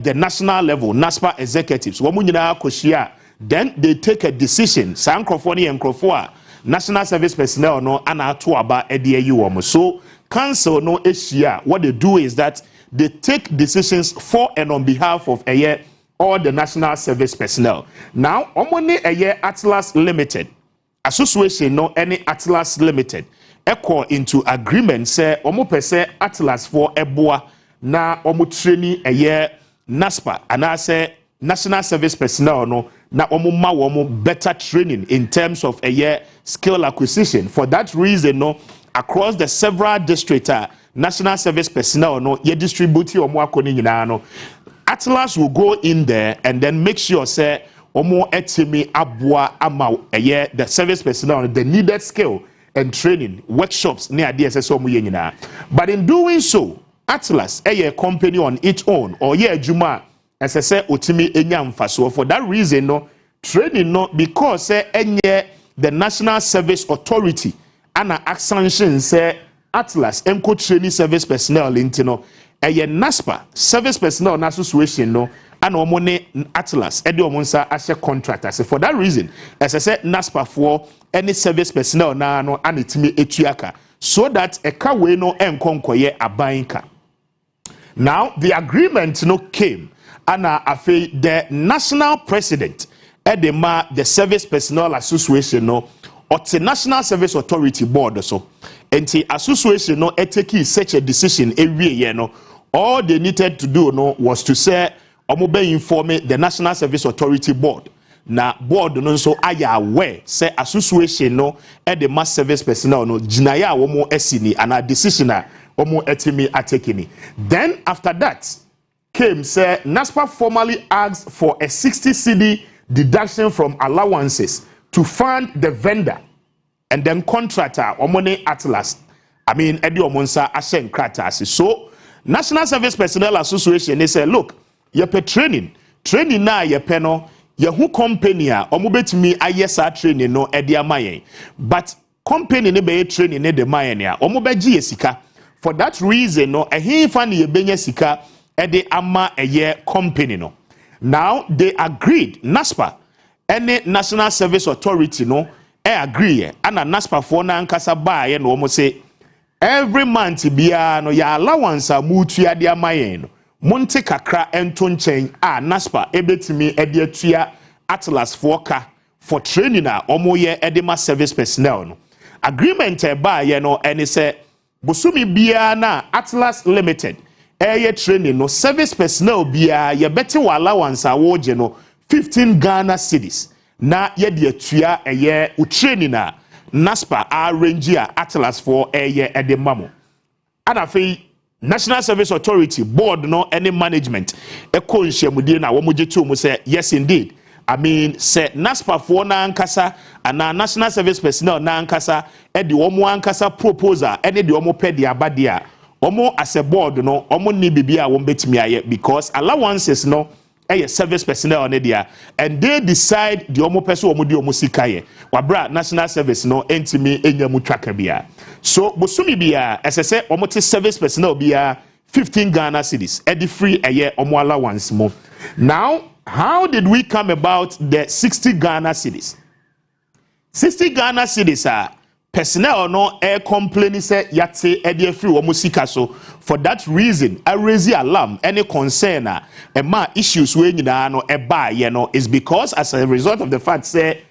the national level, NASPA executives, then they take a decision. National service personnel no anatuaba ediyu. So council no issue. What they do is that they take decisions for and on behalf of a year all the national service personnel. Now, omoni a year Atlas Limited association no any Atlas Limited echo into agreement say omo pese Atlas for eboa na omo training a year NASPA and I say national service personnel no na omo ma womo better training in terms of a year skill acquisition. For that reason no across the several districts national service personnel no ye distribute omo akoni nyina no Atlas will go in there and then make sure say omo etimi abua ama a year the service personnel the needed skill and training workshops near DSS omo ye nyina. But in doing so Atlas a company on its own or ye juma as I say otimi enya mfaso. For that reason no training no because say enye the National Service Authority ana sanction say Atlas enko training service personnel intino eye NASPA service personnel na association no ana omo ne Atlas e de omo nsa ahye contractors. For that reason as I said NASPA for any service personnel na no anetimi etuaka so that a ka we no enkonkoye abanka. Now the agreement no came ana afi the national president edema the service personnel association no or the National Service Authority board so and the association no take such a decision every year no all they needed to do no was to say omobe inform the National Service Authority board na board no so aya aware say association no the mass service personnel no jinaya womo esini and a decision omo etimi atekini. Then after that came say NASPA formally asked for a 60 cedi deduction from allowances to fund the vendor and then contractor omone Atlas. I mean edi omonsa ashen kratas. So National Service Personnel Association they say look ye pe training na ye pe no ye hu company a omobetimi ayesa training no edi amayen but company ne be training ne de mayen a omobeji yesika. For that reason no ehin fa ne ye benya sika edi ama eye company no. Now they agreed NASPA any National Service Authority no agree and a NASPA for na nkasa ba no omo say every month bia no ya allowance mutu ya dia mayen no monte kakra ento nchen a NASPA ebetimi ede atua Atlas for ka for training a omo ye edema service personnel no agreement ba ye no ene say bosumi bia na Atlas Limited training no service personnel bia ye beti wa allowance awoje no 15 Ghana cedis na ye de atua eye u training na NASPA arrange Atlas for eye edemamo ana fe National Service Authority board no any management e ko nhyiamudie na wo mogye tu mu say yes indeed. I mean say NASPA for na ankasa ana National Service Personnel na ankasa e de omo ankasa proposal ene de omo pedi abade a omo as a board no omo ni bibia wo betimi aye because allowances no service personnel on there and they decide the omo person omo di omo sikaye wabra national service no entimi enyamu twaka bia so bosumi bia as I say omo te service personnel bia 15 Ghana cedis edi free aye omo allowance mo. Now how did we come about the 60 Ghana cedis? 60 Ghana cedis are personnel no complaining say yate edi free omo sika so. For that reason, I raise the alarm. Any concern, issues we no is because as a result of the fact say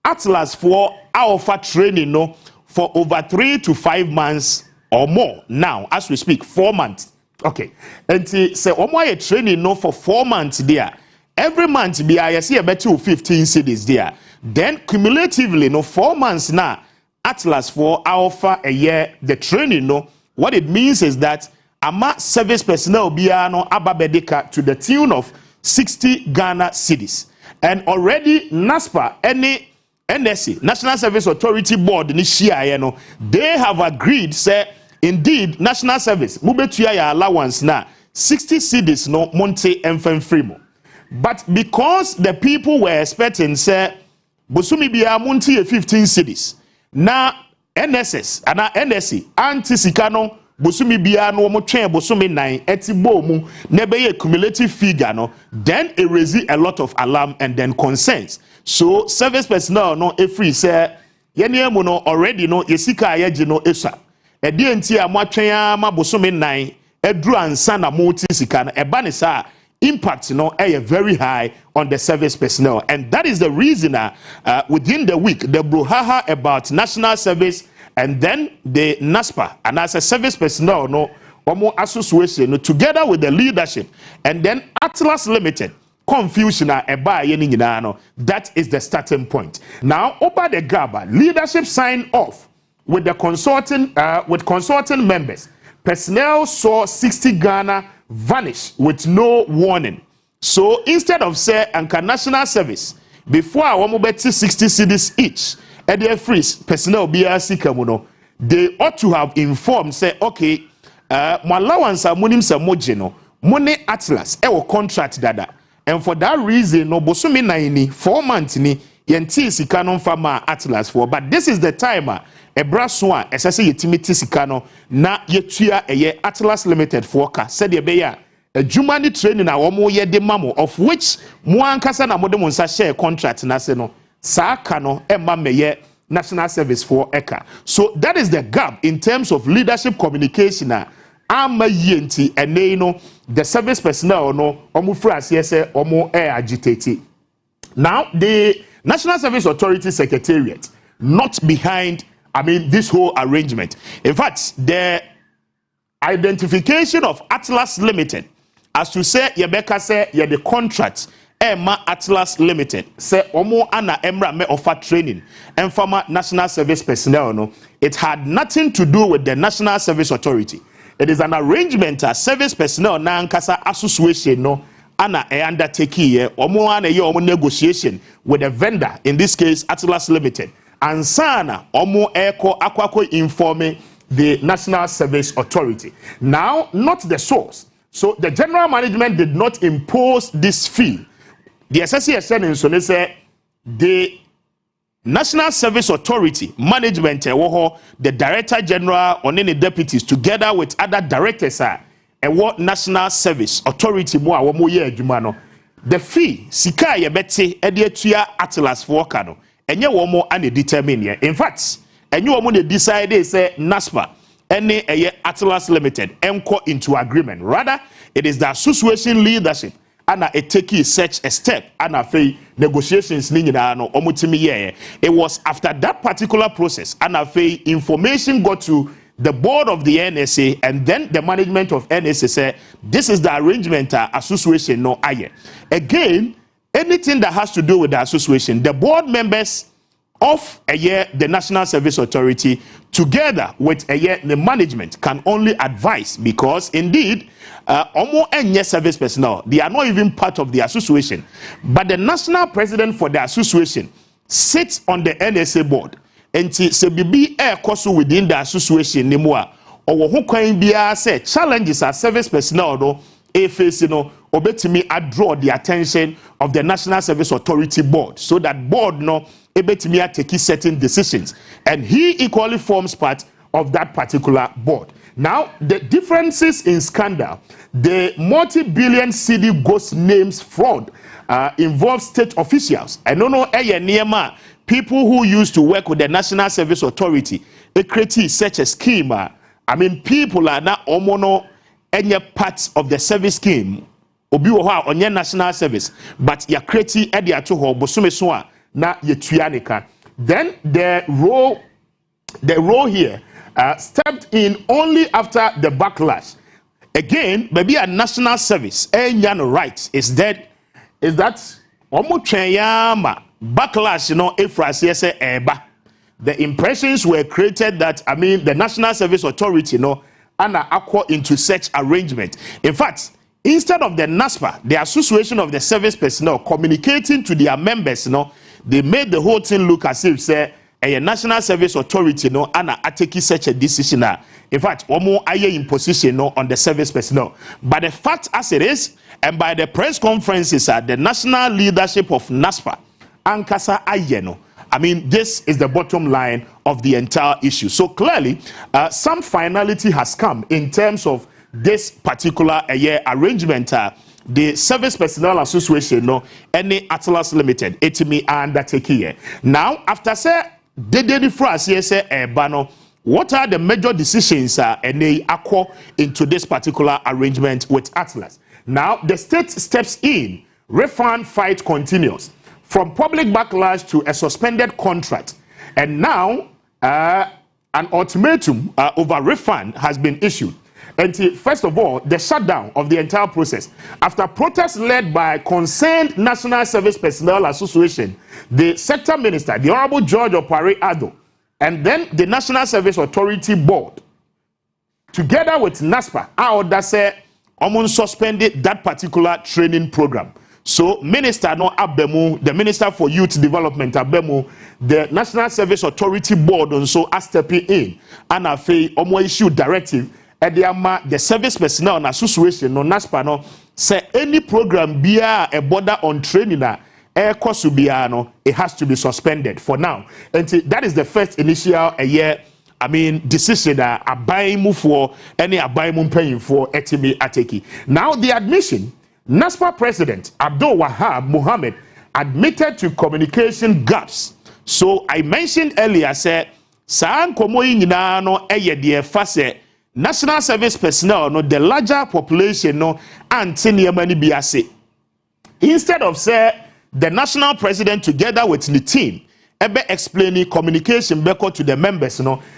Atlas for our training no for over 3 to 5 months or more now as we speak 4 months. Okay, and say omo training no for 4 months there. Every month be I see about 15 cedis there. Then cumulatively no 4 months now Atlas for alpha a year the training no. What it means is that ama service personnel biano ababedeka to the tune of 60 Ghana cedis. And already NASPA, any NSC, National Service Authority Board, they have agreed, say, indeed, National Service, mubetuya ya allowance na 60 cedis no monte enfremo. But because the people were expecting, say, bosumi biya monte 15 cedis, na NSS and NSC anti-sikano bosumi bia no mo twen bosumi 9 eti bomu na be cumulative figure no, then it raises a lot of alarm and then concerns. So service personnel no free say yene mu no already no yesika ayeje no esa e de enti a mo atwen ama bosumi 9 edru ansa na multi sika na eba ne sa impact no very high on the service personnel, and that is the reason within the week the brouhaha about national service and then the NASPA and as a service personnel no omo association no, together with the leadership and then Atlas Limited confusion no, that is the starting point. Now over the gaba leadership signed off with the consulting members. Personnel saw 60 Ghana vanish with no warning. So instead of say anka national service before I want to 60 cedis each at their freeze personnel BRC kamuno, they ought to have informed say okay my allowance are munim sa mojeno money Atlas ewo contract dada, and for that reason no bosumi 9 4 months ni yenti sika no fama Atlas for, but this is the time Ebraswa esase yetimiti sika no na yetua eye Atlas Limited for ka said ye adwuma ni training na womo ye de mamo, of which mo ankasa na modem nsa share contract na se no saa ka no emma meye national service for eka. So that is the gap in terms of leadership communication ama yenti ene no the service personnel no omo frase se omo agitate. Now the National Service Authority Secretariat not behind this whole arrangement. In fact, the identification of Atlas Limited as to say Yebeka say ye the contract Emma Atlas Limited say omo ana emra me offer training and former national service personnel no, it had nothing to do with the National Service Authority. It is an arrangement as service personnel na nkasa association no ana undertake ye omo ana ye omo negotiation with a vendor, in this case Atlas Limited. And sana omo eko akwako informing the National Service Authority. Now, not the source. So the general management did not impose this fee. The association in Sone say the National Service Authority management the Director General or any deputies together with other directors National Service Authority mo awomo ye adwuma no. The fee sika ye beti edetua Atlas for kano. Enye womo ane determine ye. In fact, enye womo they decide say NASPA ene Atlas Limited enko into agreement. Rather, it is the association leadership and it take such a step and a negotiations no omutimi ye. It was after that particular process and a information got to the board of the NSA and then the management of NSA say this is the arrangement association no aye. Again, anything that has to do with the association, the board members of the National Service Authority together with the management can only advise, because indeed omo enye service personnel, they are not even part of the association, but the national president for the association sits on the NSA board. And se bibi koso within the association ni mo a owo ho kwan bia say challenges as service personnel no face no obetimi draw the attention of the National Service Authority board, so that board no ebetimi take certain decisions, and he equally forms part of that particular board. Now the differences in scandal, the multi-billion CD ghost names fraud involves state officials. I don't know niema people who used to work with the National Service Authority. They create such a scheme. People are not omono any parts of the service scheme. Obi wo ha onye national service, but ya create e de ato ho bosome so a na yetuanika. Then the role here stepped in only after the backlash. Again, maybe a national service no right is that omo tweyama backlash efrase eba. The impressions were created that the National Service Authority and acqua into such arrangement. In fact, instead of the NASPA, the Association of the Service Personnel, communicating to their members, they made the whole thing look as if say a National Service Authority and taking such a decision. In fact, omo aye imposition on the service personnel. But the fact as it is, and by the press conferences, the national leadership of NASPA, Ankasa Ayeno, I mean, this is the bottom line of the entire issue. So clearly, some finality has come in terms of this particular arrangement. The Service Personnel Association, no, any Atlas Limited, etimi undertake here. Now, after say, they phrase here say, bano, what are the major decisions any acco into this particular arrangement with Atlas? Now, the state steps in, refund fight continues. From public backlash to a suspended contract. And now, an ultimatum over refund has been issued. And first of all, the shutdown of the entire process. After protests led by concerned National Service Personnel Association, the sector minister, the Honorable George Opare Ado, and then the National Service Authority Board, together with NASPA, that said, suspended that particular training program. So, Minister no Abemu, the Minister for Youth Development Abemu, the National Service Authority Board also are stepping in and have issued directive. The Service Personnel Association no NASPA no say any program be a border on training it has to be suspended for now. And that is the first initial decision that a buy move for any a buy move paying for etimi ateki. Now the admission, NASPA President Abdul Wahab Mohammed admitted to communication gaps. So I mentioned earlier say San Komoyi nyina no de fase National Service Personnel no the larger population no anti mani biase. Instead of say the national president together with the team ebe explaining communication back to the members,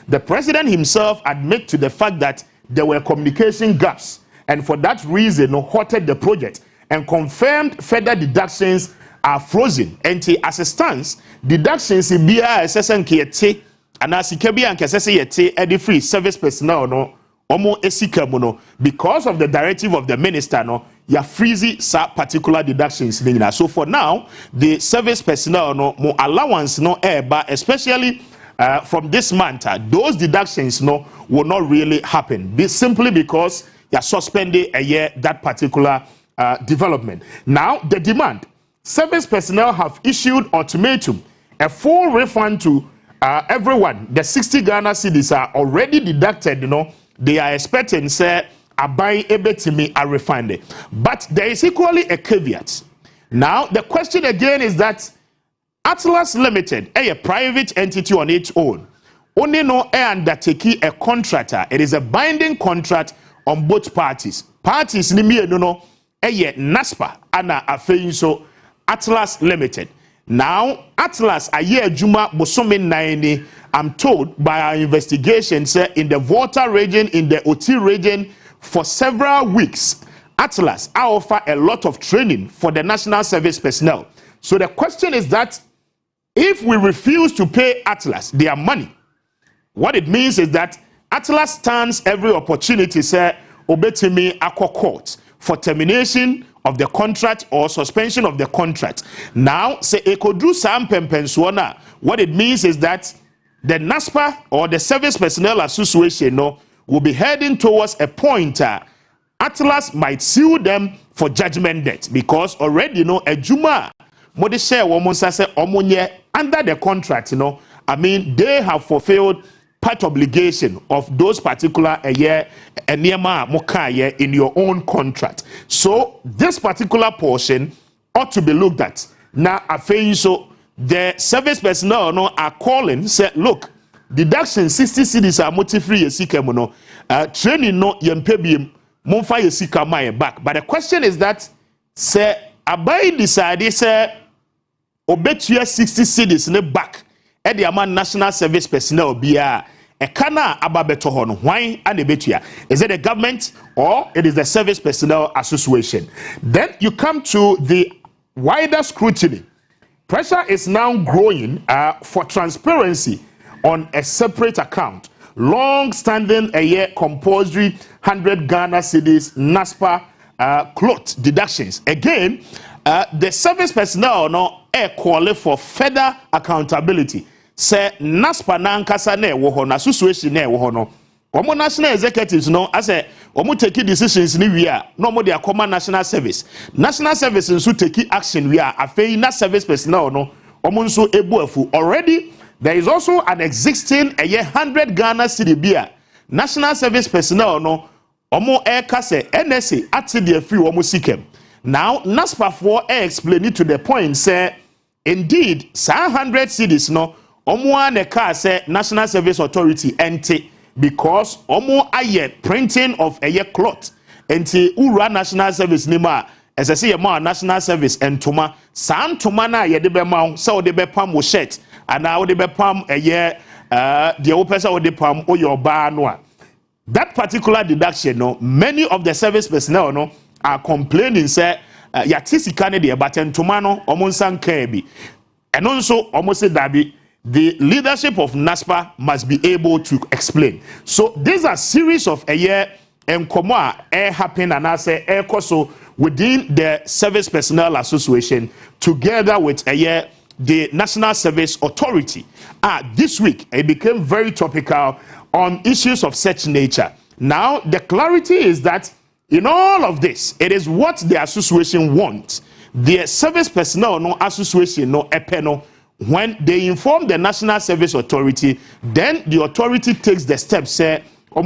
the president himself admit to the fact that there were communication gaps, and for that reason halted the project and confirmed further deductions are frozen. And as it stands, deductions in BIA SSN Kiete and as Ikebi and Kesese Yete Eddie Free Service Personnel Omo Esikamuno, because of the directive of the minister, ya freezy sa particular deductions. So for now, the service personnel more allowance especially from this month, those deductions will not really happen. Simply because you suspended a year that particular development. Now the demand, service personnel have issued ultimatum, a full refund to everyone. The 60 Ghana cedis are already deducted, they are expecting say abai ebetimi are refunded. But there is equally a caveat. Now the question again is that Atlas Limited, a private entity on its own, only no undertake a contractor. It is a binding contract on both parties. Parties ni mi no NASPA ana afei so Atlas Limited. Now Atlas a year juma bosome 9, I'm told by our investigations in the Volta region, in the Oti region, for several weeks, Atlas offer a lot of training for the national service personnel. So the question is that if we refuse to pay Atlas their money, what it means is that Atlas stands every opportunity, say, obetimi aqua court for termination of the contract or suspension of the contract. Now, say Ekodru Sam Pempensuona, what it means is that the NASPA or the Service Personnel Association will be heading towards a point Atlas might sue them for judgment debt, because already a Juma mode share woman say under the contract, I mean they have fulfilled part obligation of those particular in your own contract. So this particular portion ought to be looked at. Now so the service personnel are calling, say, look, deduction 60 cedis are motive free yesika training yempebiem monfa yesika my back. But the question is that say abai decided say obetua 60 cedis ne back at the amount national service personnel bia a kana ababeto hono why and ebetua. Is it the government or it is the Service Personnel Association? Then you come to the wider scrutiny. Pressure is now growing for transparency on a separate account. Long-standing compulsory 100 Ghana cedis NASPA cloth deductions. Again, the service personnel call for further accountability. Say NASPA nankasa na ewo ho na association na ewo ho no. Omo national executives as a omo take decisions ni wi a no omo dey akoma national service. National service nso take action wi a afei na service personnel omunso ebuafu. Already there is also an existing 100 Ghana cedi bia national service personnel no omo eka se NSA ati de free omo sikem. Now NASPA for explain it to the point say indeed 100 cedis no omo aneka say National Service Authority ente because omo aye printing of cloth enti ura national service nima as I say a national service entoma santoma na ye de be ma so de be pam wo shirt ana wo de be pam de wo pesa wo de pam o your ba no a. That particular deduction no many of the service personnel no are complaining say yati sika ne de but entoma no omo nsan kan bi eno nso omo say dabi. The leadership of NASPA must be able to explain. So these are series of enkomo happen and I say also within the Service Personnel Association together with the National Service Authority. This week it became very topical on issues of such nature. Now the clarity is that in all of this, it is what the association wants. The Service Personnel no association no epeno. When they inform the National Service Authority, then the authority takes the steps say but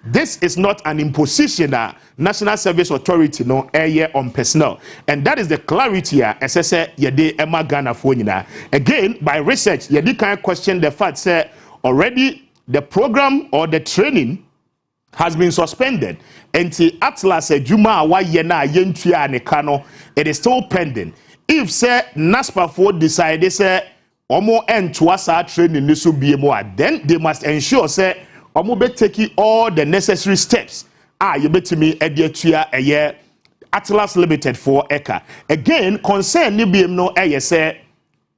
this is not an imposition National Service Authority no on personnel, and that is the clarity again by research yedi can question the fact say already the program or the training has been suspended and the atlas juma wa yena yentua aneka no it is still pending. If say NASPA for decide say omo entoa sa training ni so biemo then they must ensure say omo be taking all the necessary steps you betimi edetua Atlas Limited for eka. Again concern ni biem no say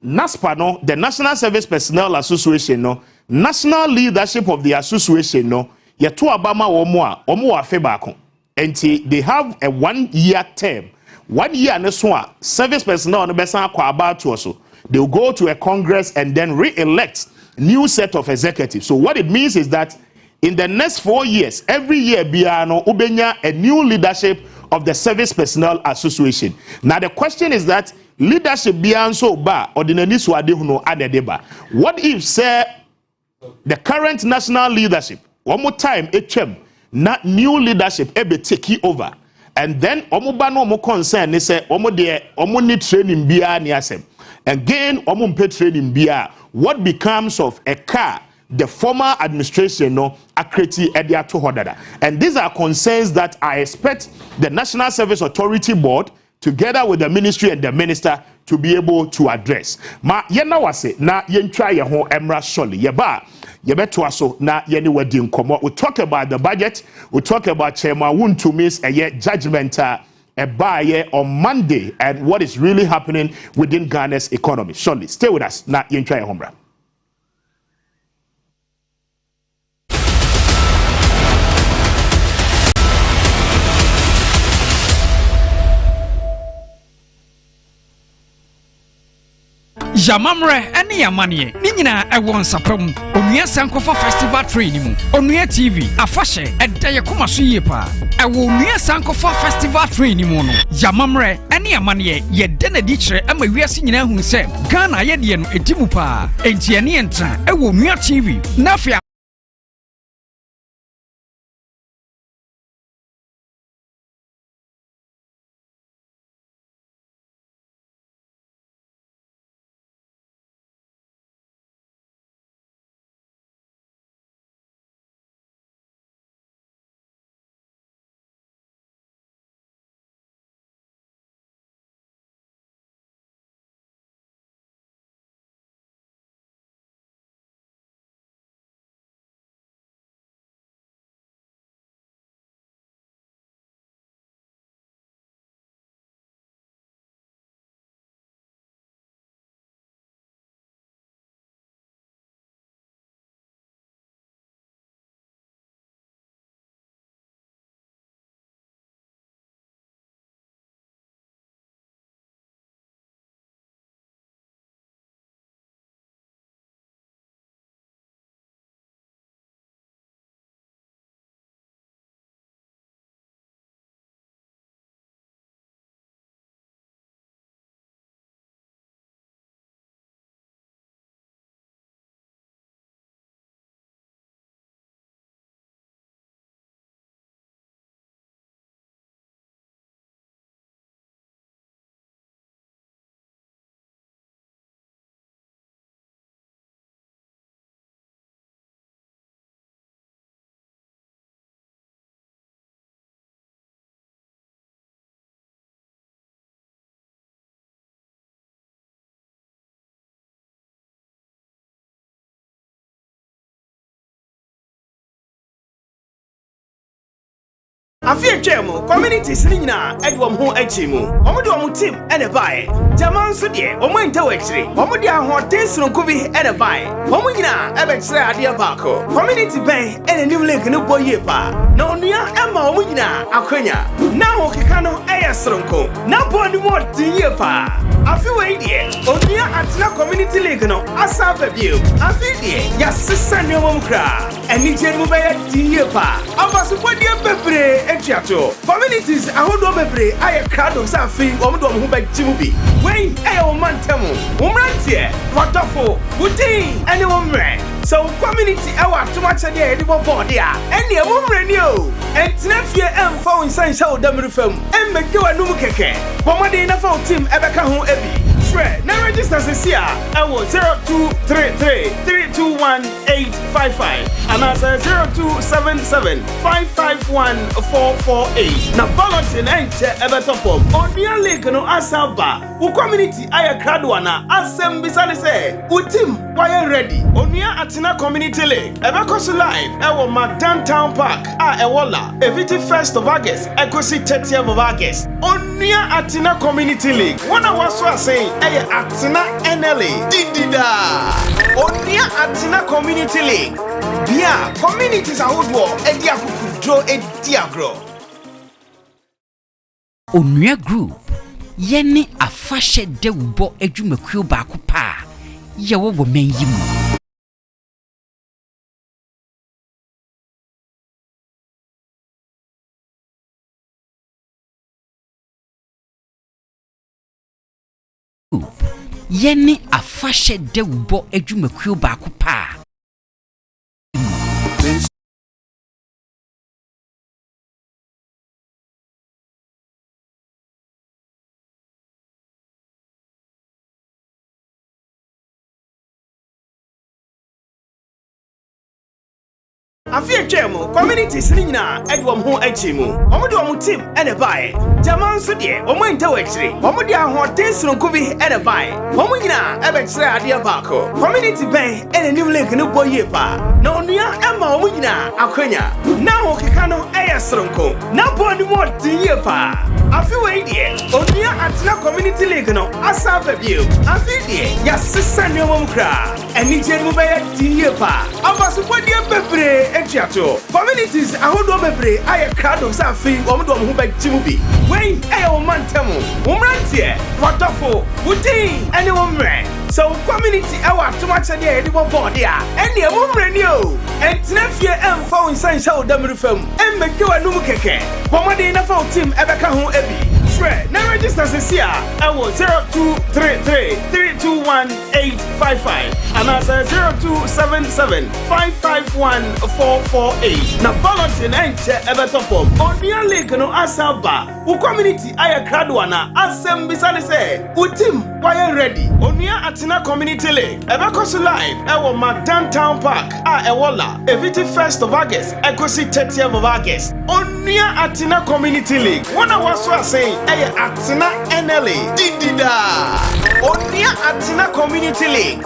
NASPA no the National Service Personnel Association no national leadership of the association no yeto abama omo afe baako enti they have a 1 year term. 1 year and so service personnel no besan kwa about to also they will go to a congress and then re-elect new set of executives. So what it means is that in the next 4 years every year biano ubenya a new leadership of the Service Personnel Association. Now the question is that leadership bian so ba ordinary swade huno adedeba. What if say the current national leadership one more time not new leadership ebe take over? And then omo no omo concern they say omo need training bia ni asem. Again omo pay training bia. What becomes of a car the former administration no akreti edia to hodada. And these are concerns that I expect the National Service Authority Board together with the ministry and the minister to be able to address. Ma yena wase na yentwa ye ho emra surely yeba yebeto aso na yeni wadi nkomo. We talk about the budget, we talk about Chairman Wuntumi's judgment on Monday and what is really happening within Ghana's economy. Surely stay with us na yentwa ye hombra. Jamamre ene yamanie ni nyina ewo nsapam onua sankofa festival train mu onua TV afahye edaye koma so yie pa ewo onua sankofa festival train mu no Jamamre ene yamanie ye de na di kire ama wiase nyina hu se Ghana ye de no edimu pa enti ene entra ewo onua TV na afia Afia Jemo, communities Nina, Edwam Ho Echimu, Omodo team and a buy. Jaman Sudie, Omointa Wexley, Omodia Hortens no Kubi and a buy. Omina, Ebetra Adia Bako, Community Bank and a new link no boy yepa. No Nia Emma Omina, Aquina. Now Kikano Ayasronko, now Body more yepa. Afi Wade, Onia Atina Community Link no, Asa View. Afi, Yas Sister Nomokra, and Nijan Mubaya yepa. Abasupodia Pepe. Communities are who don't be a crowd of Safi, Omdom who beg Jimubi. Wayne, a man temu, Umrantia, Watafo, Woodin, and a woman. So, community hour too much a day, anymore body, and the woman you. And Snapia and phone sign show them reform, and make you a new keke. Pomade in a phone team, Ebeka Ebi. Now register this year. I will 0233 321 855 and answer 0277 551 448. Now balancing enter ever top of on the link no asaba. U community aya kradwana asem bisane say u team why ready. Onia Atina community link. Ever cost live. I will mark downtown park. Ewola. Eviti 1st of August. Ekosi 30th of August. Onia Atina community link. One I was saying. Aya Atina NLA Didida Onia Atina Community League Bia communities are wood war Edia Kujo Ediagro Onia Group Yeni afashe de ubo ejumekuo baako pa Yewo wo menyimu Yeni afashe de ubo ejumekuo baako pa Afia Jemo, communities Nina, Edwam Ho Echimu, Omodo team and a buy. Jaman Sudie, Omointa Wexley, Omodia Hortens no Kubi and a buy. Omina, Ebetra Adia Bako, Community Bank and a new link no boy yepa. No Nia Emma Omina, Aquina. Now Kikano Ayasronko, now Body more yepa. Afi Wade, Onia Atina Community Link no, Asa View. Afi, Yas Sister Nomokra, and Nijan Mubaya yepa. Abasupodia Pepe. Communities are who don't be a crowd of Safi, Omdom who beg Jimubi. Wayne, a man temu, Umrantia, Watafo, Woodin, and a woman. So, community hour too much a day, anymore body, and the woman you. And Snapia and phone sign show them reform, and make you a new keke. Pomade in a phone team, Ebeka Ebi. Now register this year. I will 0233 321 855 and answer 0277 551 448. Now balancing enter ever top of on the link no asaba. U community aya kradwana asem bisane say u team why ready. Onia Atina community link. Ever cost live. I will mark downtown park. Ewola. Eviti 1st of August. Ekosi 30th of August. Onia Atina community link. One I was saying. Aya Atina NLA Didida Onia Atina Community League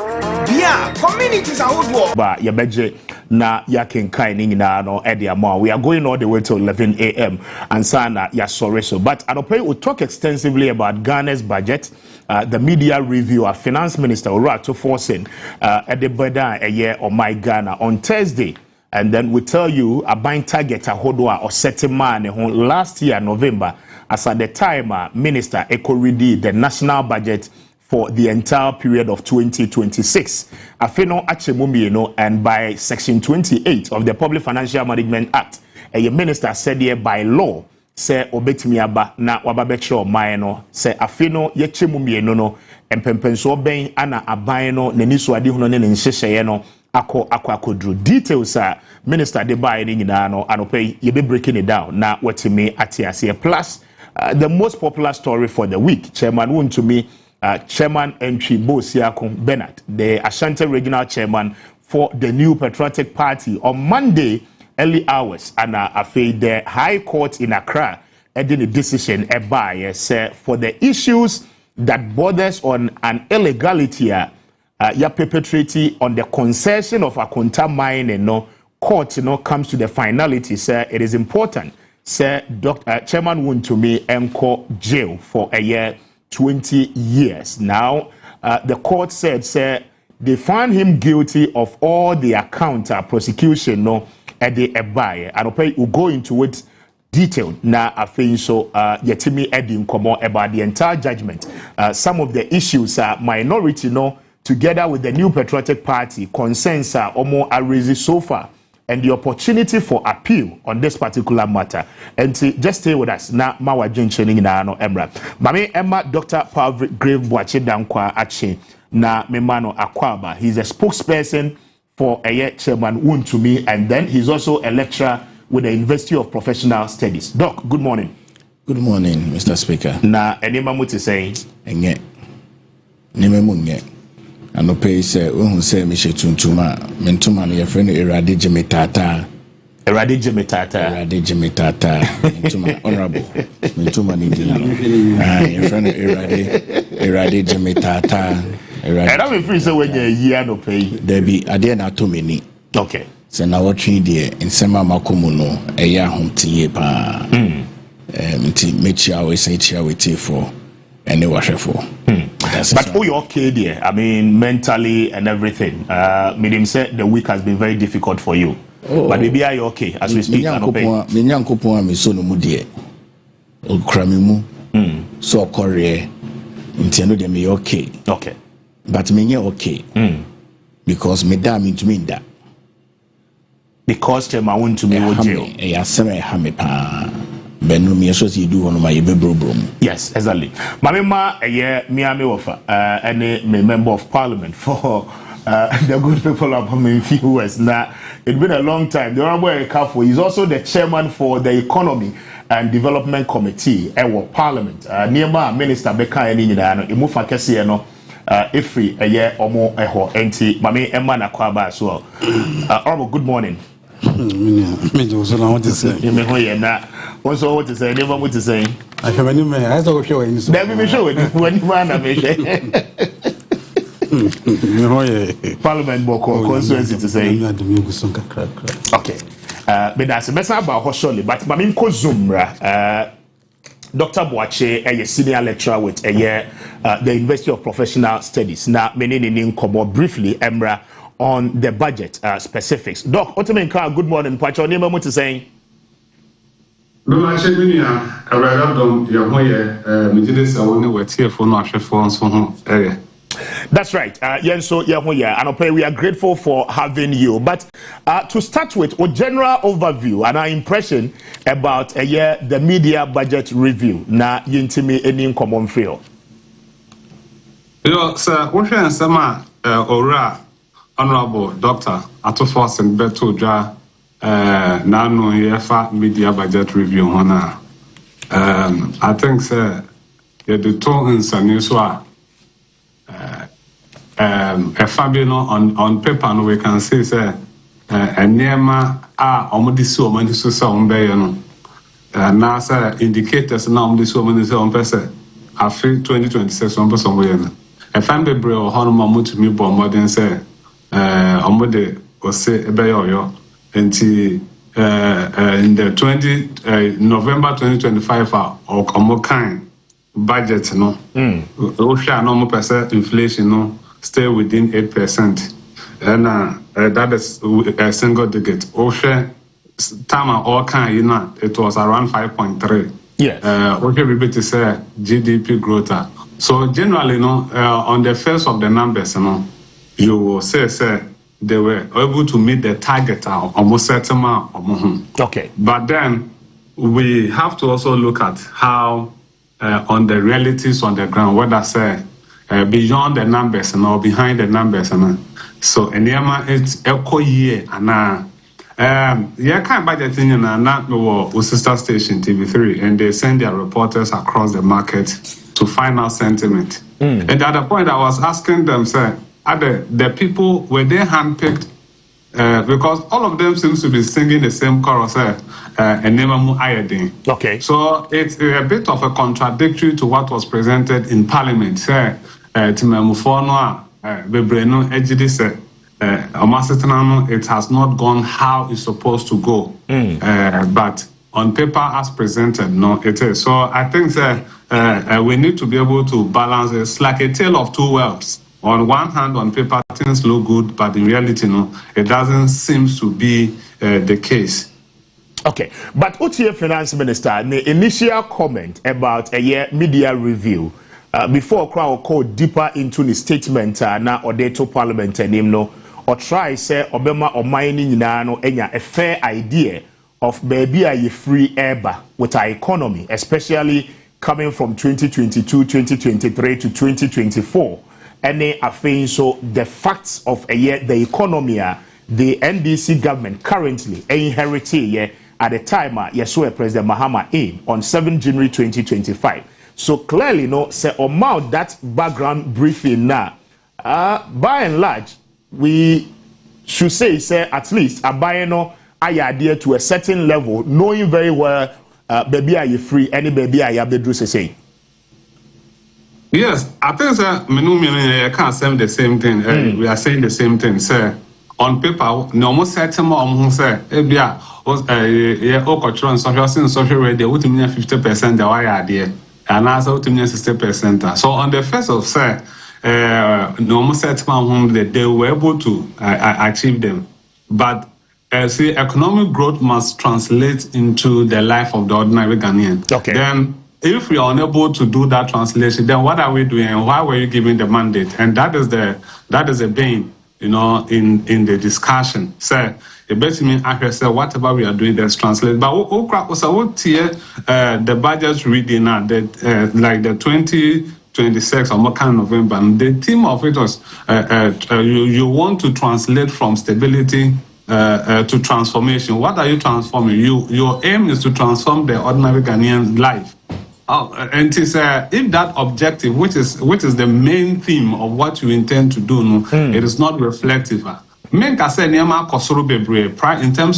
Bia communities are wood war Ba yabeje na yakenkai ni nyina no ede ama we are going all the way to 11 a.m. and sana ya sorry so but Anope will talk extensively about Ghana's budget the media review of finance minister Orato forcing at the border a year on my Ghana on Thursday. And then we tell you a buying target a hodwa or setting man last year November as at the time minister ready the national budget for the entire period of 2026. Afeno achemumie and by section 28 of the Public Financial Management Act, a minister said here by law say obetimiaba na wababetro maeno say afeno yechemumie no empempenso ben ana aban no neniso ade hono ne nhyehyeye no akodru details minister de buy ni nyina no anope ye be breaking it down na watimi atiase plus the most popular story for the week chairman won to me chairman entry Bosiakon Bernard the Ashanti regional chairman for the New Patriotic Party on Monday early hours and the High Court in Accra did a decision by say for the issues that borders on an illegality ya perpetrating on the concession of a Akonta mine and no court comes to the finality say it is important say Chairman Wontumi enko jail for a year 20 years. Now, the court said, they found him guilty of all the account prosecution no at the ebaye. And we'll go into it detailed. Now, I think so. Yetimi Eddie Nkomo about the entire judgment. Some of the issues are minority no together with the New Patriotic Party concerns are almost raised so far. And the opportunity for appeal on this particular matter. And just stay with us. Now, Mawa Jinchening na no Emra. Mame Emma Dr. Pavri Grave Boache Dankwa Ache na Memano Akwaba. He's a spokesperson for Chairman Wontumi, and then he's also a lecturer with the University of Professional Studies. Doc, good morning. Good morning, Mr. Speaker. Na enema muti saying? Enye. Nime munye. Ano pay say ohun say me she tuntuma mentuma no ye friend Erade Jemetata. Erade Jemetata. Erade Jemetata. Mentuma honorable. Mentuma ni di. Ye friend Erade Jemetata. And I'm free so when you year no pay. There be ade na to me ni. Okay. Se na watching there in sema makomu no eya homtie pa. Nti mechi awe say chia wete for any washer for. But who you okay there? I mean, mentally and everything. Medium said the week has been very difficult for you. But maybe are you okay as we speak? Minyankopon me so no mu de. Okrami mu. So okore. Nti no de me okay. Okay. But me okay. Because me da me to me da. Because Chairman Wontumi wo jail. Ya seme ha me pa. Benu me so si do hono ma ye bebrobrom. Yes, exactly. Mamema Miami Wafa any member of parliament for the good people of Memphis. Now it's been a long time. The Honorable Ekafo is also the chairman for the Economy and Development Committee at Parliament. Nearby Minister Beka and Inidano, Imufa Kesiano, Ifri, a year or more, enti, Mame Emma Nakwaba as well. Honorable, good morning. What to say? You may now. What's all what to say? Never what to say. I have any man. I thought you were in. Let me show it when you want to make Parliament Boko constituency to say. Okay. But that's a mess about Hosholi. But Mamin Kozumra, Dr. Boache, a senior lecturer with the University of Professional Studies. Now, many in Kobo briefly, Emra, on the budget specifics. Doc, Otemenka, good morning. Pacho, name what to say. No, I said, I read up on your way, Medidis, I only were here for no phones from home. That's right. Yenso Yahoya, and we are grateful for having you. But to start with, a general overview and our impression about the media budget review. Na yintimi any common feel. Yo, sir, what should I say, Ora, Honorable Doctor, Atofos and Beto Ja. Nano yefa media budget review hona. I think sir the two in Saniswa Fabino on paper no we can say sir Nema omodisu omodisu sa umbe na sir indicators na omodisu omodisu ompese afi 2026 ompese ombe fambe bre o hono mamutu mi bo modern say omode ose ebe yo in the November 2025 or kind budget no no percent inflation no stay within 8%, and that is a single digit. Time all kind it was around 5.3. Yes. We to say GDP growth. So generally on the face of the numbers you will say they were able to meet the target almost certain amount. Okay. But then we have to also look at how on the realities on the ground, what I say beyond the numbers or behind the numbers. So it's echo year and can't budget in not no sister station TV3 and they send their reporters across the market to find out sentiment. And at the point I was asking them, say, the people, were they handpicked? Because all of them seems to be singing the same chorus, Enemamu Ayedin. Okay. So it's a bit of a contradictory to what was presented in Parliament. It has not gone how it's supposed to go. But on paper as presented, no, it is. So I think that we need to be able to balance it. It's like a tale of two worlds. On one hand, on paper, things look good, but in reality, no, it doesn't seem to be the case. Okay, but Utie Finance Minister, the initial comment about a year media review, before crowd call deeper into the statement na ode to parliament anim no, or try say obema or mining no enya a fair idea of baby a free eba with our economy, especially coming from 2022, 2023 to 2024. And I think so the facts of a year, the economy, the NDC government currently inherited at the time Yeshua President Mahama in on 7 January 2025. So clearly, no, say about that background briefing now, by and large, we should say at least a no idea to a certain level, knowing very well, baby are you free, any baby are you bedru say. Yes, I think that I can't say the same thing. We are saying the same thing, sir. On paper, no more certain more say, yeah, social radio, what mean 50% the wire idea, and also what mean 60%. So on the first of say, no more certain more that they were able to achieve them, but see, economic growth must translate into the life of the ordinary Ghanaian. Okay. Then, if we are unable to do that translation, then what are we doing? And why were you giving the mandate? And that is the bane, you know, in the discussion. So it basically means I can say whatever we are doing, let's translate. But what here the budget reading now that like the 2026 or more kind of November, the theme of it was you want to translate from stability to transformation. What are you transforming? Your aim is to transform the ordinary Ghanaian life. And it's if that objective, which is the main theme of what you intend to do, it is not reflective. In terms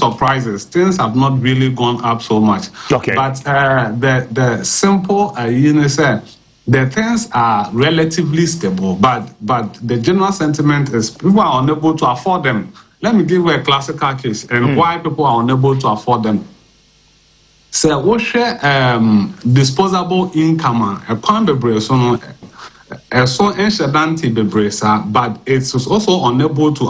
of prices, things have not really gone up so much. Okay. But the simple, the things are relatively stable, but the general sentiment is people are unable to afford them. Let me give you a classical case and why people are unable to afford them. So, what share disposable income? A pound bebre so enshedante bebre, but it's also unable to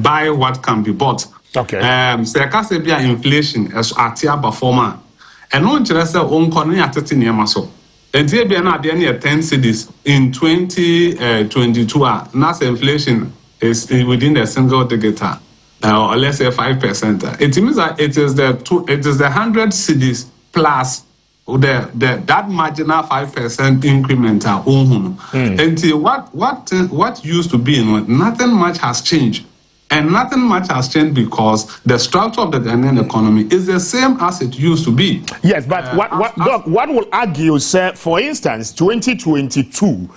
buy what can be bought. Okay. So, I be inflation as atia performer, and no interest on corner at the near so. And here be an 10 cities in 2022. Now, inflation is within the single digit. Or let's say 5%. It means that it is the 100 cities plus that marginal 5% increment. And what used to be, nothing much has changed. And nothing much has changed because the structure of the Ghanaian economy is the same as it used to be. Yes, but Doc, one will argue, sir, for instance, 2022,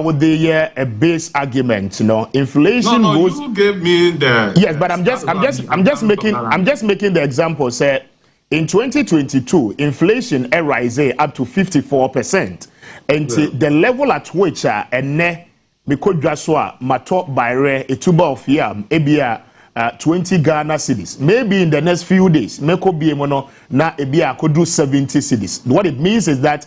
with the a base argument, inflation was. You gave me the. Yes, but I'm just making the example, sir. In 2022, inflation rise up to 54%, and the level at which me could just mato bayre a tuber of yam ebia 20 Ghana cedis. Maybe in the next few days, me could be mono na ebia could do 70 cedis. What it means is that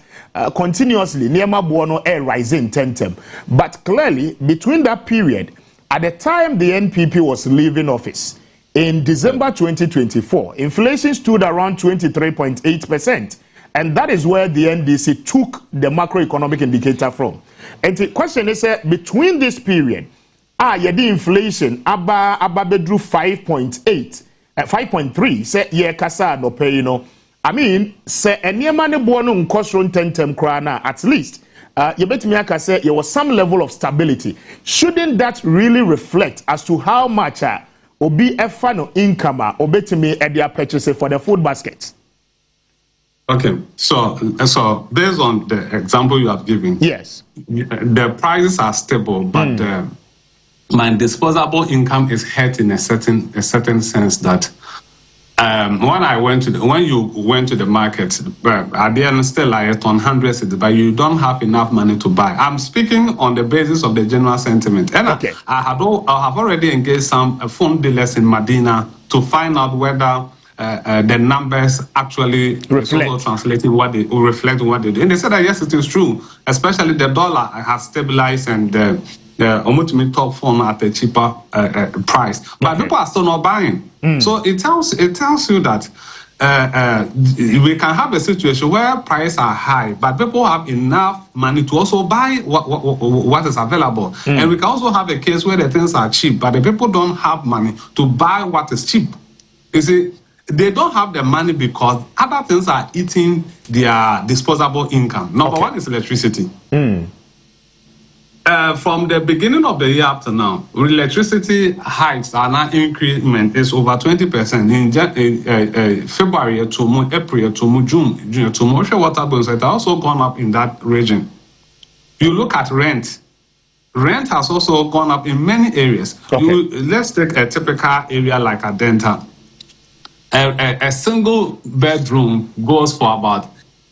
continuously Niema Buono air rising tentem. But clearly, between that period, at the time the NPP was leaving office, in December 2024, inflation stood around 23.8%. And that is where the NDC took the macroeconomic indicator from. And the question is, between this period, the inflation aba bedru 5.8, 5.3. Say ye kasa no pay I mean, say eniema ne bo no nkosro tentem kra na at least you betimi aka say there was some level of stability. Shouldn't that really reflect as to how much obi efa no income obetimi e dia purchase for the food basket? Okay, so based on the example you have given, yes, the prices are stable, but my disposable income is hurt in a certain sense that when you went to the market, at the end still like on 100 but you don't have enough money to buy. I'm speaking on the basis of the general sentiment, and okay. I have already engaged some phone dealers in Medina to find out whether the numbers actually reflect. Also translating what they reflect what they do. And they said that yes, it is true. Especially the dollar has stabilized and the top form at a cheaper price, but people are still not buying. So it tells you that we can have a situation where prices are high, but people have enough money to also buy what is available. And we can also have a case where the things are cheap, but the people don't have money to buy what is cheap. You see, they don't have the money because other things are eating their disposable income. Number one is electricity. From the beginning of the year up to now, electricity hikes are now increment is over 20%. In February to April to June to water bills have also gone up in that region. You look at rent. Rent has also gone up in many areas. Let's take a typical area like Adenta. A single bedroom goes for about,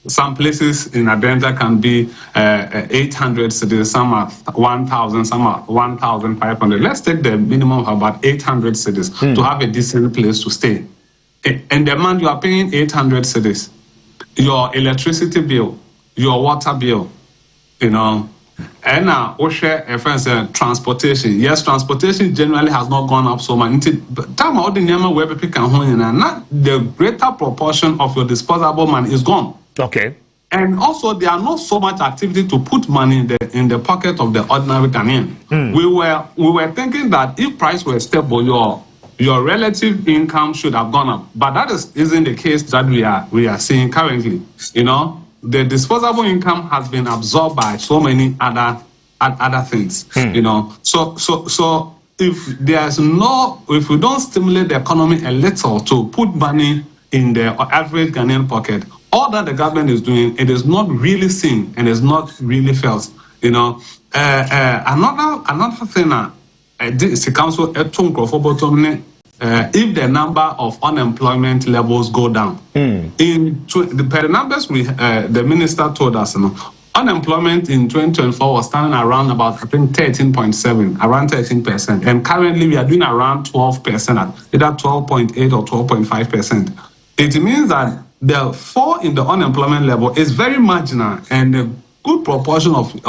some places in Adenta can be 800 cedis, some are 1,000, some are 1,500. Let's take the minimum of about 800 cedis to have a decent place to stay. And the month you are paying 800 cedis, your electricity bill, your water bill, you know, and now transportation. Yes, transportation generally has not gone up so much. Time all the number where people can hold in, and not the greater proportion of your disposable money is gone. Okay. And also, there are not so much activity to put money in the pocket of the ordinary Ghanaian. We were thinking that if price were stable, your relative income should have gone up, but that isn't the case that we are seeing currently. You know, the disposable income has been absorbed by so many other things. You know, so if we don't stimulate the economy a little to put money in the average Ghanaian pocket, all that the government is doing, it is not really seen and is not really felt. You know, another thing the council if the number of unemployment levels go down, per the numbers the minister told us, you know, unemployment in 2024 was standing around about, I think, 13.7, around 13%, and currently we are doing around 12%, either 12.8 or 12.5%. It means that the fall in the unemployment level is very marginal, and a good proportion of the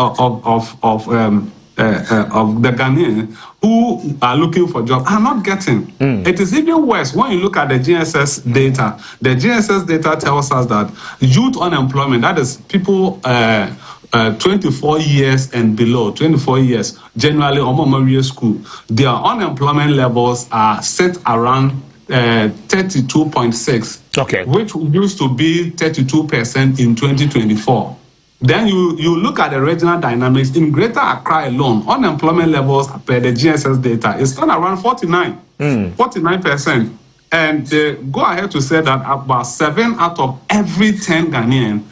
Ghanaians who are looking for jobs are not getting. It is even worse when you look at the GSS data. The GSS data tells us that youth unemployment, that is people 24 years and below, 24 years, generally Omomaria school, their unemployment levels are set around 32.6, which used to be 32% in 2024. Then you look at the regional dynamics. In Greater Accra alone, unemployment levels per the GSS data is still around 49%. And go ahead to say that about 7 out of every 10 Ghanaian,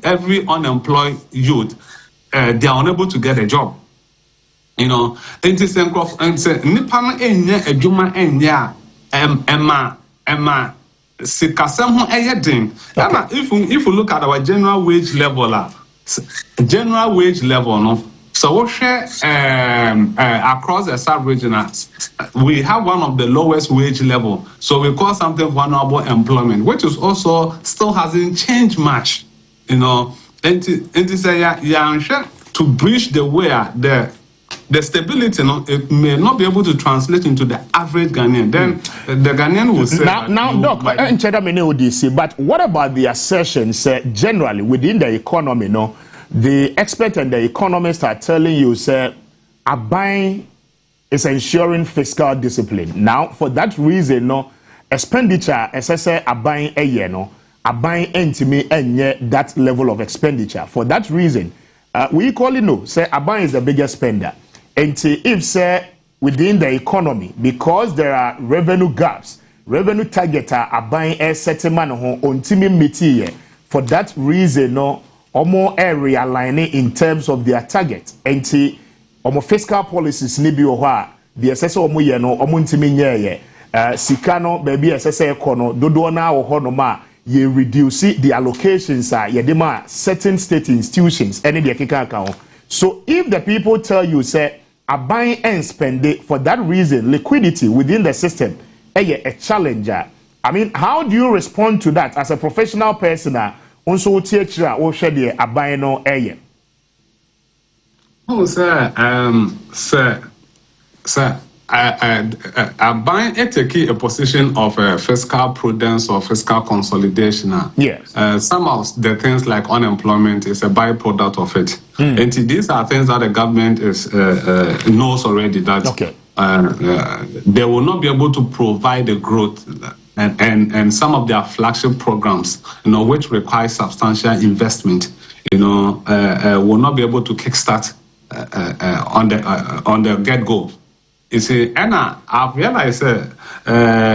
every unemployed youth, they are unable to get a job. You know, it is Nipan enya ejuma enya Emma sikasem ho eyedin. If you look at our general wage level, no, so we share across the sub-region, we have one of the lowest wage level. So we call something vulnerable employment, which is also still hasn't changed much. You know, and to say to bridge the way the stability, no, it may not be able to translate into the average Ghanaian. Then the Ghanaian will say but what about the assertions generally within the economy? No, the expert and the economists are telling you, say, a buying is ensuring fiscal discipline. Now, for that reason, no expenditure, as I say, a buying a year, no, a buying entity that level of expenditure. For that reason, we equally know, say, a buying is the biggest spender. And if say within the economy, because there are revenue gaps, revenue targets are buying a certain man on team meeting. For that reason, no, more area realigning in terms of their target. And fiscal policies ni bi oha the assessor ye no ntimi nye sikano baby assessor kono dodo na wo no ma ye reduce the allocations ye de ma certain state institutions any de keka account. So if the people tell you say a buying and spend it, for that reason liquidity within the system a challenger, I mean, how do you respond to that as a professional person? Also, teacher, or share the abino air. Oh, sir, buying take a position of fiscal prudence or fiscal consolidation. Yes. Some of the things like unemployment is a byproduct of it. And these are things that the government knows already that they will not be able to provide the growth and some of their flagship programs, which require substantial investment, will not be able to kickstart on the get-go. You see, Anna, I've realized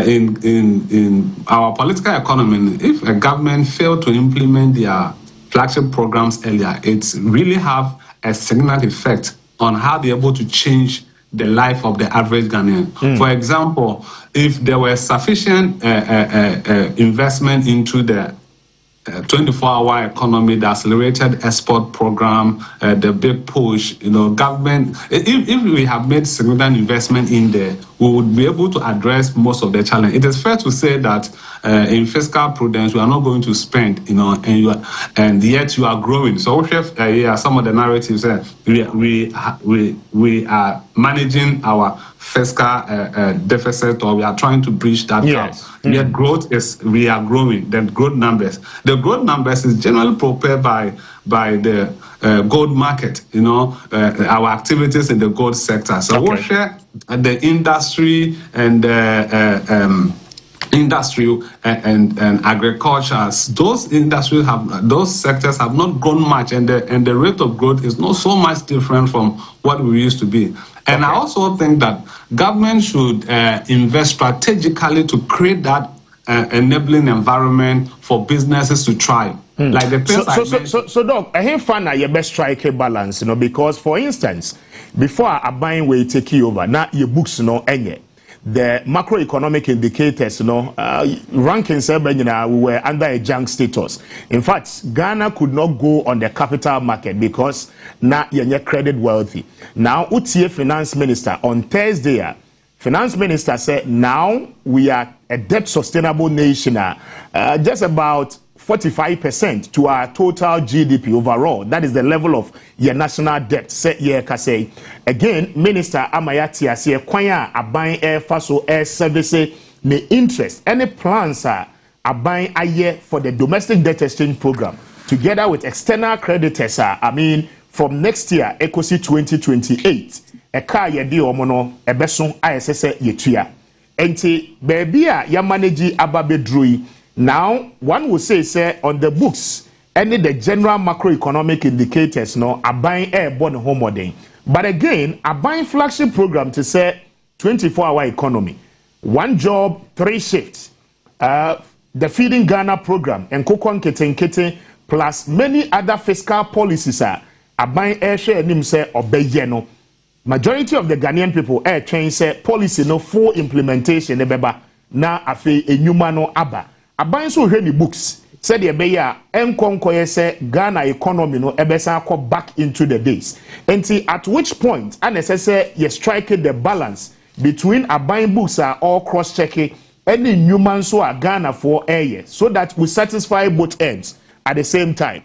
in our political economy, if a government failed to implement their flagship programs earlier, it's really have a significant effect on how they're able to change the life of the average Ghanaian. For example, if there were sufficient investment into the 24-hour economy, the accelerated export program, the big push, government, if we have made significant investment in there, we would be able to address most of the challenge. It is fair to say that in fiscal prudence, we are not going to spend, and yet you are growing. So some of the narratives, we are managing our fiscal deficit, or we are trying to breach that gap. Yet we are growing. The growth numbers is generally prepared by the gold market, our activities in the gold sector. So we share the industry and industry and agriculture. Those sectors have not grown much, and the rate of growth is not so much different from what we used to be. And I also think that government should invest strategically to create that enabling environment for businesses to thrive. Like the things so Doc, I have found that your best strike a balance, because for instance, before a buying way take you over, now your books any. The macroeconomic indicators, rankings, we were under a junk status. In fact, Ghana could not go on the capital market because now you're credit wealthy. Now, UTA Finance Minister on Thursday, Finance Minister said, now we are a debt sustainable nation, just about 45% to our total GDP overall. That is the level of your national debt. Say again, Minister Amayati say kwanya aban air faso air service ne interest. Any plans are buying a year for the domestic debt exchange program together with external creditors. From next year, ECOSI 2028. A car yedi omono ebeson ISS yetuya. Enti baby ya manage ababedrui. Now, one would say on the books, any the general macroeconomic indicators, are buying airborne homeworking. But again, a buying flagship program to say 24-hour economy, 1 job, 3 shifts, the Feeding Ghana program, and Kokon Keten plus many other fiscal policies are buying air share nim say obeyeno. Majority of the Ghanaian people air train say policy no full implementation nebeba na afe enyuma no aba. Aban so hwe ni books said the beya enkonkoye say Ghana economy no ebesa ko back into the days. Enti at which point unnecessary you strike the balance between Aban books are all cross checking any human so are Ghana for air so that we satisfy both ends at the same time.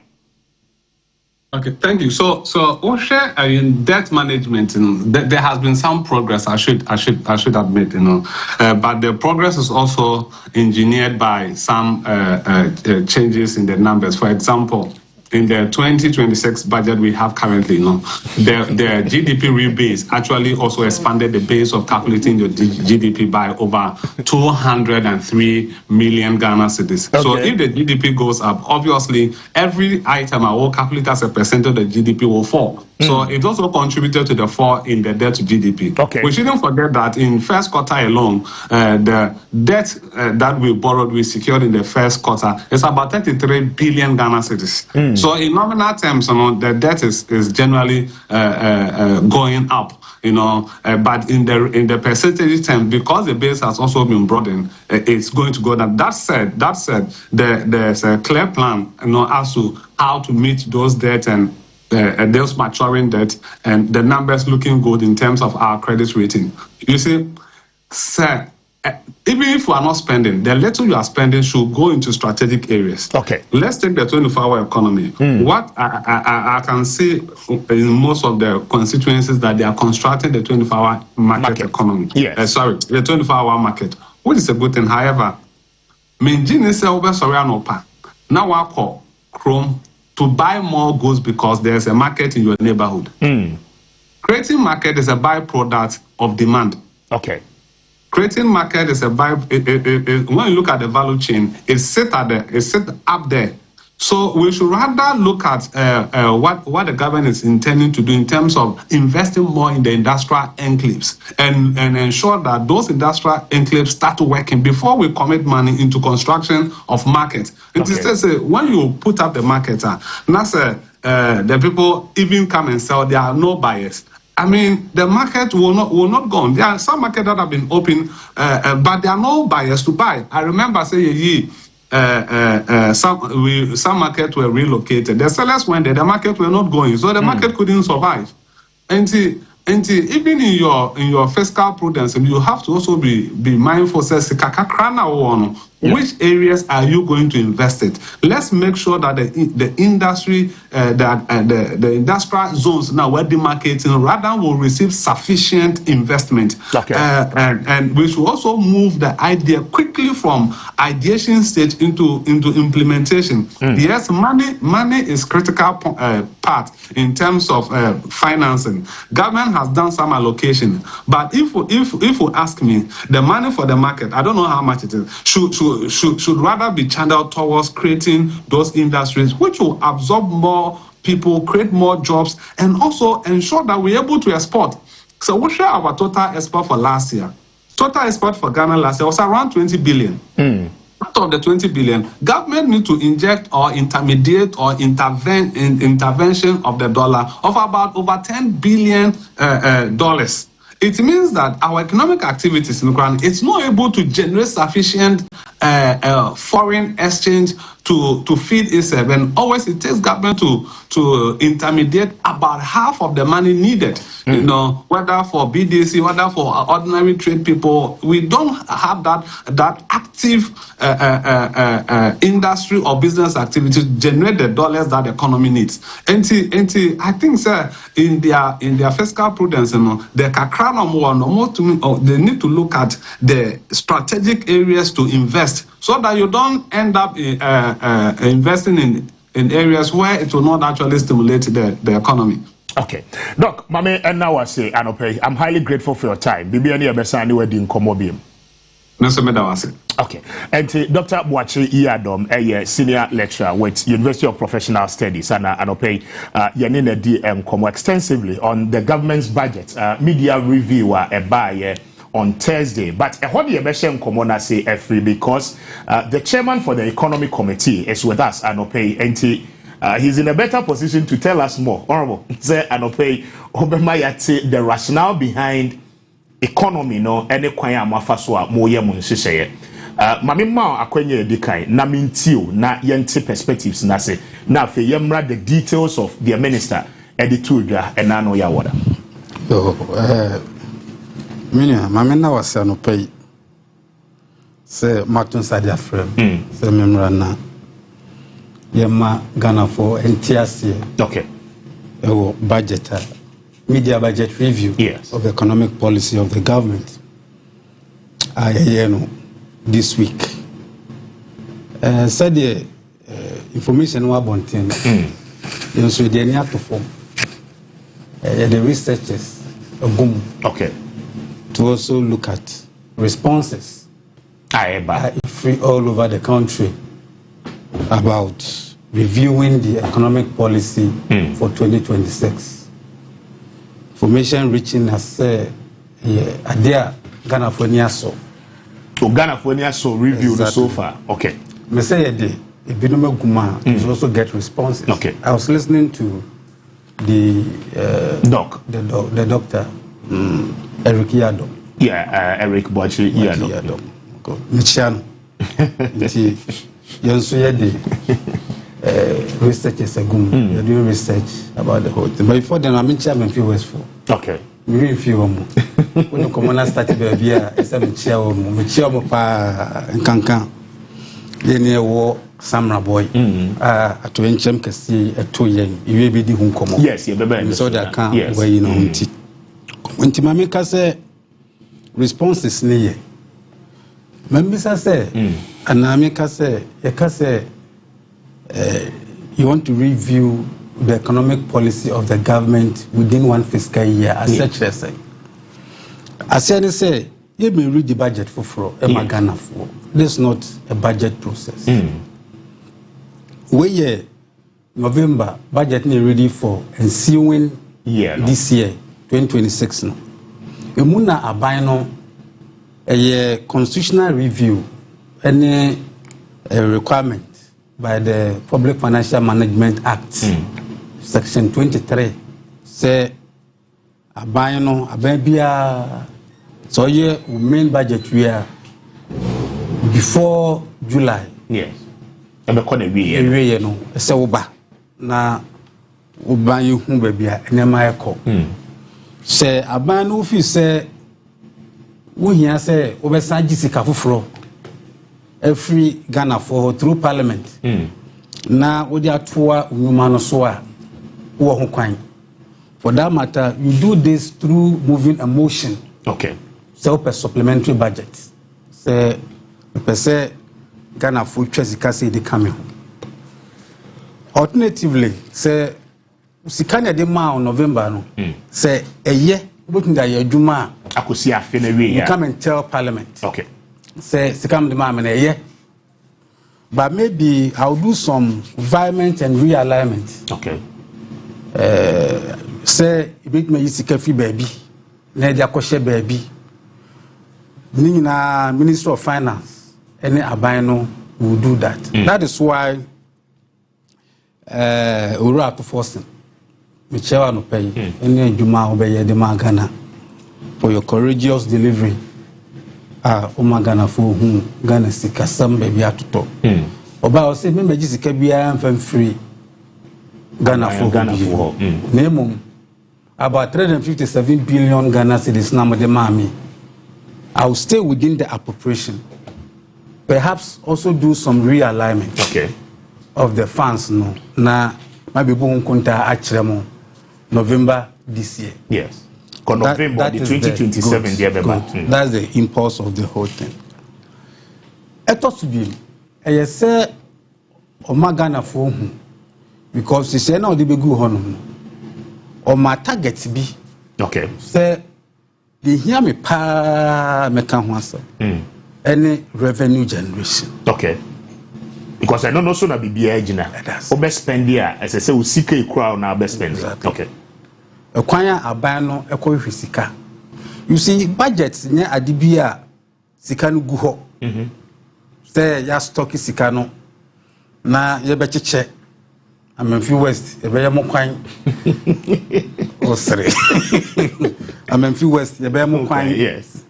Okay, thank you. So Osha, in debt management, there has been some progress. I should admit, but the progress is also engineered by some changes in the numbers. For example, in the 2026 budget we have currently, the GDP rebase actually also expanded the base of calculating the GDP by over 203 million Ghana cedis. Okay. So if the GDP goes up, obviously every item I will calculate as a percent of the GDP will fall. So it also contributed to the fall in the debt to GDP. Okay. We shouldn't forget that in first quarter alone, the debt that we borrowed, we secured in the first quarter is about 33 billion Ghana cedis. So in nominal terms, the debt is generally going up. But in the percentage term, because the base has also been broadened, it's going to go down. That said, there's a clear plan, as to how to meet those debts and those maturing debt, and the numbers looking good in terms of our credit rating. You see, sir, even if you are not spending, the little you are spending should go into strategic areas. Okay. Let's take the 24-hour economy. What I can see in most of the constituencies that they are constructing the 24-hour market economy. Yes. The 24-hour market, which is a good thing. However, now I call Chrome to buy more goods because there's a market in your neighborhood. Creating market is a byproduct of demand. Okay. Creating market is a when you look at the value chain, it's set up there. So we should rather look at what the government is intending to do in terms of investing more in the industrial enclaves and ensure that those industrial enclaves start working before we commit money into construction of markets. When you put up the market, the people even come and sell, there are no buyers. I mean, the market will not go on. There are some markets that have been open, but there are no buyers to buy. I remember some markets were relocated. The sellers went there, the market were not going, so the market couldn't survive. And even in your fiscal prudence, you have to also be mindful. Which areas are you going to invest it? Let's make sure that the industry, the industrial zones now we're demarcating rather will receive sufficient investment. Okay. And we should also move the idea quickly from ideation stage into implementation. Yes, money is critical part in terms of financing. Government has done some allocation, but if you ask me, the money for the market, I don't know how much it is, should rather be channeled towards creating those industries which will absorb more people, create more jobs, and also ensure that we're able to export. So we share our total export for last year. Total export for Ghana last year was around 20 billion. Out of the 20 billion, government need to inject or intermediate or intervention of the dollar of about over $10 billion. It means that our economic activities in Ukraine, it's not able to generate sufficient foreign exchange to feed itself, and always it takes government to intermediate about half of the money needed. You know, whether for BDC, whether for ordinary trade people, we don't have that active industry or business activity to generate the dollars that the economy needs. And I think, sir, in their fiscal prudence, they need to look at the strategic areas to invest, so that you don't end up investing in areas where it will not actually stimulate the economy. Okay. Doc, Mame, and now I say, I'm highly grateful for your time. Bibi ani ebesani we di nkomo biem. Okay. And Dr. W'asem Yie, a senior lecturer with University of Professional Studies, and Yanina di nkomo extensively on the government's budget. Media review on Thursday, but what the Ebeshem Komona say free because the chairman for the economic committee is with us, Anope, and he's in a better position to tell us more. Honorable, say Anope, Obemayate, the rationale behind economy, no, any kwaya mafaswa moye munshishaye. Mami ma akwenye dikai na mintio na yenti perspectives na se na fe yemra the details of the minister editudra enano ya wada. Minya, Mame na wase anope se Martin Sadia frame se memra na yema Ghana for NTSC. Okay. Budget media budget review of economic policy of the government. This week. Said the information wa bonten. You so dey near to form. The researchers okay. To also look at responses free all over the country about reviewing the economic policy for 2026. Information reaching us Adia Ghana for so. So Ghana for so review so far. Okay. Me say the Ibinome Guma is also get responses. Okay. I was listening to the doctor. Eric Yadom. Yeah, Eric W'asem Yie. Michiano. Researchers are doing research about the whole thing. But before then, I'm in chairman for Westfall. Okay. We feel when the commoner started the year, it's a mature pa nkankan. Then war Samra boy. At to enchem kasi at 2 years. You will be the home common. Yes, you be so that can't where you know. When Timamika say responses near. Membisa say, and Amika say, you want to review the economic policy of the government within 1 fiscal year, as such as say. As I say, you may read the budget for Ghana for. This is not a budget process. We November budget is ready for ensuing this year, 2026. No, Emuna abino a constitutional review, any requirement by the Public Financial Management Act, Section 23, say abino abebia. So yeah, main budget we are before July. Yes. I'm a corner we no. Say uba na uba you baby na my call. Say abano fi say we here say obesan jisika fufuro every Ghana for through parliament. Na we dey atoa unyuma no so a wo ho kwan. For that matter, you do this through moving a motion. Okay. So per supplementary budget. Say per se Ghana for sika say dey come. Alternatively, say sikanya de ma on November no. Say eye obotin da ye adwuma akosi afe na we ya. You come and tell parliament. Okay. Say sikam de ma na eye. But maybe I'll do some environment and realignment. Okay. Say bit me sika fi baby. Na dia kwhye baby. Nina Minister of Finance, any abino will do that. That is why we are to force him. Michelle no pay any Juma obey the Magana for your courageous delivery. Omagana for whom Ghana sika some baby to talk. Oba say me meji sika bia am free Ghana for name about 357 billion Ghana cedis na de mami. I will stay within the appropriation. Perhaps also do some realignment of the funds. No, na maybe bon konta achiremo November this year. Yes, November the 2027 year. That's the impulse of the whole thing. Eto to be, I say, Omagana for whom because she said now they be good honor. Or my target be say. They hear me pa mekanwasa. Any revenue generation. Okay. Because I don't know so na bibia agina. Obe spend here as I say we seek a crowd now best spend. Okay. Ekwanya aban no ekọ hwesika. You see budget nya adibia sika no gu ho. Say ya stock sika no na ye be cheche. Amenfi West, ebe mo kwan. Osre. Amenfi West, ebe mo kwan. Yes.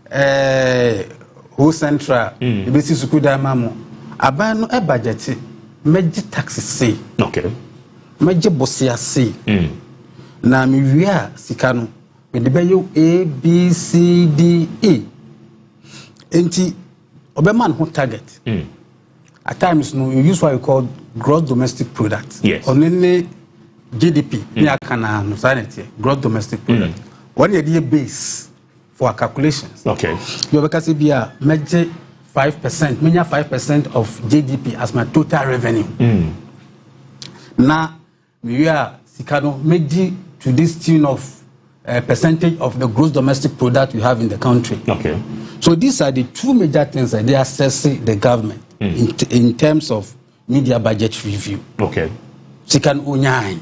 Whole Central, ebe si sukuda mamo. Aban no e budget meji taxes say. Okay. Meji bosia say. Na mi wia sika no, me de be yo A B C D E. Enti obeman ho target. At times, no, you use what you call gross domestic product. Yes. On any GDP, gross domestic product. One year base for our calculations. Okay. You have to be a major 5%, meaning 5% of GDP as my total revenue. Now, we are Sikano made to this tune of percentage of the gross domestic product we have in the country. Okay. So these are the two major things that they are assessing the government. In terms of media budget review. Okay. Sikan Unyai.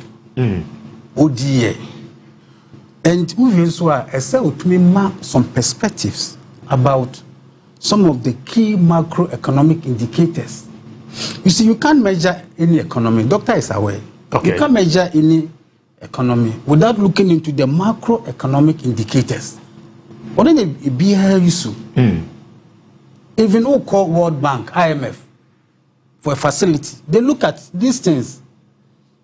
ODA. And we also are some perspectives about some of the key macroeconomic indicators. You see, you can't measure any economy. Doctor is aware. Okay. You can't measure any economy without looking into the macroeconomic indicators. What are the even who call World Bank, IMF, for a facility, they look at these things.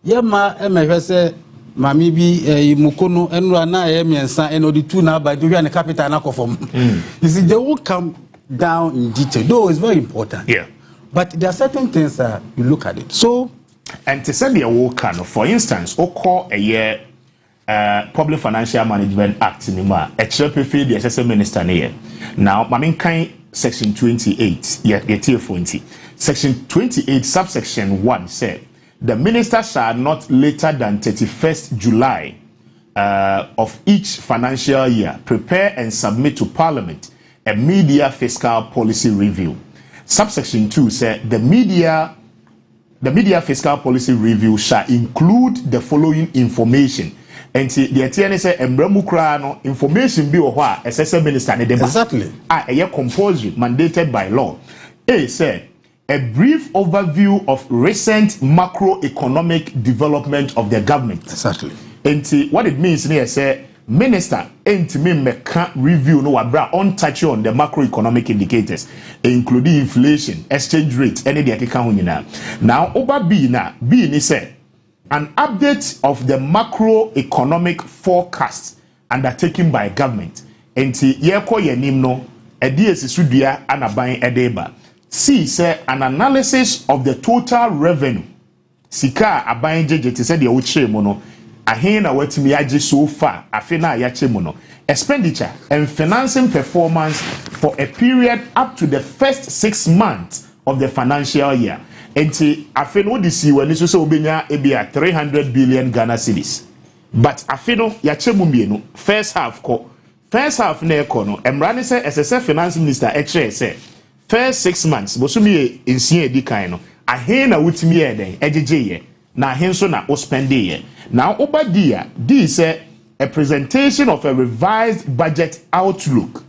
Yema MFS mami bi mukono enura na miensa and the two now by the capital na from. You see, they will come down in detail, though it's very important. Yeah. But there are certain things that you look at it. So, and to send your work, for instance, or call a year Public Financial Management Act in a HLPF, the SSM Minister here. Now, Maminkai Section 28, yeah, 20. Section 28, subsection 1 said, the minister shall not later than 31st July of each financial year prepare and submit to Parliament a media fiscal policy review. Subsection 2 said the media fiscal policy review shall include the following information. And the TNS say no information be or SSM minister exactly. A compulsory mandated by law. A said a brief overview of recent macroeconomic development of the government. Exactly. And what it means here say minister can't review no abra on touch on the macroeconomic indicators, including inflation, exchange rate, any the now over B ni say an update of the macroeconomic forecast undertaken by government. Enti yeko yenim no edi sudua anaban edeba. C say an analysis of the total revenue. Sika aban jeje te say de wo kire mu no ahen na watimi age so far afi na ya kire mu no expenditure and financing performance for a period up to the first 6 months of the financial year. Enti afi no di si wani so obenya ebia 300 billion Ghana cedis. But afi no ya kire mu mienu first half na ekono emrani say SSF finance minister ekire say first 6 months bosumi ensie edi kan no ahen na wutimi ye den ejeje na ahen so na o spend ye now obadia di say a presentation of a revised budget outlook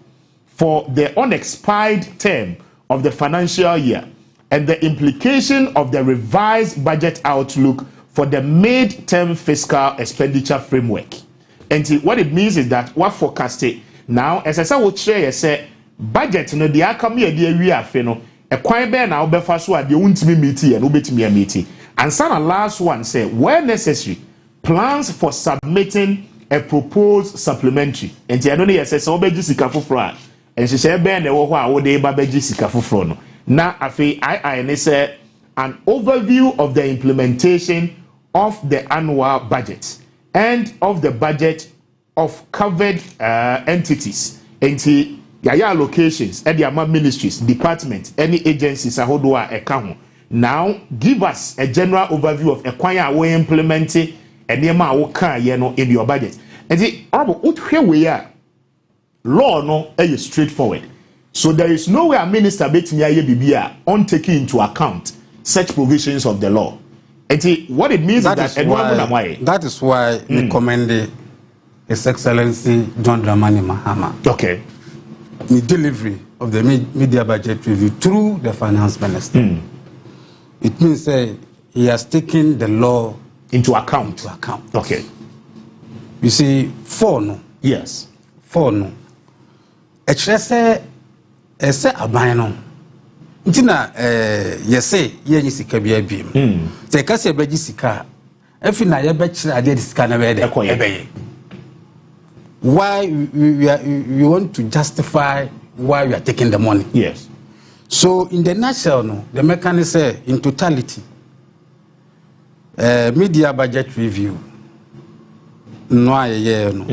for the unexpired term of the financial year and the implication of the revised budget outlook for the mid-term fiscal expenditure framework. And what it means is that what forecasted now as I said what share say budget no the outcome here the area afe no e kwan be na obefa so ade untimi meeting and obetimi a meeting and sana last one say where necessary plans for submitting a proposed supplementary and I don't know say so obeji sika foforo and she say be na wo ho a wo de ba beji sika foforo no na afe I say an overview of the implementation of the annual budget and of the budget of covered entities and yaya allocations and the ministries, departments, any agencies ahodoa eka ho. Now give us a general overview of ekwan we implementing and niema wo kan ye no in your budget. And the utwe we are law no is straightforward. So there is no way a minister betimi aye bibia on taking into account such provisions of the law. And what it means that is why we commend His Excellency John Dramani Mahama. Okay. The delivery of the media budget review through the finance minister. It means he has taken the law into account. Okay. You see, 4 no. Yes. 4 no. Ese abano. Ntina yese ye sika bia biem. Se ka se beji sika. Efi na ye be kire ade sika na be de ebeye. Why we want to justify why we are taking the money. Yes. So in the nutshell, no, the mechanism in totality, media budget review, no aye no.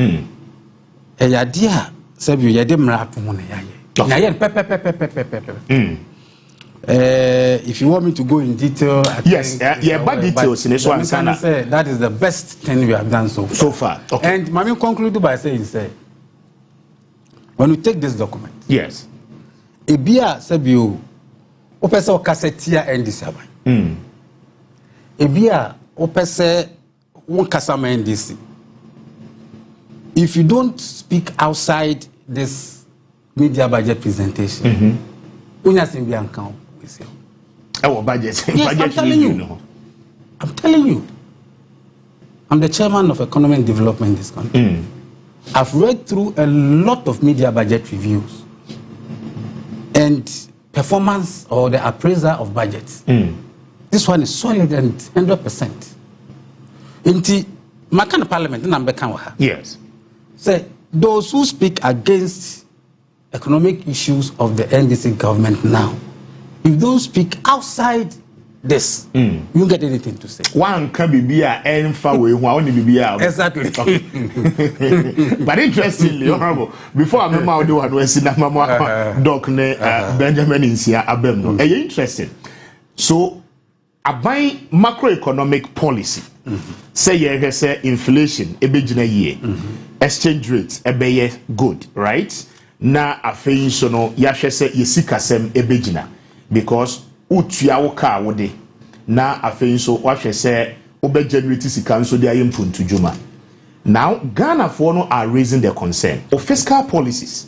E dia se bi ye de mra to money aye. Na ye pe. If you want me to go in detail, yes, but details in this one. That is the best thing we have done so far. Okay. And Mami conclude by saying, when we take this document, yes, Ebia Sabio, Opesa Cassetia and Disaba. Ebia Opesa one Casama and DC. If you don't speak outside this media budget presentation, Unyasim Bianca. Our budget. Yes, budget I'm telling you. I'm telling you. I'm the chairman of Economic Development in this country. I've read through a lot of media budget reviews and performance or the appraiser of budgets. This one is solid and 100%. Makan Parliament na mbeka wa ha. Yes. Say those who speak against economic issues of the NDC government now, if those speak outside this, you don't get anything to say. One can be and far away, one be exactly. But interestingly, honorable, before I remember do one when Sinama Doc Benjamin Insia Abem. Interesting. So a buy macroeconomic policy. Say you say inflation ebejina year. Exchange rate ebeye good, right? Na afei so no yahwe say yesikasem ebejina because utua wo ka wo de na afei so wahwe say obe generate sika so de ayempu ntujuma. Now Ghana for no are raising their concern of fiscal policies.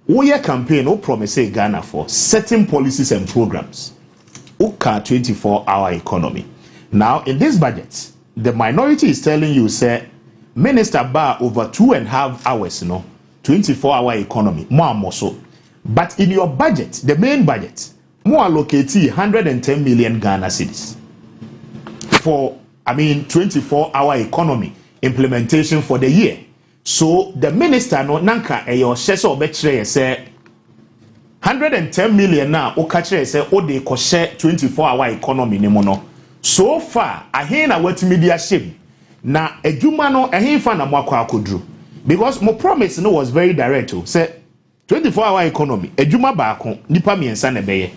Oye campaign o promise Ghana for certain policies and programs. Uka 24-hour economy. Now in this budget, the minority is telling you say Minister bar over 2.5 hours, 24-hour economy, more so. But in your budget, the main budget, more allocated 110 million Ghana cedis for 24-hour economy implementation for the year. So the minister no nanka eyo shese obetre say 110 million now o kachire say o de ko share 24-hour economy ni mo no. So far ahen na wat media shame na adwuma no ahen fa na mo akwa akodru because mo promise no was very direct o say 24-hour economy adwuma baako nipa miensa na beye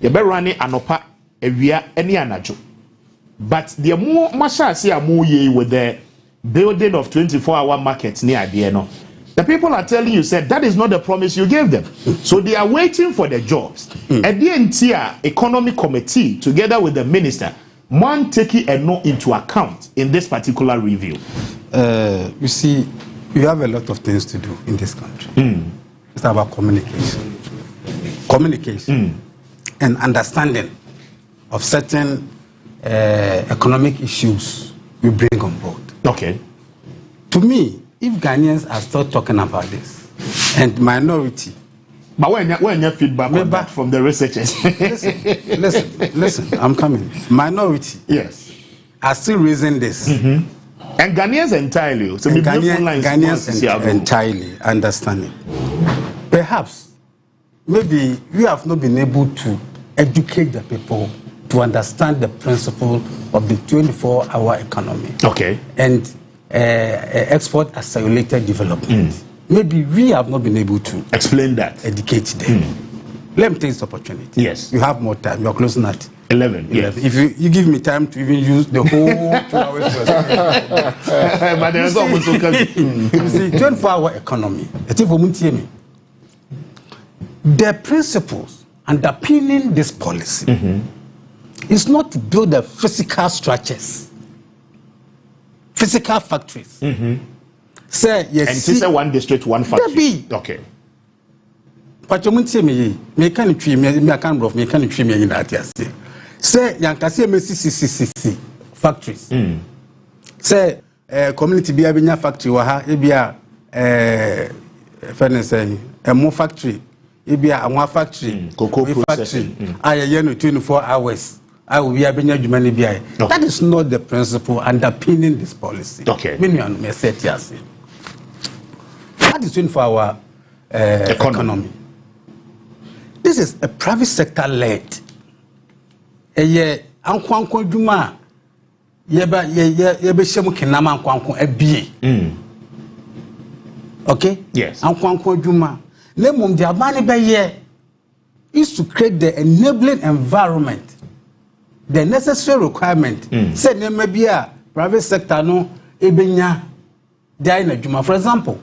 ye be run anopa awia ene anajo. But the more mashasi amu ye with the building of 24-hour markets near Adieno. The people are telling you said that is not the promise you gave them. So they are waiting for the jobs. At the entire economic committee, together with the minister, man taking a note into account in this particular review. You see, you have a lot of things to do in this country. It's about communication. Communication and understanding of certain economic issues we bring on board. Okay. To me, if Ghanaians are still talking about this, and minority, but when your feedback on that from the researchers, listen, I'm coming. Minority, yes, are still raising this, and Ghanaians entirely. So Ghanaians entirely understand it. Perhaps, maybe we have not been able to educate the people to understand the principle of the 24-hour economy. Okay. And export accelerated development. Maybe we have not been able to explain that, educate them. Let me take this opportunity. Yes. You have more time. You're closing at 11. Yes. If you give me time to even use the whole 2 hours. But there's almost you see, 24-hour economy. The principles underpinning this policy is not to build the physical structures, physical factories. Say yes. And this is one district, one factory. Okay. But you say me can't treat me. I can't bluff me. Can't treat me in that. Say yankasi MCCCC factories. Say community be a factory. Waha ebia fairness a more factory. Ebia a more factory. Cocoa processing. I 24 hours. I will be a That is not the principle underpinning this policy. Okay. That is 24-hour economy. This is a private sector led. Okay? Yes. Is to create the enabling environment. The necessary requirement. Say maybe a private sector no ebenya dey na juma. For example,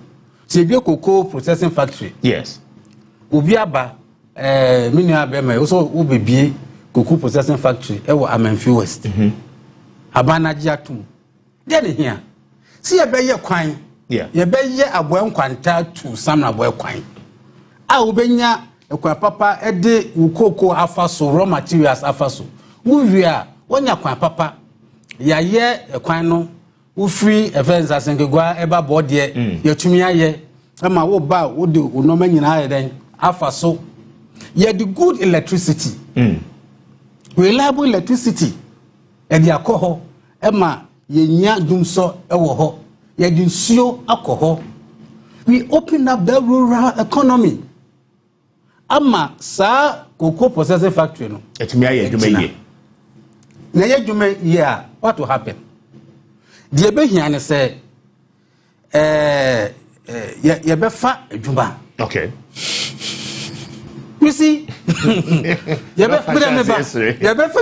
say be cocoa processing factory. Yes. Obi aba mini abema also obebie cocoa processing factory e wo Amanfi West. Abana giatum. Dey here. See e be ye kwan. Yeah. Ye be ye aboa nkwanta to sam na aboa kwan. A obenya ekwa papa e de cocoa afaso raw materials afaso. Uvia wonya kwan papa ya ye kwan no wo free events asengegwa eba bode yatumi aye ama wo ba wo de onoma nyina aye den afa so ye the good electricity reliable electricity e de akoho ema yenya dumso ewo ho ye dinsuo akoho we open up the rural economy ama sa cocoa processing factory no etimi aye adwuma yie na ye adwuma yie what will happen the be hia ne say ye be fa adwuma okay you see ye be fa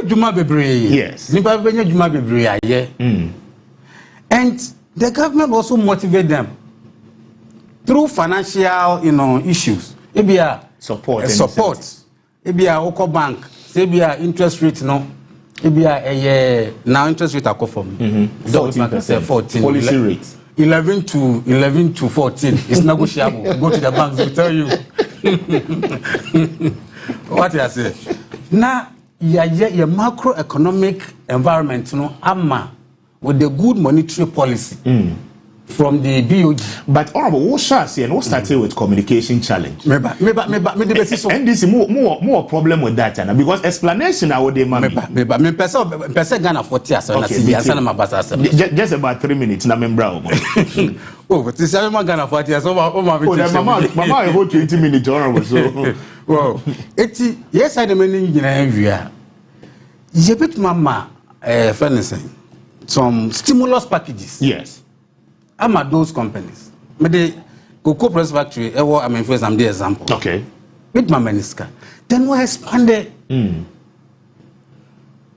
adwuma bebre yes nipa be nya adwuma bebre aye and the government also motivate them through financial issues ebia support ebia oko bank ebia interest rate no ebia now interest rate akofom 14% policy rate 11 to 14 it's negotiable go to the bank they tell you what I say now your macroeconomic environment ama with the good monetary policy from the BOG. But honorable, what shall say and what started with communication challenge? And this more problem with that, because explanation I would demand. Person Ghana 40 years. Just about 3 minutes. Na membra. Oh, but this is Ghana 40 years. Mama, I hold 20 minutes. Honorable, so wow. Yes, I demand engineer. You bet mama, some stimulus packages. Yes. I'm at those companies. But the cocoa press factory, I'm in first, I'm the example. Okay. With my Meniska. Then we expanded. You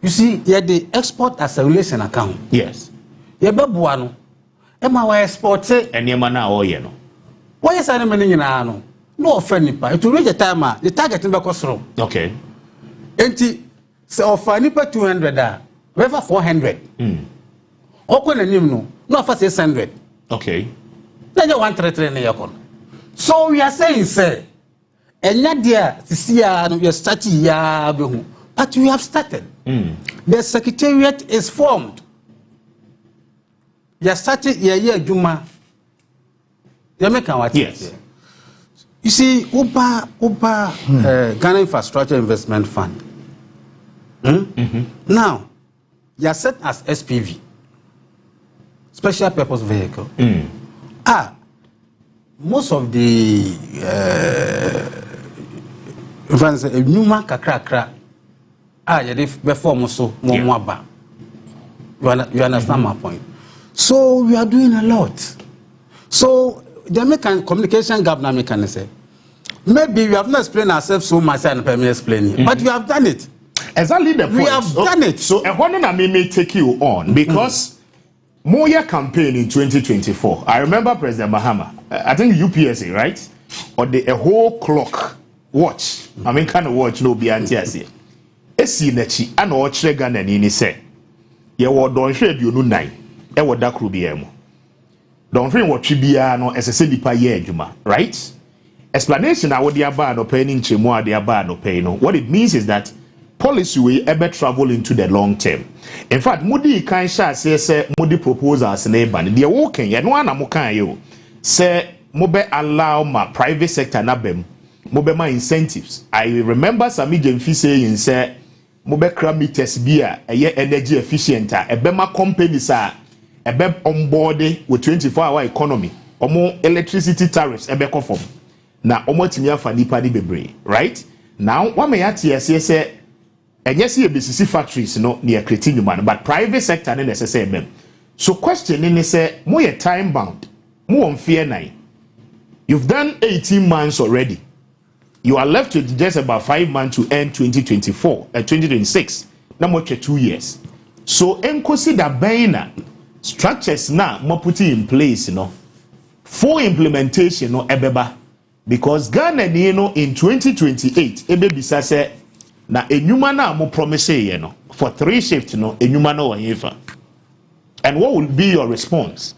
see, you had the export as a relation account. Yes. You have Buano. Emma, why export it? And your man now, you know. Why is I meaning in Ano? No offending, but to reach the time, the target in Bacosro. Okay. Enti, so for Nipa 200, we have 400. Open and you no for 600. Okay. Then you want to train your so we are saying, sir, and not dear, we are starting, but we have started. The secretariat is formed. You started Juma. You make what? Yes. You see, Upa Ghana Infrastructure Investment Fund. Now, you are set as SPV. Special purpose vehicle. Most of the Numa kakra you perform so more. You understand my point? So we are doing a lot. So the communication governor mechanism. Maybe we have not explained ourselves so much and let me explain, but we have done it. Exactly the point. We have done it. So I want to may take you on because Moya campaign in 2024. I remember President Mahama. I think UPSA, right? Or a whole clock watch. I mean, kind of watch no be anti-ase. Esi nechi ana ochre Ghana ni say. Ye wo don hwe aduonu nan. E wo da kru bia mu. Don hwe wo twi bia no esese nipa ye adwuma, right? Explanation I would the aba no pay ni nchemu ade aba no pay no. What it means is that policy will ever travel into the long term. In fact, Modi kan sha say Modi proposals na ban. The working ye no ana mo kan yo. Say mobe allow my private sector na bem. Mobe ma incentives. I remember Sami Jemfi saying say mobe kra meters bia eye energy efficient ebe ma companies ebe on board with 24-hour economy. Omo electricity tariffs ebe conform. Na omo timi afa nipa di bebre, right? Now what may ati say and yes, you BCC factories no near creating man, but private sector and necessary. So question in say more time bound, more on fear nine. You've done 18 months already. You are left with just about 5 months to end 2026. Now more 2 years. So consider buying structures now more putting in place, for implementation ebeba. Because Ghana in 2028 ebebisa say na enyuma na mo promise for 3 shifts enyuma na wayefa. And what will be your response?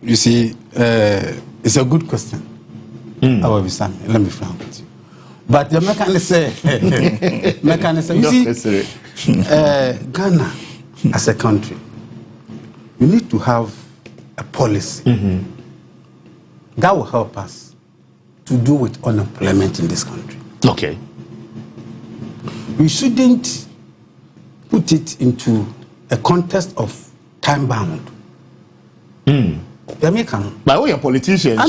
You see, it's a good question. Let me frank with you. But the mechanism you see, Ghana as a country, we need to have a policy that will help us to do with unemployment in this country. Okay. We shouldn't put it into a context of time bound. But we are politicians,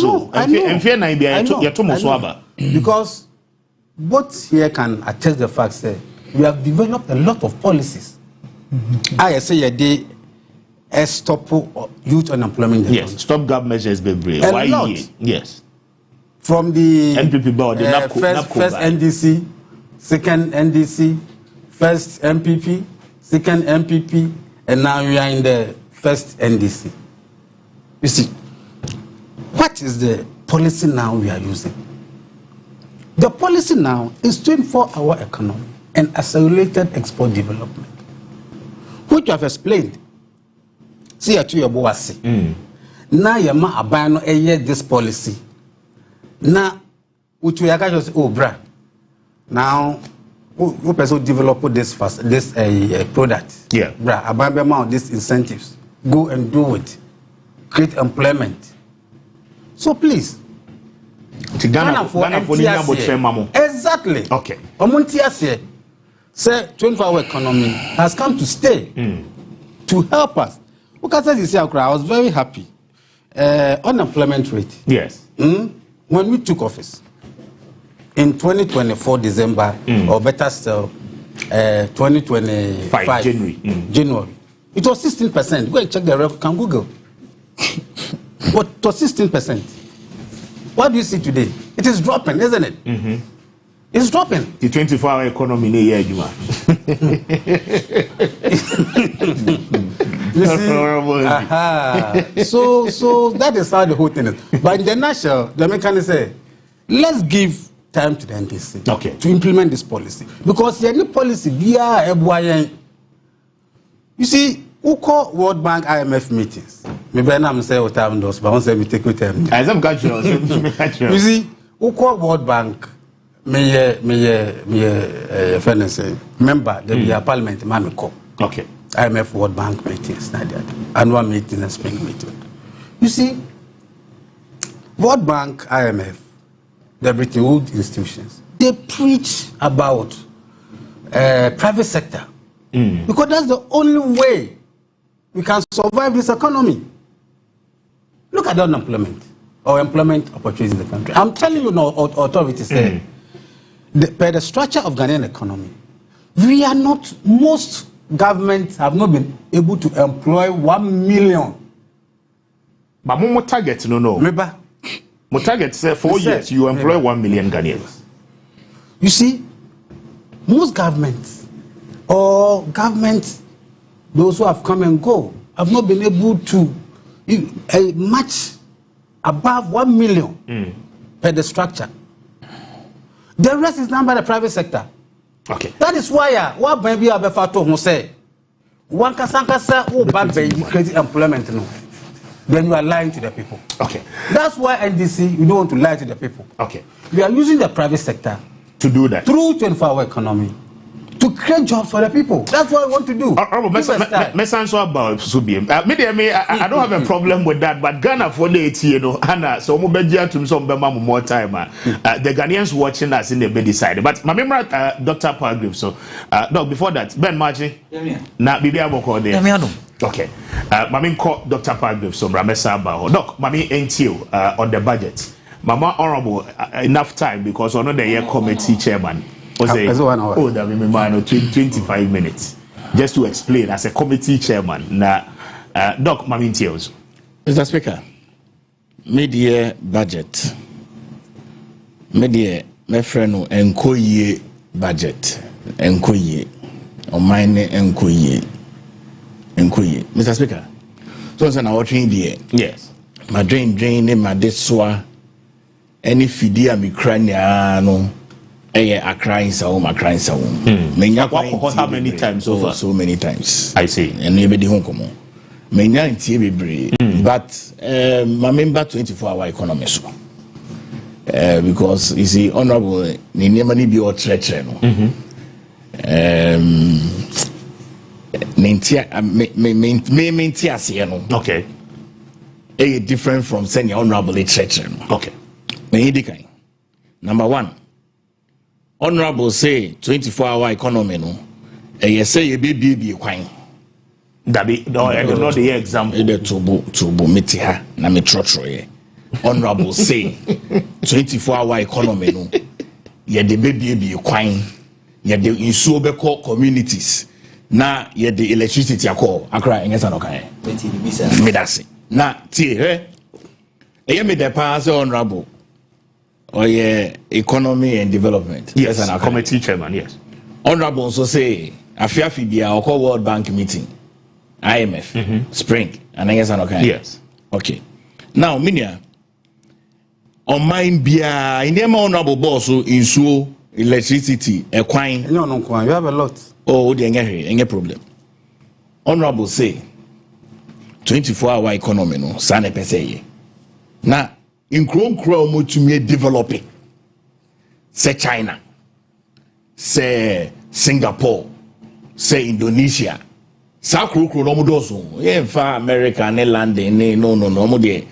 because both here can attest the fact that we have developed a lot of policies. I say they stop youth unemployment. Yes, stop gap measures, baby. A lot. Yes. From the NPP board, first NDC, second NDC, first MPP, second MPP, and now we are in the first NDC. You see, what is the policy now we are using? The policy now is 24-hour economy and accelerated export development, which you have explained. See, to your boss. Now you ma abano a year this policy. Now, which we are going to say, oh, bruh. Now, who person develop this product? Yeah, bruh. Abandon these incentives. Go and do it. Create employment. So please. Ghana for exactly. Okay. Omuntiase say 24-hour economy has come to stay to help us. Because as you say, I was very happy. Unemployment rate. Yes. When we took office in 2024 December, or better still, 2025 January, it was 16%. Go and check the record. Can Google. But it was 16%. What do you see today? It is dropping, isn't it? It's dropping. The 24-hour economy in a year, you see, so that is how the whole thing is. But in the nutshell, the mechanic say, let's give time to the NDC to implement this policy. Because any policy, you see, who call World Bank IMF meetings? Maybe I'm saying what time does, but I want to take with them. You see, who call World Bank? Member, the Parliament, Mami call. Okay. IMF World Bank meetings, annual meetings and spring meeting. You see, World Bank, IMF, the Bretton Woods institutions, they preach about private sector because that's the only way we can survive this economy. Look at the unemployment or employment opportunities in the country. I'm telling you, no authorities say, per the structure of Ghanaian economy, we are not, most governments have not been able to employ 1 million. But more target, no. Remember? My target say 4 years you employ 1 million Ghanaians. You see, most governments or governments, those who have come and go, have not been able to match above 1 million per the structure. The rest is done by the private sector. Okay. That is why what baby Abefato who say one kasankasa who bad baby create employment no. Then you are lying to the people. Okay. That's why NDC, you don't want to lie to the people. Okay. We are using the private sector to do that through 24-hour economy to create jobs for the people. That's what I want to do. I don't have a problem with that, but Ghana for the Hannah, so more time. The Ghanaians watching us in the bed decided. But my memory, Dr. Palgrave. So, Doc, before that, Ben Margie, now Bibi Aboko there. Okay. Mami call Dr. Palgrave. So, Ramesa Bao. Doc, Mami ain't you on the budget. Mama honorable enough time because on the year committee chairman. Oh, that remember 25 minutes just to explain as a committee chairman. Now, Doc Mamintios. Mr. Speaker, mid-year budget. Mid-year, my friend, enkoye budget. Enkoye. Or mine enkoye. Enkoye. Mr. Speaker, so I'm watching the yes. My drain, my deswa, any fidia mi craniano. A crying sound, my crying sound. How many times over? So many times. I see. And nobody home come on. Many in TV, but my member 24-hour economy so. Because you see, honorable, ni never be or treacher no. Okay. Different from saying honorable treacher. Okay. Number one. Honorable say 24-hour economy no. You say you be kwan. That be not the example. The tubu mitiha na metrotroye. Honorable say 24-hour economy no. Ye the baby be kwine. Ye the insuo be call communities. Na ye the electricity call. Akra engesa no kan. Medase. Na tie eye me the pass honorable. Or yeah, economy and development. Yes, and committee chairman, yes. Honorable also say afiafi bia or call World Bank meeting. IMF, spring, and I guess okay. Yes. Okay. Now, Minia, on mine bia in the honorable boss in so electricity, equine. No, you have a lot. Oh, the any problem. Honorable say 24-hour economy no sane pese. Now, in Chrome to me developing. Say China, say Singapore, say Indonesia. Sakuru no mudoso ye fa America ne London ne no mo de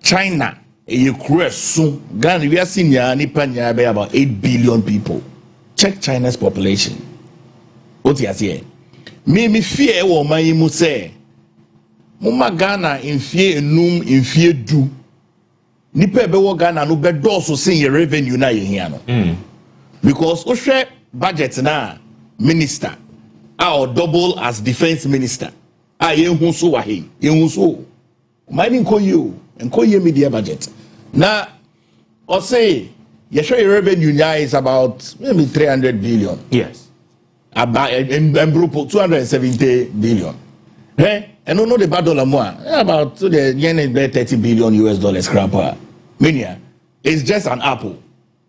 China e so Ghana we are seeing nipa nya be about 8 billion people. Check China's population. What you say me fear wo man mu say mumma Ghana in fear enum in fear du nipa be wo Ghana no be doso say your revenue na ye hia no because o share budget na minister or double as defense minister. Yenhu so wahi. Yenhu so. Mining call you and call you media budget. Now, or say, you show your revenue is about maybe 300 billion. Yes. About 270 billion. Eh? And no the bad dollar more. About the yen 30 billion US dollars scrapper. Meaning, it's just an apple.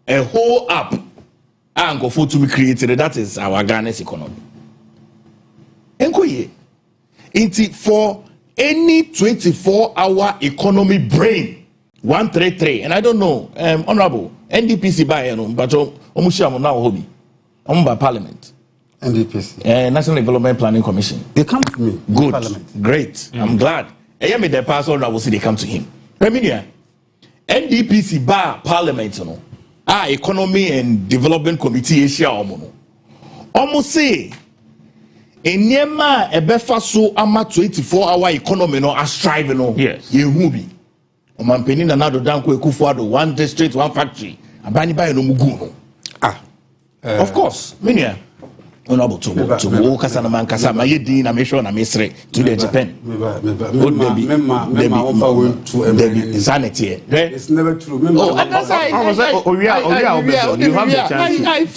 A whole app. And go for to be created. That is our Ghana's economy. Enkoye. Inti for any 24-hour economy brain 133 and I don't know honorable NDPC by but omushia now hobby by parliament NDPC National Development Planning Commission they come to me good parliament. Great I'm glad me the pass honorable see they come to him Reminia NDPC by parliament no economy and development committee Asia almost say Enyema ebefa so ama 24-hour economy no a strive no. Yes. Yehu bi. Omampeni na nado danko Ekufuado one district one factory. Abani ba no mugu no. Of course. Minia. Honorable to kasa na man kasa ma yedi na me sure na me sre to the Japan. It's never true. Oh, and that's you have the chance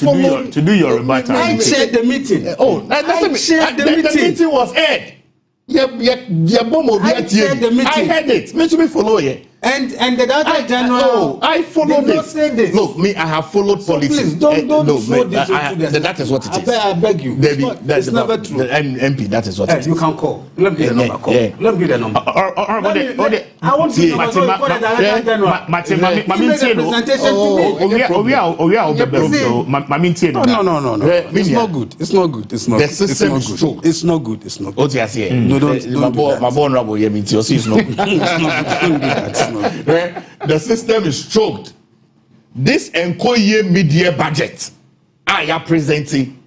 to do your rebuttal. I chaired the meeting. The meeting was aired. I chaired the meeting. I heard it. Me to me follow it. And the Director General. I followed this. Look, me, I have followed politics. Please don't throw this into the. That is what it is. I beg you. It's never true. The MP, that is what it is. You can call. Let me get the number. Let me get the number. I want to see the Director General. No. It's not good. It's not good. It's not. The system is choked. It's not good. It's not good. What you say? No, don't do that. My honorable, it's not good. It's not good. Don't do that. The system is choked. This Enkoye media budget, I am presenting.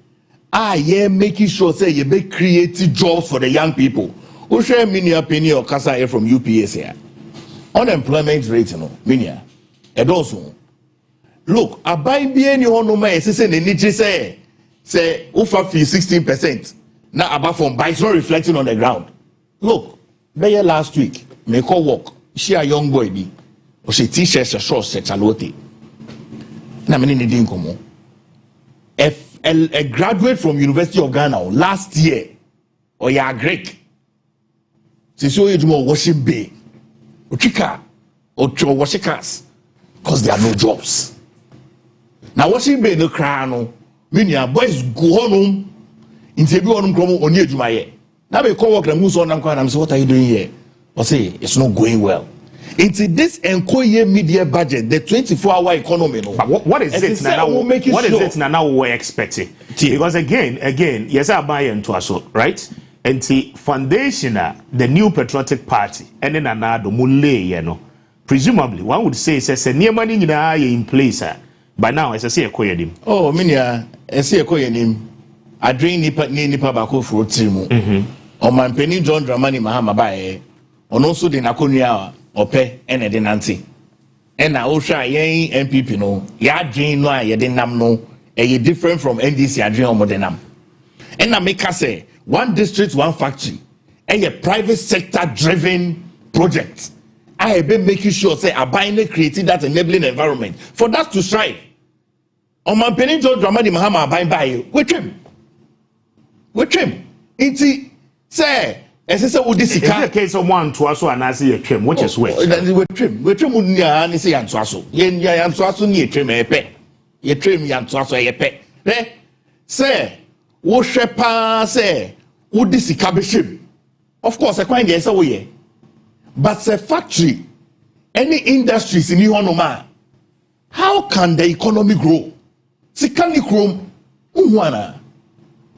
I am making sure say you make creative jobs for the young people. Who share Minia Penny or Kasa from UPS here? Unemployment rate, Minia. And also, look, I buy BN you no man. Say the niche say Ufa fee 16%. Now about from by it's not reflecting on the ground. Look, there last week, me call work. She a young boy be or she t-shirt shorts chalote na me ni din komo a graduate from University of Ghana last year or ya Greek since you ejuma worship bay ochika or worship cars because there are no jobs now worship bay no cry no many boys go home into bi onum kromo oni ejuma ye na be call work na mu so na kwa na say what are you doing here or say it's not going well. Into this Enkoye media budget, the 24-hour economy. No. But what is it now? What is it now we're expecting? Because again, yes, I buy into us, right? And the foundation, the new patriotic party, and then another mule, presumably one would say, says a near money in place. By now, as I say, Koyanim. Oh, Minia, I see a Koyanim. I drink nipa bako for Timu. Omanpeni John Dramani Mahama bae ono so de nakonua ope ene de nante ena ohwa yen MPP no ya adwen no a ye de nam no e different from NDC adwen omo de nam ena make say one district one factory a private sector driven project I have been making sure say Abaine creating that enabling environment for that to strive. Omanpeni John Dramani Mahama Abaine by with him. Iti say as I said with this is the case of one to also and as a trim, which is which? With trim and say Yantuaso. Yen Yantuaso near trim a pet. Ye trim Yantuaso a pet. Say, wo shepa say, would this cabishim? Of course, I find yes away. But a factory, any industries in Ihonoma, how can the economy grow? Sikani Chrome, Umwana.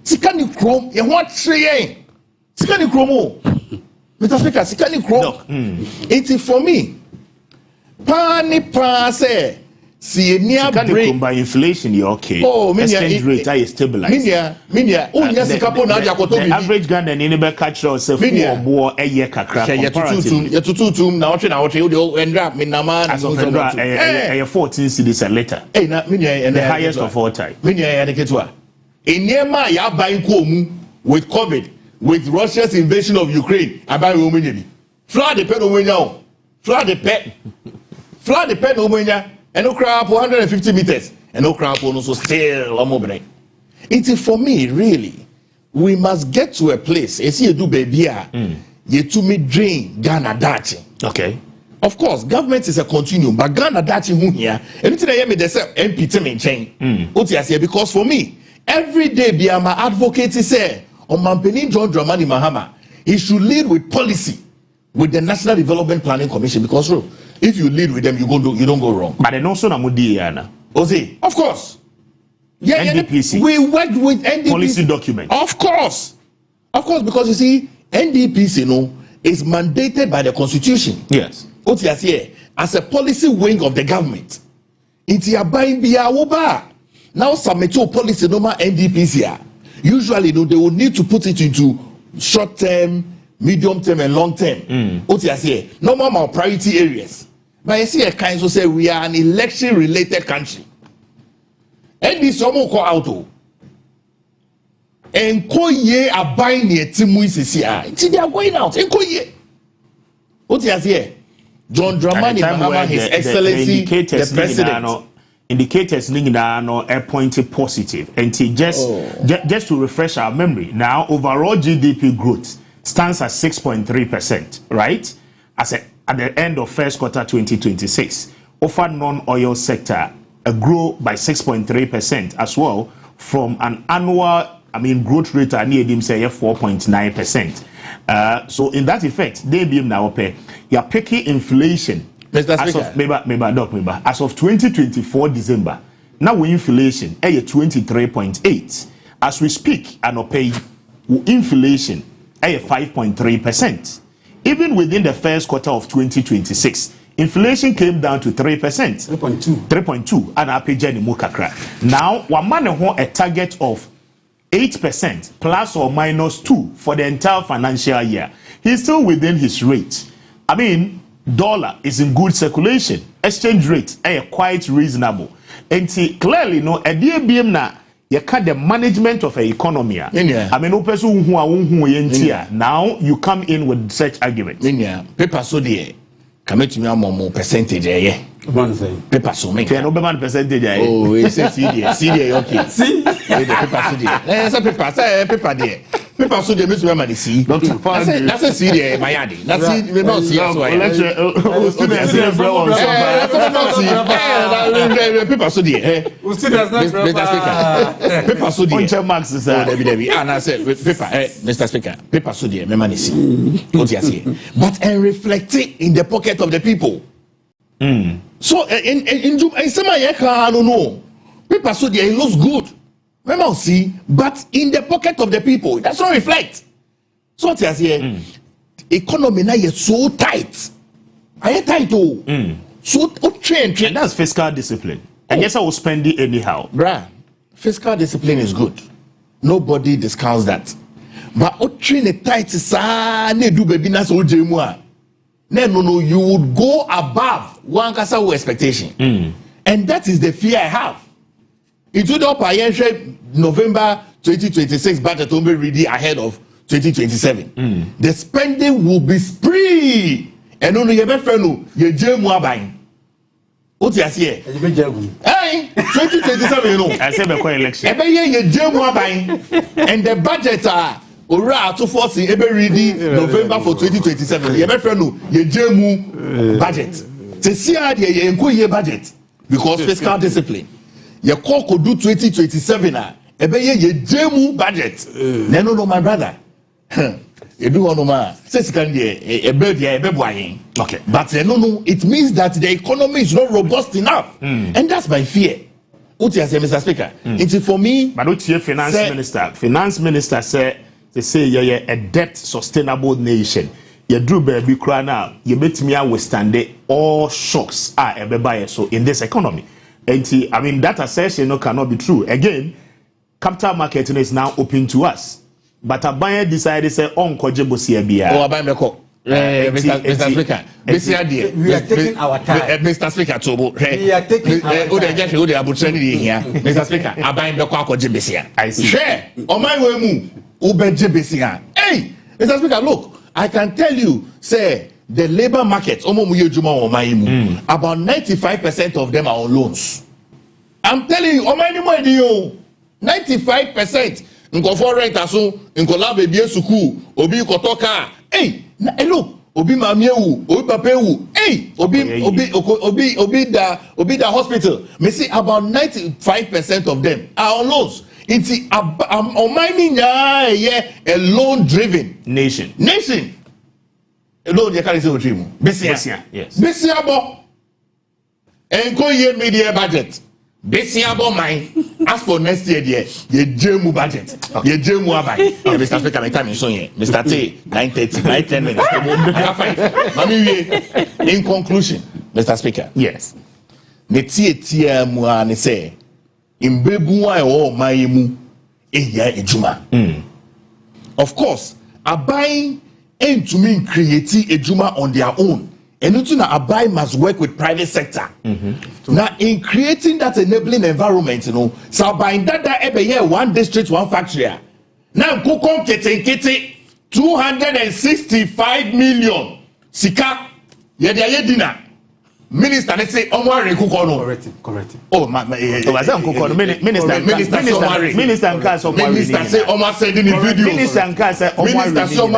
Sikani Chrome, you want three? Sikani Chrome, Mr. Speaker, Sikani Chrome. It's for me. Pani passe. See near brain by inflation, you're okay. Oh, exchange rate is stabilized. Minia. Oh, yes, the average Ghanaian in the catch yourself for a year kakra. You're too now. You end up in Naman as of 14 cities a letter. Hey, Minia, the highest of all time. Minia, and Ketua. In Yema, ya buying Komu with COVID, with Russia's invasion of Ukraine. I buy Romania. Flood the pen over now. Flood the pen over now. And no crowd for 150 meters. And no crowd for also still mobile. It is for me, really. We must get to a place. As you do baby, you to me drain Ghana Dachi. Okay. Of course, government is a continuum, but Ghana Dachi who here. Anything I hear me they say MP to maintain. Because for me, every day be my advocate say on Mampeni John Dramani Mahama, he should lead with policy with the National Development Planning Commission because if you lead with them, you don't go wrong. But then also Namudiana. Ose, of course. Yeah, NDPC. We worked with NDPC. Policy document. Of course, because you see, NDPC, is mandated by the Constitution. Yes. As a policy wing of the government. It's a buying biya. Now submit to policy normal NDPC. Usually, they will need to put it into short term, medium term, and long term. Normal priority areas. But I see a kind of say we are an election related country. And this someone call out. And Koye are buying the Timu they are going out. And Koye. What is here? John Dramani Mahama, His Excellency, the President. Indicators no pointed positive. And just to refresh our memory, now overall GDP growth stands at 6.3%, right? At the end of first quarter 2026, offered non-oil sector grow by 6.3% as well from an annual, growth rate at near them say 4.9%. So in that effect, they be now pay. You're picking inflation. Mr. As of 2024 December, now we inflation 23.8. As we speak, and pay inflation 5.3%. Even within the first quarter of 2026, inflation came down to 3%. 3.2. And I pay Jenny Mukakra. Now, one man a target of 8% plus or minus 2 for the entire financial year. He's still within his rate. Dollar is in good circulation. Exchange rate quite reasonable. And clearly, a DBM na you cut the management of an economy. No person now you come in with such arguments. Paper so dear. Come to me more percentage. Paper so make no percentage. Oh, it's a CD, okay. See, paper so dear. There's a paper there. Paper so dear, Mr. Money see. That's a CD, my yard. That's it. We don't see. Paper so dear. Paper so dear. Max is and I said, paper, Mr. Speaker, paper so dear, my money see. What you say? But reflecting in the pocket of the people. So in some I don't know. Paper so dear, it looks good. Remember, see, but in the pocket of the people, it does not reflect. So what you say? Economy now is so tight. I am tight too. So train. And that's fiscal discipline. And yes, I will spend it anyhow. Bruh, fiscal discipline is good. Nobody discounts that. but o train a tight sa na do baby na so jemu a no you would go above one kasa expectation and that is the fear I have. It would up November 2026 budget will be ready ahead of 2027. The spending will be spree and only your best friend no ye jemu aban. What you say? Hey, 2027 you know. I say be election. Ebe ye jemu aban and the budget are ora to force ebe ready November for 2027. Your best friend no ye jemu budget. Se see how ye enko ye budget because fiscal discipline. Ye call could do 2027 ebe ye jemu budget. No my brother. You do one ma says can okay, but no it means that the economy is not robust enough and that's my fear. What you say, Mr. Speaker? It's for me, but what your finance minister say they say you're a debt sustainable nation. You do baby cry now, you bet me withstand all shocks so in this economy. And I mean that assertion cannot be true. Again, capital market is now open to us. But Abaya decided to say on Kojebosia Bia. Oh, Abameko. Mr. Speaker. We are taking our time. Mr. Speaker, Tobo. We are taking our time. Mr. Speaker, Abameko Kojebosia. I see. Share. On my way, move. Ubejebesia. Hey, Mr. Speaker, look, I can tell you, say, the labor market, about 95% of them are on loans. I'm telling you, 95%. Nkofo rent aso nkola baby suku obi kotoka hey look obi mamiewu obi papewu hey obi da hospital me see about 95% of them are on loans. It's on my a loan driven nation loan you carry say otrimu besia yes besia bo enko ye media budget Besiabo mine. As for next year, ye jemu budget. Ye jemu abai. Mr. Speaker, my time is on here. Mr. T, 9:30, 9:10 minutes. In conclusion, Mr. Speaker. Yes. Ne tie mua ne say. Imbebu wa o maimu. Eya ejuma. Of course, abai aim to mean create ejuma on their own. And Abai must work with private sector. Now, in creating that enabling environment, so by that every year, one district, one factory. Now, Kokon Kete 265 million. Sika, Yedina. Minister, let's say, Omwari Kukono. Correct. Oh, Minister Minister say Omar said in the video. Minister say Omar Namno.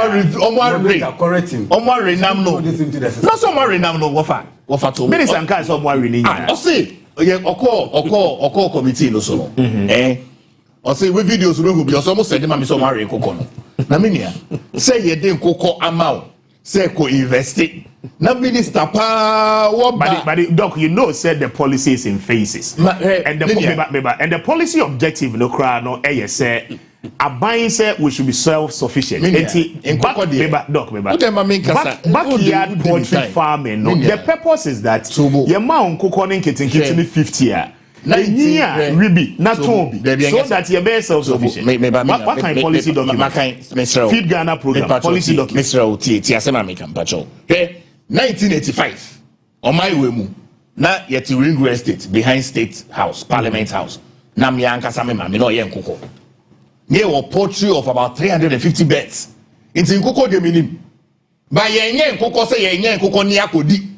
Not Omar Namno Wafa to Minister say Omar Rini. I say Oko committee no so. I say we videos we be almost said Mami Omar Kukono. Na minia say ye den Koko amount say co invest. Now, Minister, but Doc, said the policy is in phases, and the policy objective, say, Abai said we should be self-sufficient. Backyard poultry farming. The purpose is that your mount cooking kitchen 50 years. Ribi, not Toby, so that you're very self-sufficient. What kind of policy document? Feed Ghana program, policy document. Mr. O.T. 1985 on my way na yet Ringo Estate behind State House, Parliament House. Na me ankasa me no ye nkoko. Near a poultry of about 350 beds. Into nkoko de minim. Ba ye nye nkoko say ye nye nkoko ni akodi.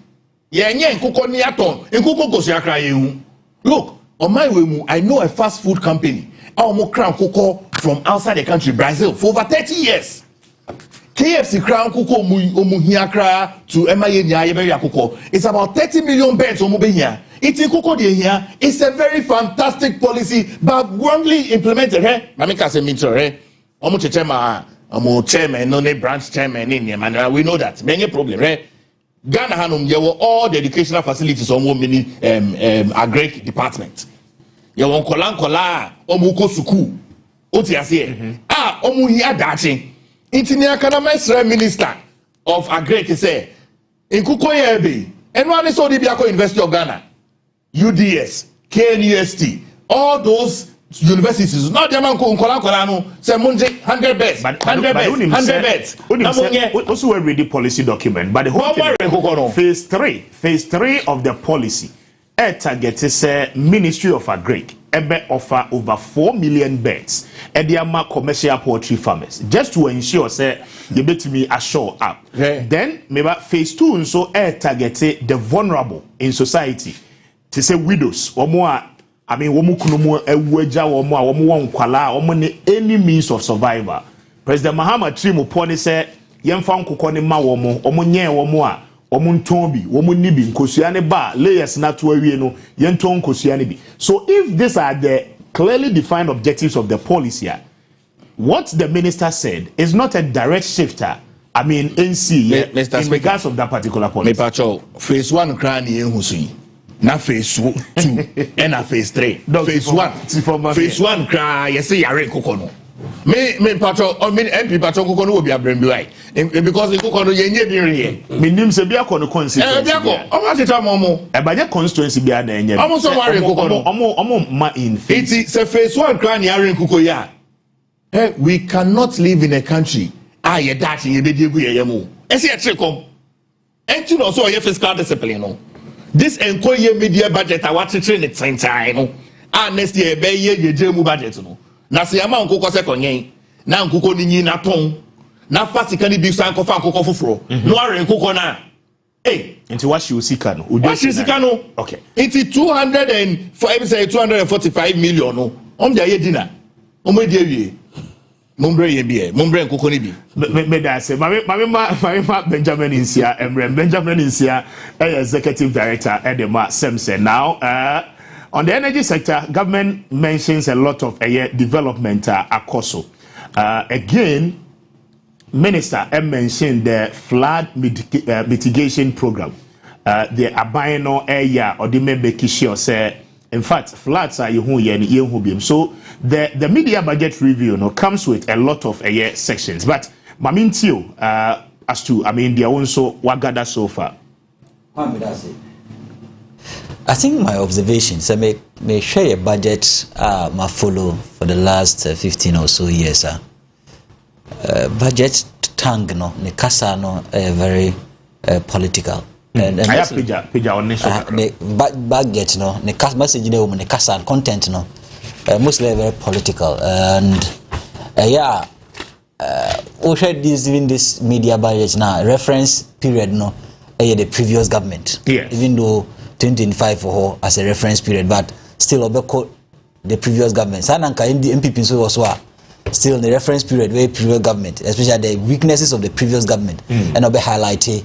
Ye nye nkoko ni aton. Nkoko go so akra ye hu. Look, on my way I know a fast food company. Our crown koko from outside the country, Brazil, for over 30 years. KFC crown kuko omuhia kra to MIA nya kuko. It's about 30 million beds omubehia. It's in kuko de here. It's a very fantastic policy but wrongly implemented. Mamika say minto omo chechema omo chairman no ne branch chairman in man we know that. Many problem Ghana hanum there were all the educational facilities omo mini agric department. Ye won kola omo ko suku. Oti ase omo hia dachi. Intinia Kanamesra Minister of Agric say in Kukoyebe, and one is only Biako University of Ghana, UDS, KNUST, all those universities now the man ko nkola no say monje 100 beds 100 beds also we read the policy document but the whole phase 3 of the policy target say Ministry of Agric ebe offer over 4 million beds at the commercial poultry farmers just to ensure say you bet me assure up then maybe phase 2 so target the vulnerable in society to say widows or more. I mean, womu kunumu eweja womu a womu wankwala womu ni any means of survival. President Mahama Trimu poni se yemfa nkukɔ ne ma womu nye womu a womu ntombi womu nibi nkosua ba layers na to awie no yenton nkosua bi. So if these are the clearly defined objectives of the policy, what the minister said is not a direct shifter. I mean, NC in regards of that particular policy. Me pacho phase 1 kran ye husu. Na phase 2 and phase 3 phase 1 cry you say yare kokono me patro or me MP patro kokono will be a brain by because the kokono yenye bi re me nim se bia kono constituency o ma teta momo e ba je constituency bia na enye omo so ware kokono omo ma in phase it say phase 1 cry na yare kokoko ya we cannot live in a country ye that ye be diegu ye mu e se e trekom enti no so ye fiscal discipline no. This encoye media budget I want to train it same time. Next year be ye jemu budget no. Na se ama nkoko se konyen. Na nkoko ni na ton. Na fasika ni bi san ko fa nkoko foforo. No are nkoko na. Hey, into what you sika no. What you sika no? Okay. It's 245 million no. Dia ye dina. Omo dia wie. Mumbre ye bi e. Mumbre nkoko ni bi. Me da say mama Benjamin Insia Benjamin Insia executive director at the SEMSE. Now on the energy sector, government mentions a lot of development akoso. Again, minister mentioned the flood mitigation program. The abino area or the member kishio say in fact floods are you. So the media budget review comes with a lot of sections, but Mamintio, as to, I mean, they are also wagada so far. I think my observations, I may share a budget my follow for the last 15 or so years. Budget tang no, ne kasa no, very political. And budget no, ne kasa message ne kasa content no, mostly very political and even this media budget now reference period no the previous government. Yes. Even though 2025 for her as a reference period, but still obeko the previous government. Sananka MPP so also still the reference period where previous government, especially the weaknesses of the previous government, and obe highlighted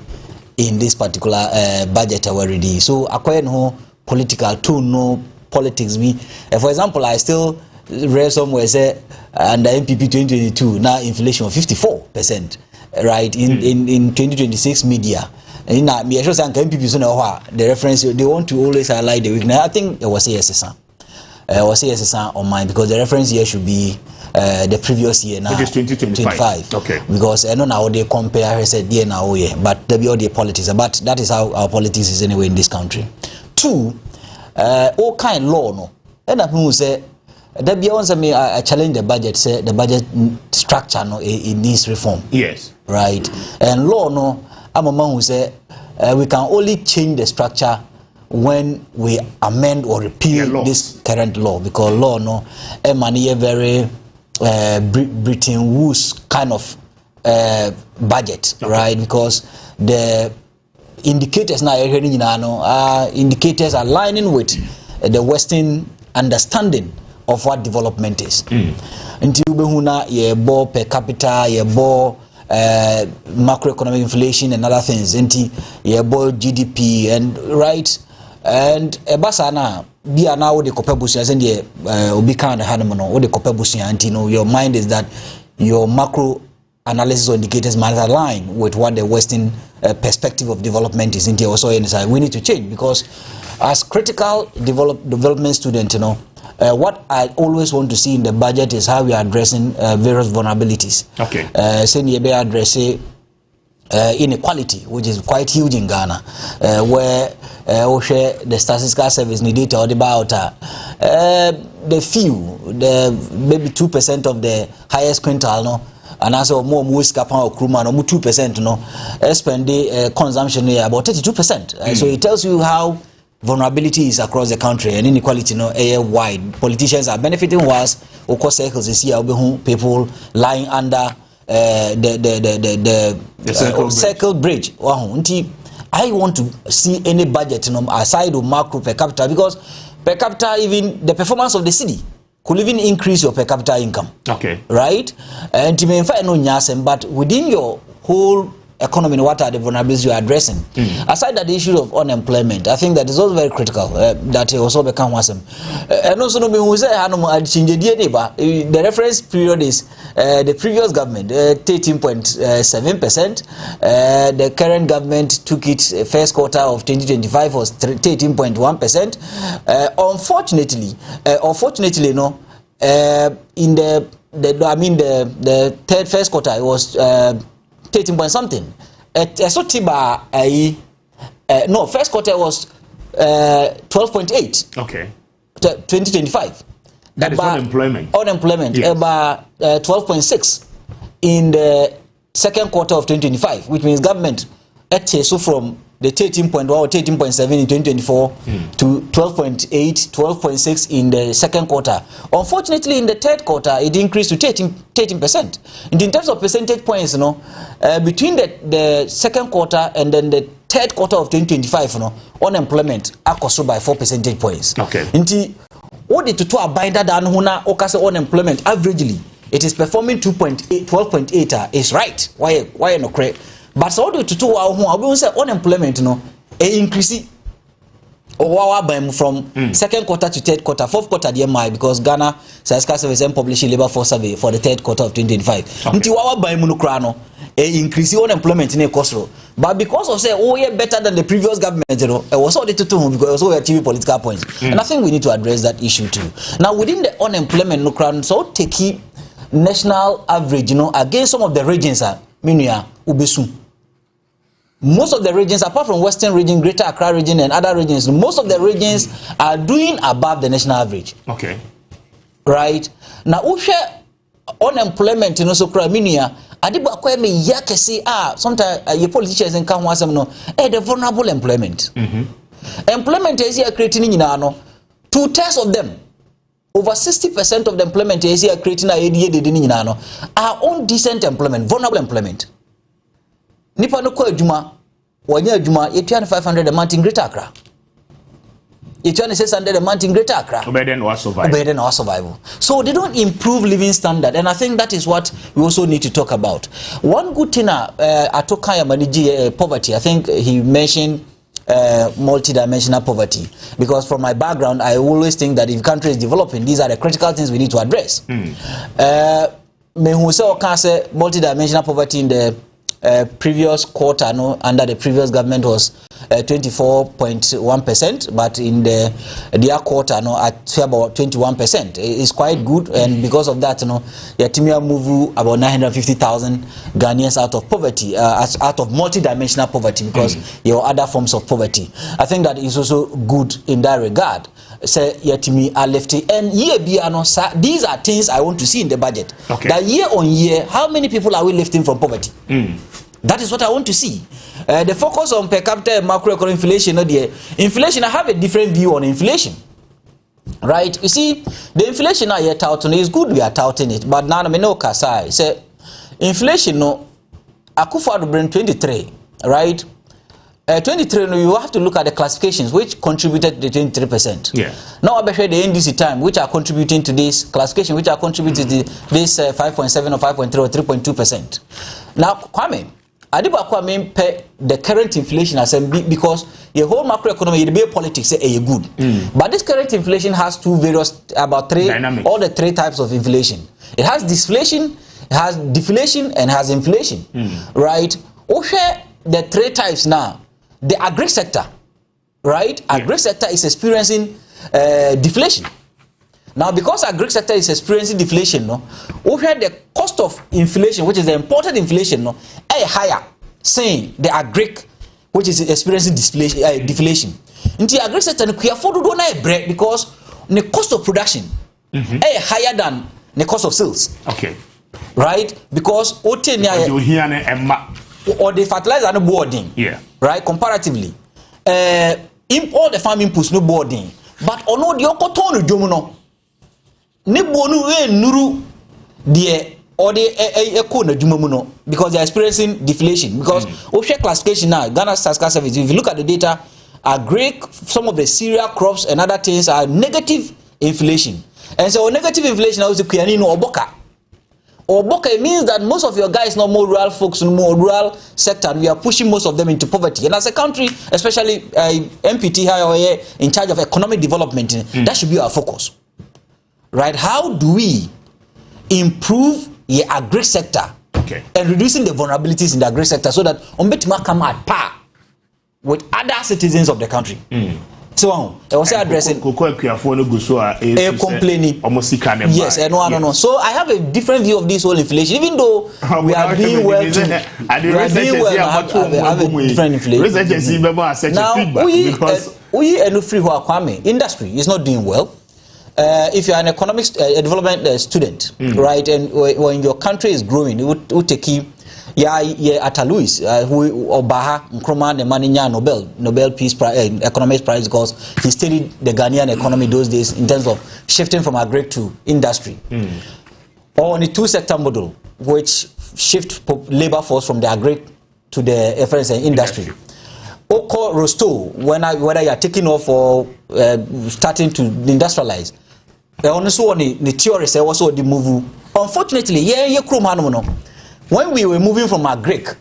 in this particular budget already. So acquire no political too, no politics. For example, I still read somewhere say under MPP 2022 now inflation of 54%, right? In 2026 media. In me sure say MPP so now the reference they want to always highlight the weakness. I think it was ASSA. On mine because the reference year should be the previous year now, which is 2025. Okay. Because I know now they compare I said yeah now yeah, but there be all the politics. But that is how our politics is anyway in this country. Two, all kind law no. And that means say there be once I challenge the budget. Say the budget structure no it needs reform. Yes. Right. And law no. I'm a man who say we can only change the structure when we amend or repeal this current law because law no money a very Britain Woods kind of budget, okay. Right? Because the indicators now are indicators aligning with the Western understanding of what development is. Until behuna ye bo per capita ye bo macroeconomic inflation and other things. Until ye bo GDP and right and basana be now the kopebusia and the obi kind hanimono or the kopebusia and your mind is that your macro analysis or indicators might align with what the Western perspective of development is. Into also inside we need to change because as critical development student, what I always want to see in the budget is how we are addressing various vulnerabilities. Okay. Saying you be addressing inequality, which is quite huge in Ghana, where the statistical service need data about the maybe 2% of the highest quintile, no, and as more muskapan or kruma, no, 2%, no, spend the consumption here about 32%. So it tells you how vulnerability is across the country and inequality, no, wide. Politicians are benefiting whilst of course circles is here, people lying under the circle bridge. I want to see any budget, you know, aside of macro per capita, because per capita, even the performance of the city could even increase your per capita income. Okay. Right? And to me, but within your whole economy, what are the vulnerabilities you are addressing? Aside that the issue of unemployment, I think that is also very critical. That also become W'asem. And also, the reference period is the previous government, 13.7%. The current government took it first quarter of 2025 was 13.1%. Unfortunately, no. In the first quarter it was 13 point something. No, first quarter was 12.8. Okay. 2025. That is unemployment. Unemployment, yes. About 12.6 in the second quarter of 2025, which means government so from the 13.1 or 13.7 in 2024 to 12.8, 12.6 in the second quarter. Unfortunately, in the third quarter, it increased to 13%. And in terms of percentage points, you know, between the second quarter and then the third quarter of 2025, you know, unemployment across by 4 percentage points. Okay. What did to abide that unemployment averagely it is performing 12.8 is right. Why no correct? But so do to we say unemployment no increase from second quarter to third quarter, fourth quarter the MI, because Ghana Statistical Service and publish labor force survey for the third quarter of 2025. Until our by no increase unemployment in a cost. But because of say better than the previous government, you know, it was all the two because also achieve political points. And I think we need to address that issue too. Now within the unemployment no crown, so take national average, you know, against some of the regions Minya Ubesu. Most of the regions, apart from Western region, Greater Accra region, and other regions, most of the regions are doing above the national average. Okay. Right? Now, unemployment, you know, so Minya, sometimes your politicians in W'asem no, the vulnerable employment. Employment is here creating in 2/3 of them. Over 60% of the employment is here creating are undecent employment, vulnerable employment. Nipa no ko adwuma wanya adwuma yetua 500 a month in Greater Accra, yetua 600 a month in Greater Accra, obeden or survival. So they don't improve living standard, and I think that is what we also need to talk about. One good thing Atokaya manage poverty, I think he mentioned multidimensional poverty, because from my background I always think that if country is developing, these are the critical things we need to address. Me who say multidimensional poverty in the previous quarter, no, under the previous government was 24.1%, but in the quarter, no, at about 21%. It's quite good, and because of that, you know, Yatimia move about 950,000 Ghanaians out of poverty, out of multidimensional poverty, because your other forms of poverty. I think that is also good in that regard. Say Yatimi are lefty, and these are things I want to see in the budget. Okay. That year on year, how many people are we lifting from poverty? That is what I want to see. The focus on per capita and macroeconomic inflation, inflation, I have a different view on inflation. Right? You see, the inflation I touting is good, we are touting it, but now I know Kasai say inflation no Akufo-Addo bring 23, right? 23, you have to look at the classifications which contributed to 23%. Yeah. Now I bet the NDC time which are contributing to this classification, which are contributing to this 5.7 or 5.3 or 3.2%. Now, Kwame, Kwame pay the current inflation as because the whole macroeconomy, the politics say good. But this current inflation has two various all the three types of inflation. It has disinflation, it has deflation, and has inflation. Right? Okay, the three types now. The agri sector, right? Agri sector is experiencing deflation. Now, because agri sector is experiencing deflation, no, we had the cost of inflation, which is the imported inflation, no, higher saying the agric, which is experiencing deflation. In the agric sector, we afford to do not break because the cost of production is higher than the cost of sales. Okay. Right? Because or the fertilizer and the boarding. Yeah. Right? Comparatively. All the farm inputs no boarding. But ono the okoton jomuno. Ne bonu nuru the or the echo na jumamuno because they are experiencing deflation. Because OSHA classification now, Ghana Statistical Service, if you look at the data, agric, some of the cereal crops and other things are negative inflation. And so negative inflation is the no oboka. Oboka means that most of your guys, not more rural folks, no more rural sector, we are pushing most of them into poverty. And as a country, especially MPT here in charge of economic development, that should be our focus. Right? How do we improve the agri sector and reducing the vulnerabilities in the agri sector so that Ombetima come at par with other citizens of the country? So I was addressing complaining. Yes, no. So I have a different view of this whole inflation, even though we are doing well. I have a different inflation. Now we and free Kwame industry is not doing well. If you are an economic development student, right, and when your country is growing, it would take you. Ata Louis, who Obaha Nkrumah the Maninya Nobel Peace Prize, Economics Prize, because he studied the Ghanaian economy those days in terms of shifting from agri to industry, or on the two-sector model, which shift labor force from the agri to the industry. Oko Rosto, whether you are taking off or starting to industrialize, also on the theory say also the move. Unfortunately, when we were moving from agric,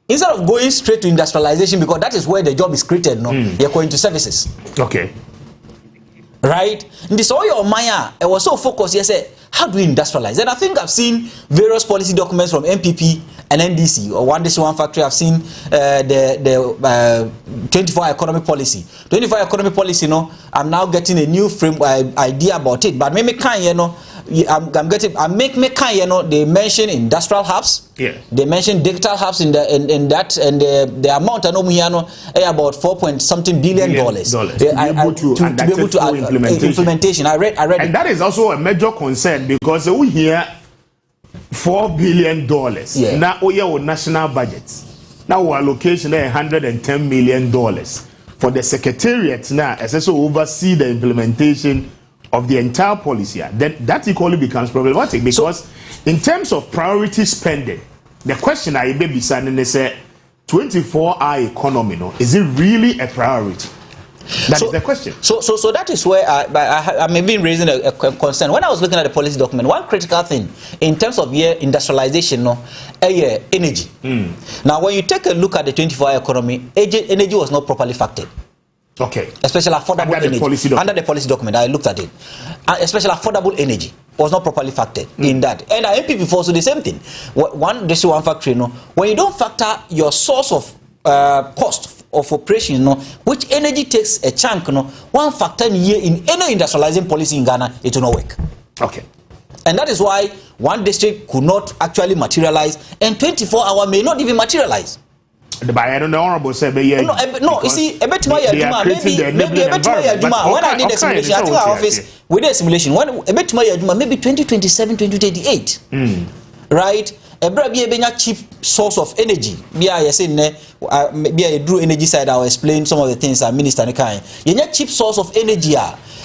instead of going straight to industrialization, because that is where the job is created, you're going to services. Okay. Right? And this all your Maya, I was so focused, yes, how do we industrialize? And I think I've seen various policy documents from MPP and NDC, or One District, One Factory. I've seen the 24 economic policy. 24 economic policy, I'm now getting a new frame idea about it. But maybe I'm making they mention industrial hubs. Yeah. They mention digital hubs in that, and the amount about $4.something billion. To be able to implementation. I read and it. that is also a major concern because we hear $4 billion. Yeah. Now we have national budget. Now our allocation is $110 million for the secretariat now as also oversee the implementation of the entire policy. Then that equally becomes problematic because in terms of priority spending, the question I may be saying is 24-hour economy, is it really a priority? That is the question. So that is where I may be raising a concern. When I was looking at the policy document, one critical thing in terms of industrialization, energy. Now, when you take a look at the 24-hour economy, energy was not properly factored. Okay. Especially affordable energy. Under the policy document, I looked at it. Especially affordable energy was not properly factored in that. And MPP for also the same thing. One district, one factory. When you don't factor your source of cost of operation, which energy takes a chunk, one factor in any industrializing policy in Ghana, it will not work. Okay. And that is why one district could not actually materialize, and 24-hour may not even materialize. The honorable said, no, you see, a bit more maybe a bit more. When I did the simulation, I think our office we did a simulation. When a bit more maybe 2027, 2028, right? A very cheap source of energy. Be a Drew energy side. I'll explain some of the things that Minister Nekai. You need cheap source of energy.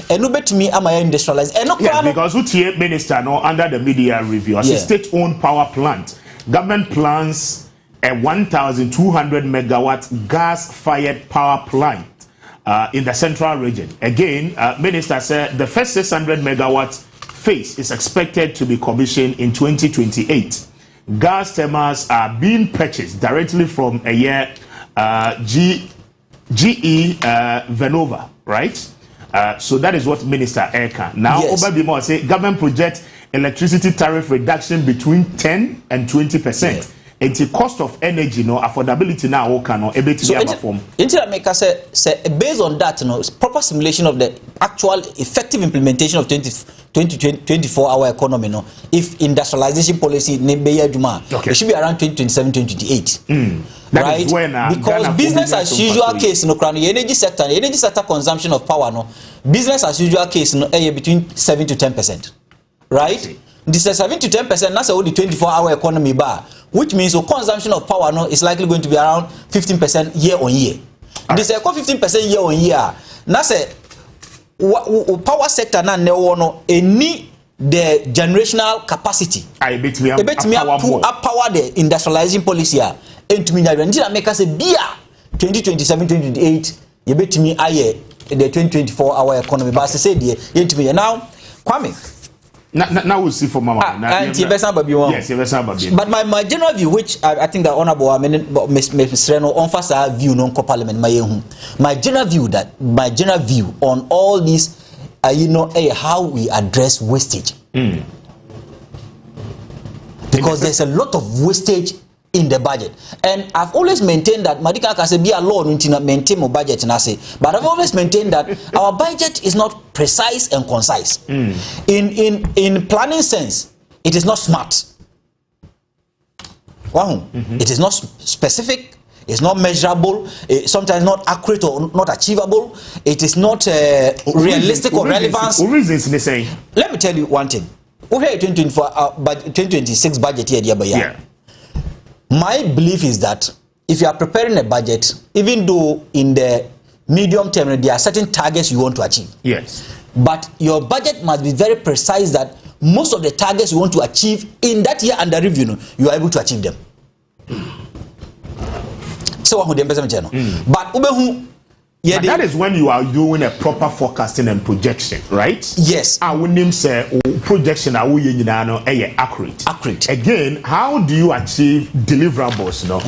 And no bet me am I industrialized? Yes, because we Minister under the media review as a state-owned power plant, government plans a 1,200 megawatt gas-fired power plant in the central region. Again, Minister said the first 600 megawatt phase is expected to be commissioned in 2028. Gas thermals are being purchased directly from GE Venova, right? So that is what Minister Eka. Now, Obabimo say government project electricity tariff reduction between 10 and 20%. And the cost of energy, affordability now, so based on that, proper simulation of the actual effective implementation of 24 24-hour economy, no, if industrialization policy it should be around 2027, 2028. Right? Because business as usual case, no, the energy sector consumption of power, no, business as usual case, no, between 7 to 10%. Right? This is 7 to 10%. That's only 24-hour economy bar, which means the consumption of power, no, is likely going to be around 15% year on year. This is 15% year on year. That's a power sector na no any the generational capacity. I bet me power the industrializing policy. And to me, I make us a beer 2027, 2028. You bet me aye the 24-hour economy. But I said yeah, now Kwame. Now we'll see for Mama. Yes, but my general view, which I think that honorable Mr. Reno on first view non parliament my general view on all these how we address wastage. Because there's a lot of wastage in the budget, and I've always maintained that Madika can be a law to maintain my budget, and I say, but I've always maintained that our budget is not precise and concise. In planning sense, it is not smart. It is not specific. It's not measurable. It's sometimes not accurate or not achievable. It is not realistic or relevant. Let me tell you one thing. We have 2026 budget here, yeah. My belief is that if you are preparing a budget, even though in the medium term there are certain targets you want to achieve. Yes. But your budget must be very precise that most of the targets you want to achieve in that year under review, you are able to achieve them. So but that is when you are doing a proper forecasting and projection, right? Yes. I would name say projection accurate. Accurate. Again, how do you achieve deliverables? No,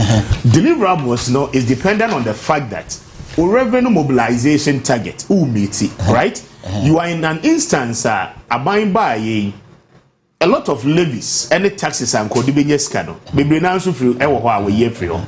deliverables no is dependent on the fact that revenue mobilization target meet it, right? You are in an instance abiding by a lot of levies, any taxes and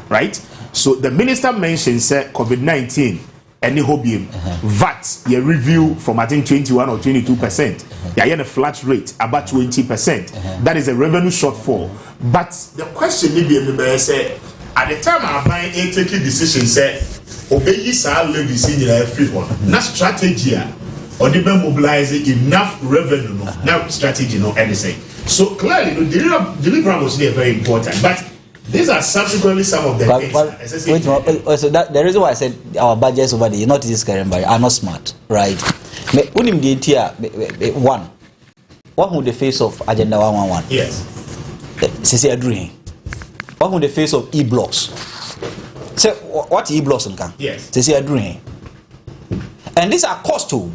right? So the minister mentioned COVID-19. Any hobium VAT you review from I think 21 or 22%. You a flat rate about 20%. That is a revenue shortfall. But the question maybe say at the time I buying a taking decision say obey sa levies in every one. Not strategy or the mobilize enough revenue. Now strategy no anything. So clearly the deliverables is very important. But these are subsequently some of the things. So that the reason why I said our budgets over there, not this current budget, are not smart, right? One with the face of Agenda 111. Yes. Sisi Adrian. One with the face of e-blocks. So what e-blocks? Yes. Sisi Adrian. And these are cost too.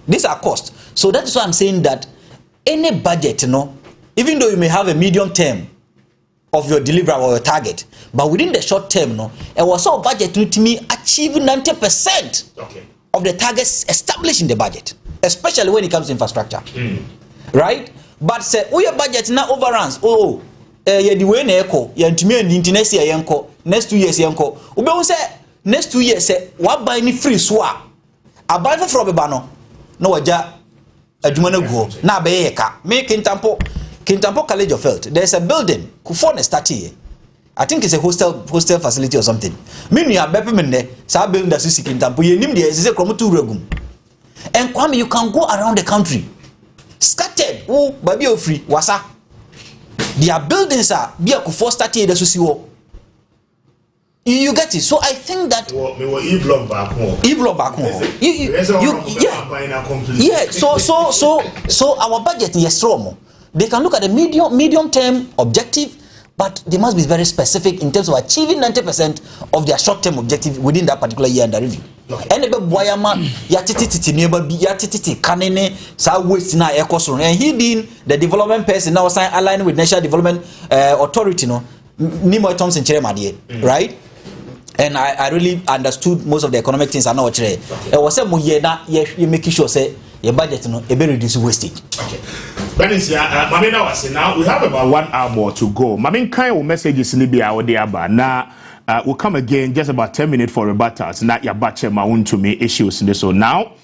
These are cost. So that is why I'm saying that any budget, even though you may have a medium term of your deliverable or your target, but within the short term, it was our budget to me achieve 90% of the targets established in the budget, especially when it comes to infrastructure, right? But say, your budget now overruns. The way echo, next year, next 2 years, we say next 2 years, say what buy any free swap, a buy for Frobano, no waja, a Jumano go, na beeka, making tampo. Kintampo College of Health, there's a building, Kufone Stati. I think it's a hostel facility or something. Meaning you are Bepemende, Sa building that Susi Kintampo, you name the is a Kromutu Regum. And Kwame, you can go around the country. Scattered, baby free, wasa. Their buildings are be a Kufo Stati, the Susi. You get it. So I think that e-block back home. E-block back home. Yeah. So our budget is strong. They can look at the medium term objective, but they must be very specific in terms of achieving 90% of their short term objective within that particular year under review. And he being the development person now aligned with National Development Authority, right? And I really understood most of the economic things I know. It was you making sure say your budget reduce wastage. Okay. That is now we have about 1 hour more to go. Mamin kind of messages in the there now We'll come again just about 10 minutes for rebuttals. Not your batcher maun to me issues in this. So now,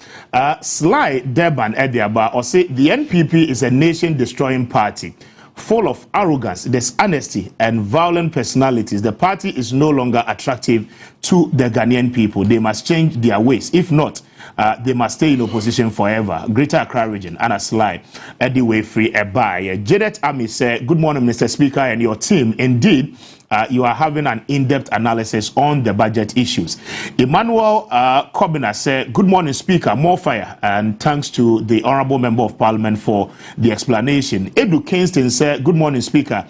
Sly Durban Ediaba or say the NPP is a nation-destroying party, full of arrogance, dishonesty, and violent personalities. The party is no longer attractive to the Ghanaian people. They must change their ways. If not, they must stay in opposition forever. Greater Accra region, Anna Sly, Eddie Free, Ebai. Jadet Ami said, good morning, Mr. Speaker, and your team. Indeed, you are having an in-depth analysis on the budget issues. Emmanuel Kobina said, good morning, Speaker, more fire, and thanks to the Honourable Member of Parliament for the explanation. Edu Kingston said, good morning, Speaker,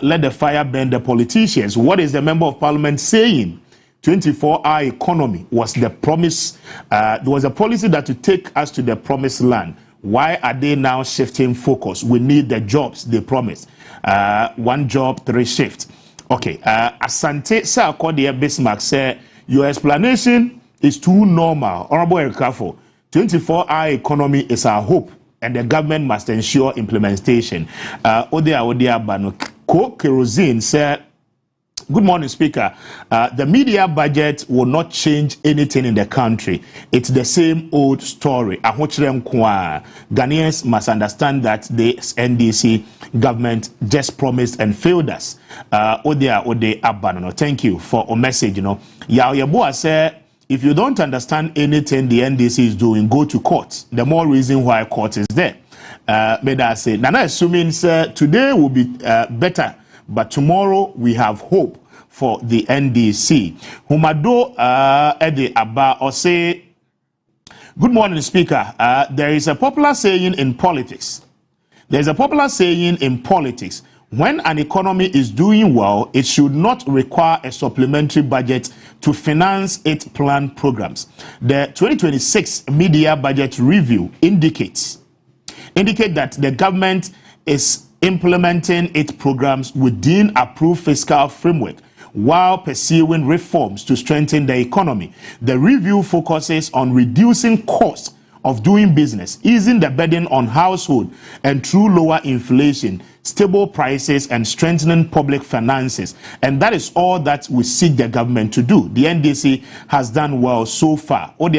let the fire burn the politicians. What is the Member of Parliament saying? 24-hour economy was the promise. There was a policy that to take us to the promised land. Why are they now shifting focus? We need the jobs they promised. 1 job, 3 shifts. Okay, Asante Sarkodie Bismarck said, your explanation is too normal. Honorable Erikafo, 24-hour economy is our hope, and the government must ensure implementation. Odia Bano Ko Kerosene said, good morning, Speaker. The media budget will not change anything in the country. It's the same old story. Ghanaians must understand that the NDC government just promised and failed us. Thank you for a message. Yeboah said, if you don't understand anything the NDC is doing, go to court. The more reason why court is there. Meda say, Nana assuming today will be better, but tomorrow we have hope for the NDC. Humado Ede Abba or say, good morning, Speaker. There is a popular saying in politics. There's a popular saying in politics. When an economy is doing well, it should not require a supplementary budget to finance its planned programs. The 2026 media budget review indicate that the government is implementing its programs within approved fiscal framework while pursuing reforms to strengthen the economy. The review focuses on reducing costs of doing business, easing the burden on households, and through lower inflation, stable prices, and strengthening public finances. And that is all that we seek the government to do. The NDC has done well so far. Paul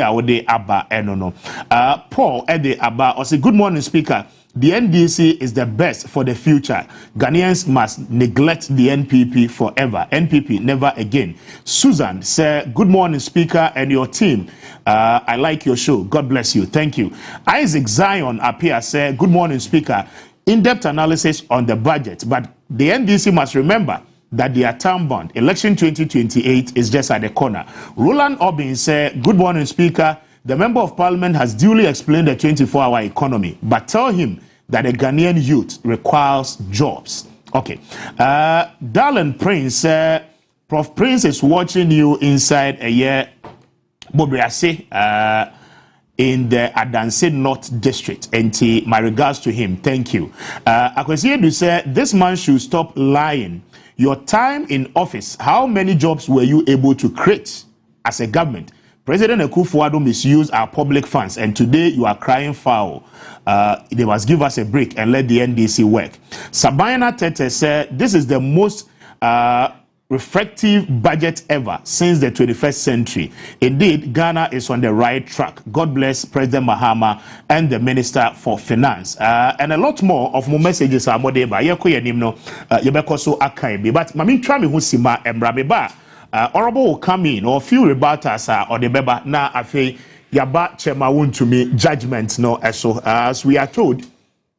Ede Abba, or say, good morning, Speaker. The NDC is the best for the future. Ghanaians must neglect the NPP forever. NPP never again. Susan said, good morning, Speaker, and your team. I like your show. God bless you. Thank you. Isaac Zion appear said, good morning, Speaker. In-depth analysis on the budget, but the NDC must remember that their term bond, election 2028, is just at the corner. Roland Obin said, good morning, Speaker. The Member of Parliament has duly explained the 24-hour economy, but tell him that the Ghanaian youth requires jobs. Okay. Darlene Prince, Prof. Prince is watching you inside a year, Bobriase, in the Adanse North District. And my regards to him. Thank you. Akwesiedu said, this man should stop lying. Your time in office, how many jobs were you able to create as a government? President Akufo-Addo misused our public funds, and today you are crying foul. They must give us a break and let the NDC work. Sabina Tete said, this is the most reflective budget ever since the 21st century. Indeed, Ghana is on the right track. God bless President Mahama and the Minister for Finance. And a lot more of my messages are more there. But Mami try me who sima embrabeba. Honorable will come in or few rebuttals or the beba na afe yaba chema won to me judgment no as we are told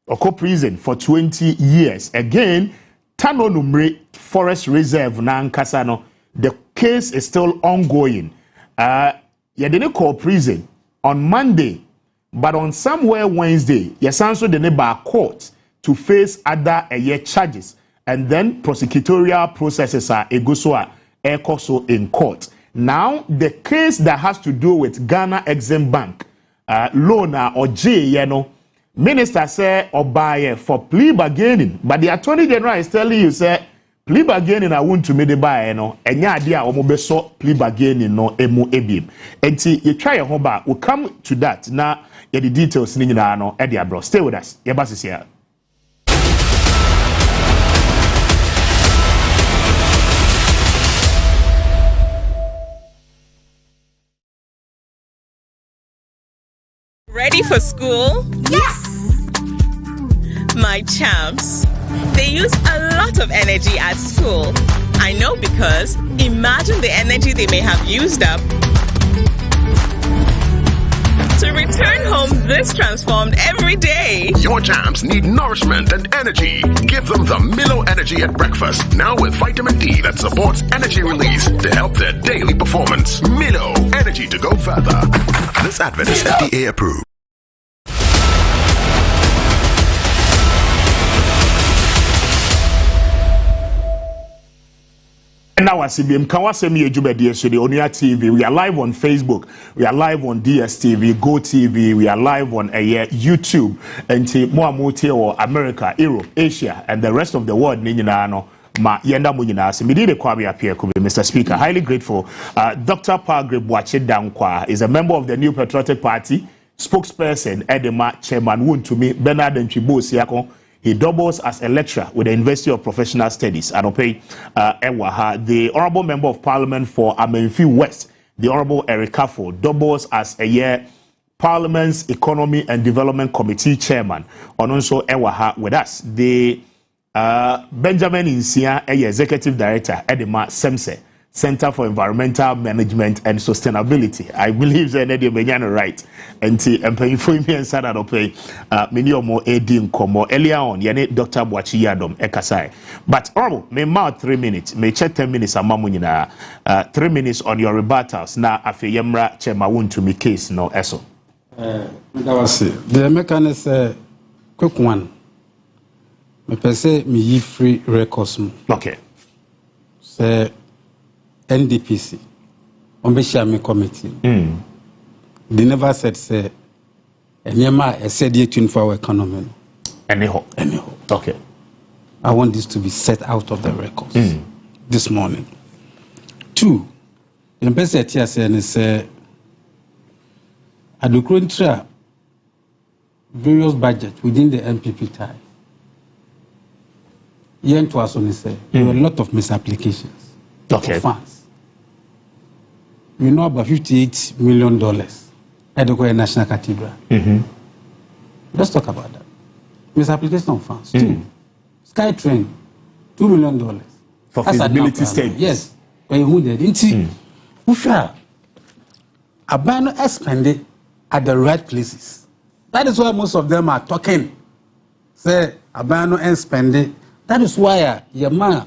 Oko prison for 20 years again Tano Numre Forest Reserve na nkasa no the case is still ongoing. Yedene call prison on Monday, but on somewhere Wednesday yesanso the neighbor court to face other charges, and then prosecutorial processes are egosoa also in court. Now, the case that has to do with Ghana Exim Bank loan or J, minister say or buy for plea bargaining, but the Attorney General is telling you say plea bargaining I want to make the buy and your idea or mobeso plea bargaining no emu ebim. And you try your home back. We'll come to that now. The details in Eddie bro. Stay with us. Your boss is here. Ready for school? Yes! My champs, they use a lot of energy at school. I know because imagine the energy they may have used up to return home this transformed every day. Your champs need nourishment and energy. Give them the Milo Energy at breakfast, now with vitamin D that supports energy release to help their daily performance. Milo, energy to go further. This advert is FDA approved. Now, as W'asem Yie Onua TV, we are live on Facebook, we are live on DSTV, Go TV, we are live on YouTube, and more America, Europe, Asia, and the rest of the world. Ma yenda mo nyina se mede kwa me appear ko Mr. Speaker, highly grateful. Dr. Pagre Boache Dankwa is a member of the New Patriotic Party, spokesperson Edema Chairman Wontumi Bernard Ntwibo Siako. He doubles as a lecturer with the University of Professional Studies. The Honorable Member of Parliament for Amenfi West, the Honorable Eric Kafo, doubles as a Parliament's Economy and Development Committee Chairman. And also Ewaha with us. The Benjamin Insia, Executive Director, Edema Semse, Center for Environmental Management and Sustainability. I believe that they are right. And paying for me and Sada to pay many or more aiding como earlier on. Yane Dr. Boache Yadom Ekasai. But may mouth 3 minutes, may check 10 minutes a mamunina 3 minutes on your rebuttals. Now afe yemra chema Wontumi case no eso. That was it. The mechanism quick one. Me pese me yi free records. Okay. Say NDPC, on be share me committee. They never said say, Nyema said ye 24-hour economy. Anyhow. Okay. I want this to be set out of the records this morning. 2, the person here say, at the current various budget within the MPP tie. Yen to us only say there were a lot of misapplications of funds. We know about $58 million at the National Cathedral. Let's talk about that. Misapplication of funds. 2, SkyTrain, $2 million. For feasibility studies. Yes. When you did, Usha, Abano expanded at the right places. That is why most of them are talking. Say, Abano expanded. That is why Yama,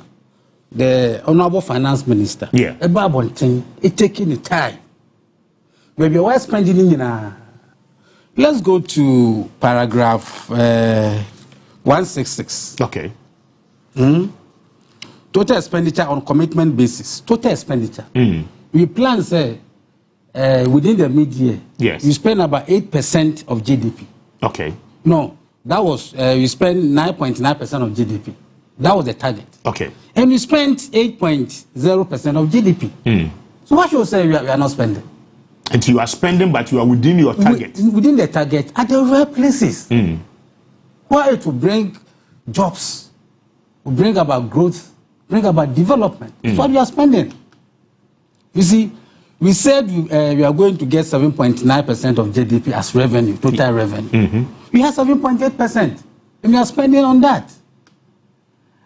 the Honorable Finance Minister, it's taking the time. Maybe why spending in let's go to paragraph 166. Okay. Total expenditure on commitment basis. Total expenditure. We plan, say, within the mid-year, you spend about 8% of GDP. Okay. No, that was, you spend 9.9% of GDP. That was the target. Okay. And we spent 8.0% of GDP. So what should you say we are not spending? And you are spending, but you are within your target. Within the target, at the right places. Why it will bring jobs, will bring about growth, bring about development. That's what we are spending. You see, we said we are going to get 7.9% of GDP as revenue, total revenue. We have 7.8%, and we are spending on that.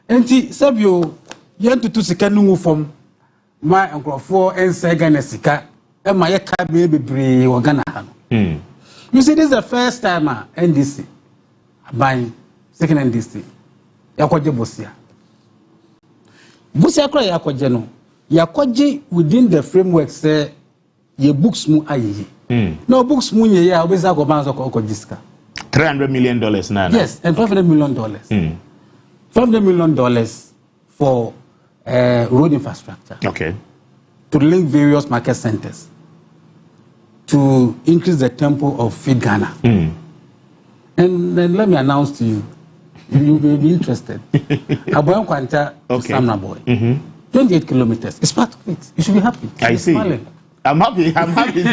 And Sabio, you want to second move from my uncle for and second sika, and my baby bree or Ghana. You see, this is the first time NDC buying second NDC. Yakoje Bosia. Bosia cry Yakojeno. Yakoje within the framework say ye books mu ayi. No books mu ye ya obeza go banzo ko diska. $300 million now. Yes, and $500 million. $500 million for road infrastructure. Okay. To link various market centers. To increase the tempo of Feed Ghana. And then let me announce to you, you will be interested. Aboyan Kwanta to Samna Boy. 28 kilometers. It's part of it. You should be happy. I see. Smiling. I'm happy. I'm happy.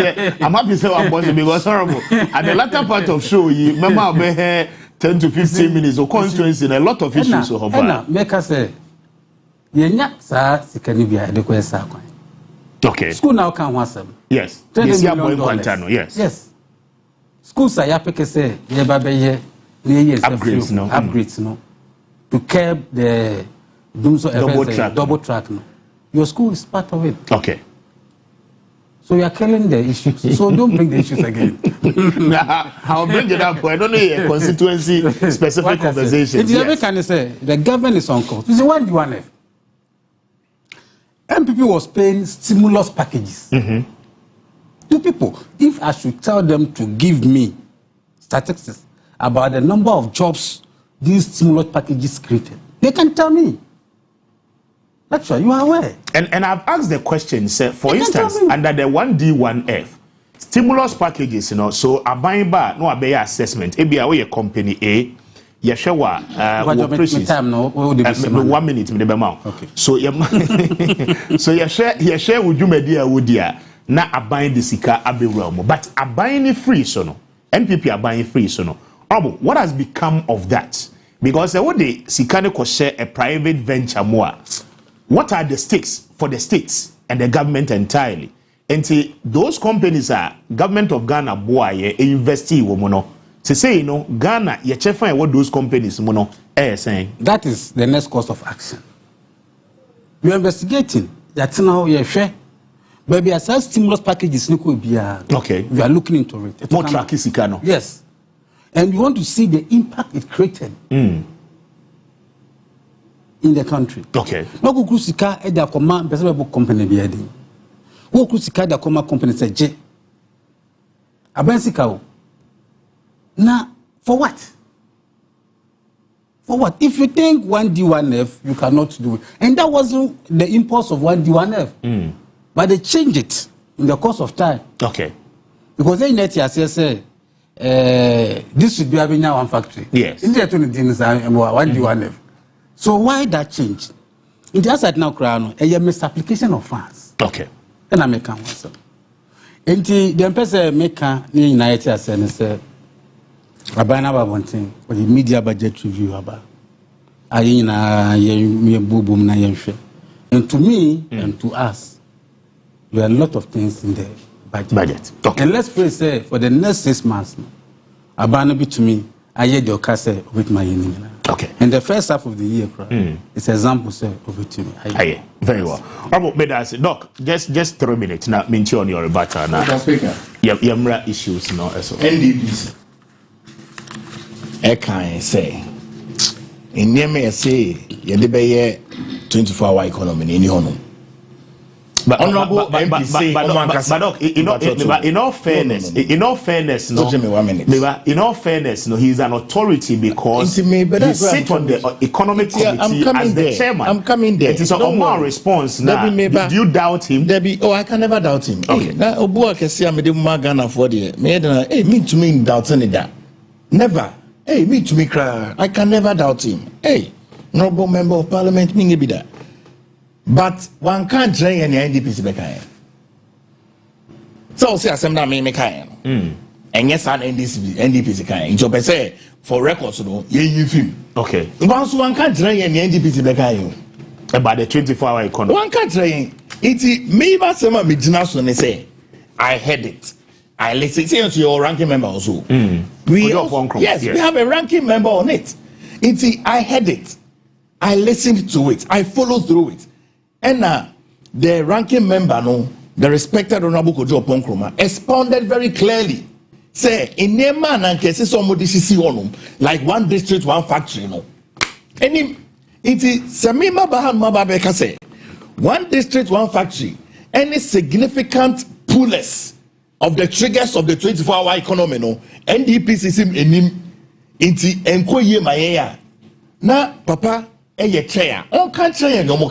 I'm possible because horrible. At the latter part of show, you remember I'll be here 10 to 15 minutes of constituency and a lot of issues. Make us say, Yenya sa sikanibia edekwe sa kwan. Okay. School now can W'asem. Yes. $30 million. Yes. schools are yapeke say upgrades no to curb the double track no. Your school is part of it. Okay. So you are killing the issues. So don't bring the issues again. I'll bring it up. I don't know a constituency specific conversation. Yes. Can say the government is on course. You see, what do you want? MPP was paying stimulus packages to people. If I should tell them to give me statistics about the number of jobs these stimulus packages created, they can tell me. That's why you are aware. And I've asked the question, sir, for instance, under the 1D1F, stimulus packages, you know, so a buying bar, no a assessment, it be a company A, you show operations. 1 minute, okay. So you share with you, media, would ya, na a buying the sika abe realm, but a buying free, so no, MPP are buying free, so no. What has become of that? Because what the Sikane could share a private venture more. What are the stakes for the states and the government entirely? And those companies are government of Ghana boy investi womono. Say Ghana ye chefa what those companies mono saying. That is the next course of action. We are investigating. That's now you share. But as stimulus packages okay. We are looking into it. More tracky sikano. Yes. And we want to see the impact it created. In the country. Okay. No go kusika e da command person be company be edi. Wo kusika da command company say je. Abansika o. Na for what? For what? If you think 1D1F, you cannot do it. And that wasn't the impulse of 1D1F. But they changed it in the course of time. Okay. Because they net say this should be having now one factory. Yes. In the 1D1F. So why that change? In the outside now, Crown, a misapplication of funds. Okay. And I make one. And the empress make a United States and say, I buy now one thing for the media budget review about. And to me and to us, there are a lot of things in the budget. Okay. And let's pray, say, for the next 6 months, Abanabi to me, I hear your case with my enemy. Okay. In the first half of the year, it's example, sir, over to me. Very well. Doc, just 3 minutes now. Minchi on your rebuttal now. Speaker. Yamra issues now. NDPs. I can say. In Yemen, say, Yedebe 24-hour economy in Yono. But in all fairness, he's an authority because he sits on the economic committee as the chairman. I'm coming there. It is a normal response now. Do you doubt him? I can never doubt him. Okay. Now, Obuwa Kesia me de Magana for the me to me doubting that. Never. Hey, me to me cry. I can never doubt him. Hey, noble member of parliament, me be that. But one can't train any NDPs bekayen. So say assembly me mekayen. And yes, an NDPs kayen. So say for records, ye film. Okay. Once one can't train any NDPs bekayen. About the 24-hour economy. One can't train. It me ba sema me jina so ne say I heard it. I listen to your ranking member also. We have a ranking member on it. I heard it. I listened to it. I followed through it. And the ranking member, the respected Honorable Kojo Ponkroma, expounded very clearly. Say, in a man and cases somebody see like one district, one factory, Any it is Samima Bahan Mababeka say, one district, one factory, any significant pullers of the triggers of the 24-hour economy, NDP system in him, inti enkoye maya. Na papa, chair, on can't chair no more.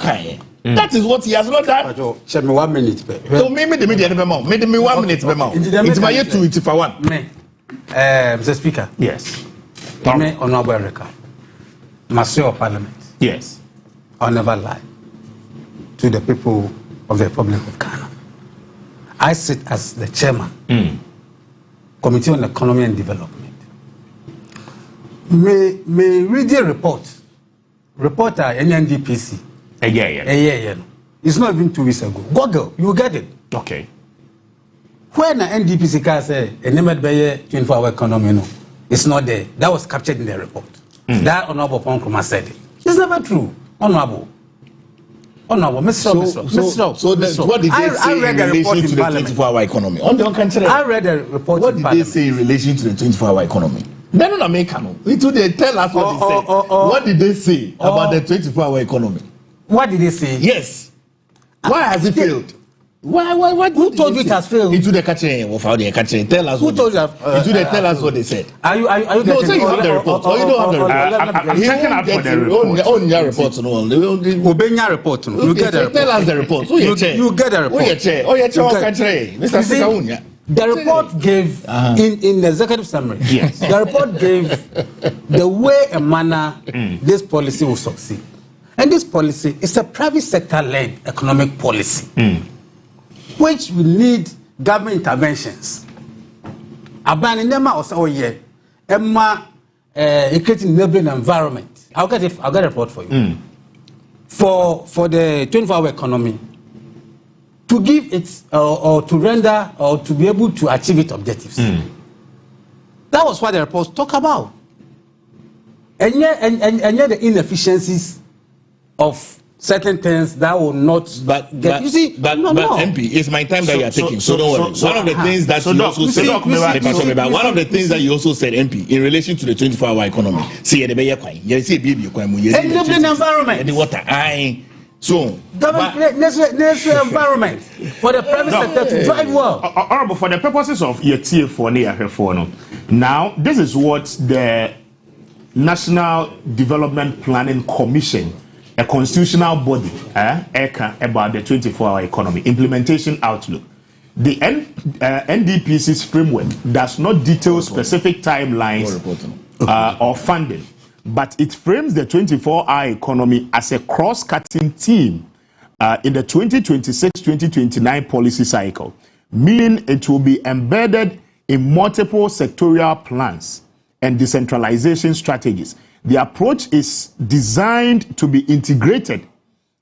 That is what he has not done. Check me 1 minute. So me the media never more. Me 1 minute be more. It's my year to it for one. Me, Mr. Speaker. Yes. Me Honorable Record. Master of Parliament. Yes. I'll never lie to the people of the Republic of Ghana. I sit as the chairman, Committee on Economy and Development. May read the reporter NDPC. Yeah. It's not even 2 weeks ago. Google, you get it. Okay. when the NDP can say a name 24-hour economy, no, it's not there. That was captured in the report. That Honorable Ponkroma said it. It's never true, Honorable. Mr. What did they say in relation to the 24-hour economy? I read the report. What did they say in relation to the 24-hour economy? They don't make they tell us what they said. What did they say about the 24-hour economy? What did they say? Yes. Why has it failed? Why? Who told you it has failed? Into the catching of how they catching. Tell us. Who told you? Tell us what they said. Are you no, say you have the report. Or you don't have the report. I'm checking out for the report. On your report, no. Obenya report. You get the report. Tell us the report. You get the report. Mr. Sikaunya. The report gave in the executive summary. Yes. The report gave the way and manner this policy will succeed. And this policy is a private sector-led economic policy, which will need government interventions. Abani nema also ye, Emma, creating enabling environment. I'll get a report for you. For the 24-hour economy to give it or to render or to be able to achieve its objectives. That was what the report talk about. And yet the inefficiencies of certain things that will not get. You see, but MP, it's my time that you are taking, so don't worry. One of the things that you also said, one of the things that you also said, MP, in relation to the 24-hour economy, see the environment, the water, so necessary environment for the private sector to drive well. Honorable, for the purposes of your TF4 now, this is what the National Development Planning Commission, a constitutional body, about the 24-hour economy implementation outlook. The NDPC's framework does not detail specific timelines or funding, but it frames the 24-hour economy as a cross-cutting theme in the 2026-2029 policy cycle, meaning it will be embedded in multiple sectorial plans and decentralization strategies. The approach is designed to be integrated,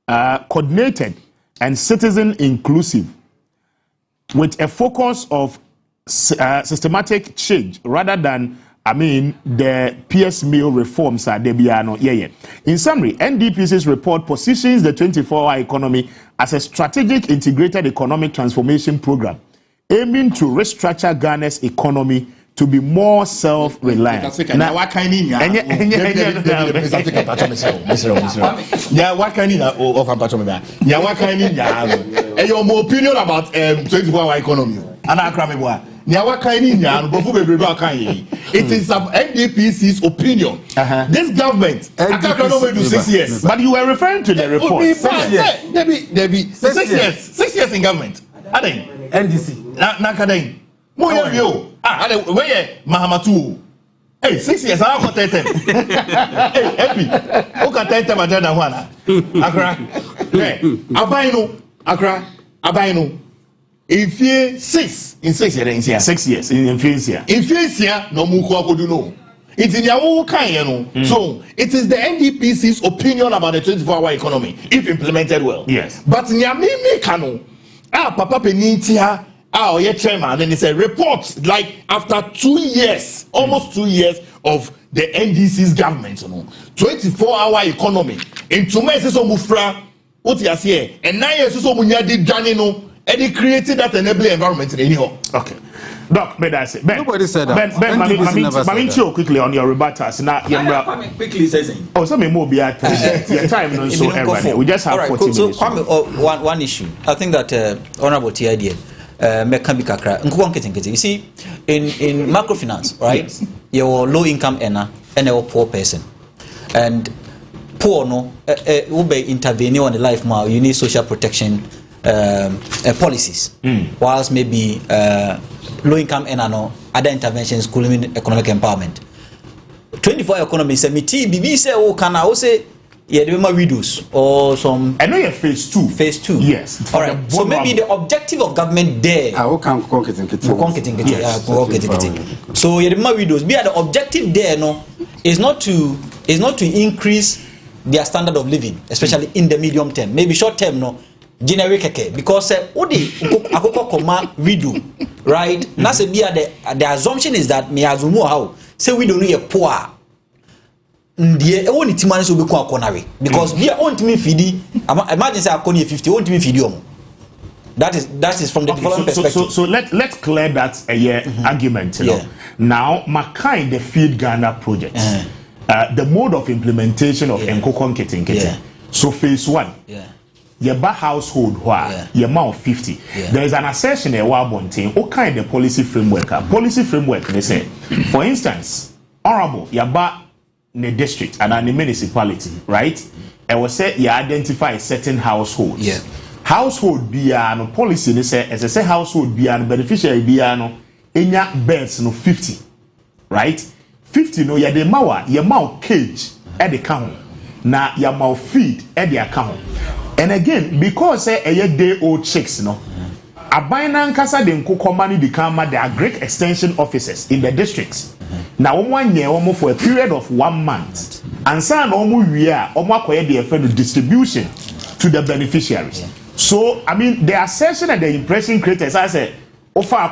coordinated, and citizen inclusive, with a focus of systematic change rather than, the piecemeal reforms are debiano. In summary, NDPC's report positions the 24-hour economy as a strategic integrated economic transformation program, aiming to restructure Ghana's economy to be more self-reliant. Your opinion about 24-hour economy. It is NDPC's opinion. This government, I can't do 6 years. But you were referring to the report. 6 years. 6 years in government. NDC. Where Mahamatu? Hey, 6 years. I got 10. Hey, happy. Who can 10 Majana Wana? Accra. Accra. Abaino. If you 6 in 6 years, 6 years in Infusia. Infusia, no Muko do know. It's in your own kind, So it is the NDPC's opinion about the 24-hour economy, if implemented well. Yes. But Nyamimi Kano, Papa Penitia. Your chairman, and it's a report like after 2 years, almost 2 years of the NDC's government, 24-hour economy. In 2 months, so mufra, what you say, and 9 years, so munyadi janino, and he created that enabling environment in anyhow. Okay. Doc, that's it. Nobody said that. Mamincho, quickly on your rebuttals. Now, quickly says oh, some more be at your time, no, so we just have 40 minutes. So, one issue. I think that Honorable TID. You see, in microfinance, right? Yes. You're low income earner and a poor person, and poor will be intervening on the life more. You need social protection policies, whilst maybe low income earner other interventions, including economic empowerment. 24 economy say me BB say can I say. Yeah, there are widows or some. I know you're phase 2. Phase 2. Yes. All right. So maybe the objective of government there. So yeah, the widows. Be the objective there. No, is not to increase their standard of living, especially in the medium term. Maybe short term. No, generic keke because odi akoko koma widow right na say bia the assumption is that me azumu how say widow no ye poor ndie e woni timane so be ko akonawe because bia ontimi fidi imagine say akoni 50 ontimi fidi omo that is from the development perspective. So let's clear that argument. You know. Now, Makai, the Feed Ghana project, the mode of implementation of Nkokon Keten. So phase 1, your household where your amount 50. There is an assertion a while bonting. What kind of policy framework? Policy framework they say, for instance, honorable your ne district and a municipality, right? I will say you identify certain households. Household biano policy they say as I say household biano beneficiary biano enya beds no 50, right? 50 no ya de mawa ya mau cage at the count na ya mau feed at the account. And again because say a day old chicks no abainan kasa de nkokomani become the agric extension officers in the districts. Now one year almost for a period of 1 month and san almost year almost the distribution to the beneficiaries. So, I mean, the assertion and the impression created, I said, offer a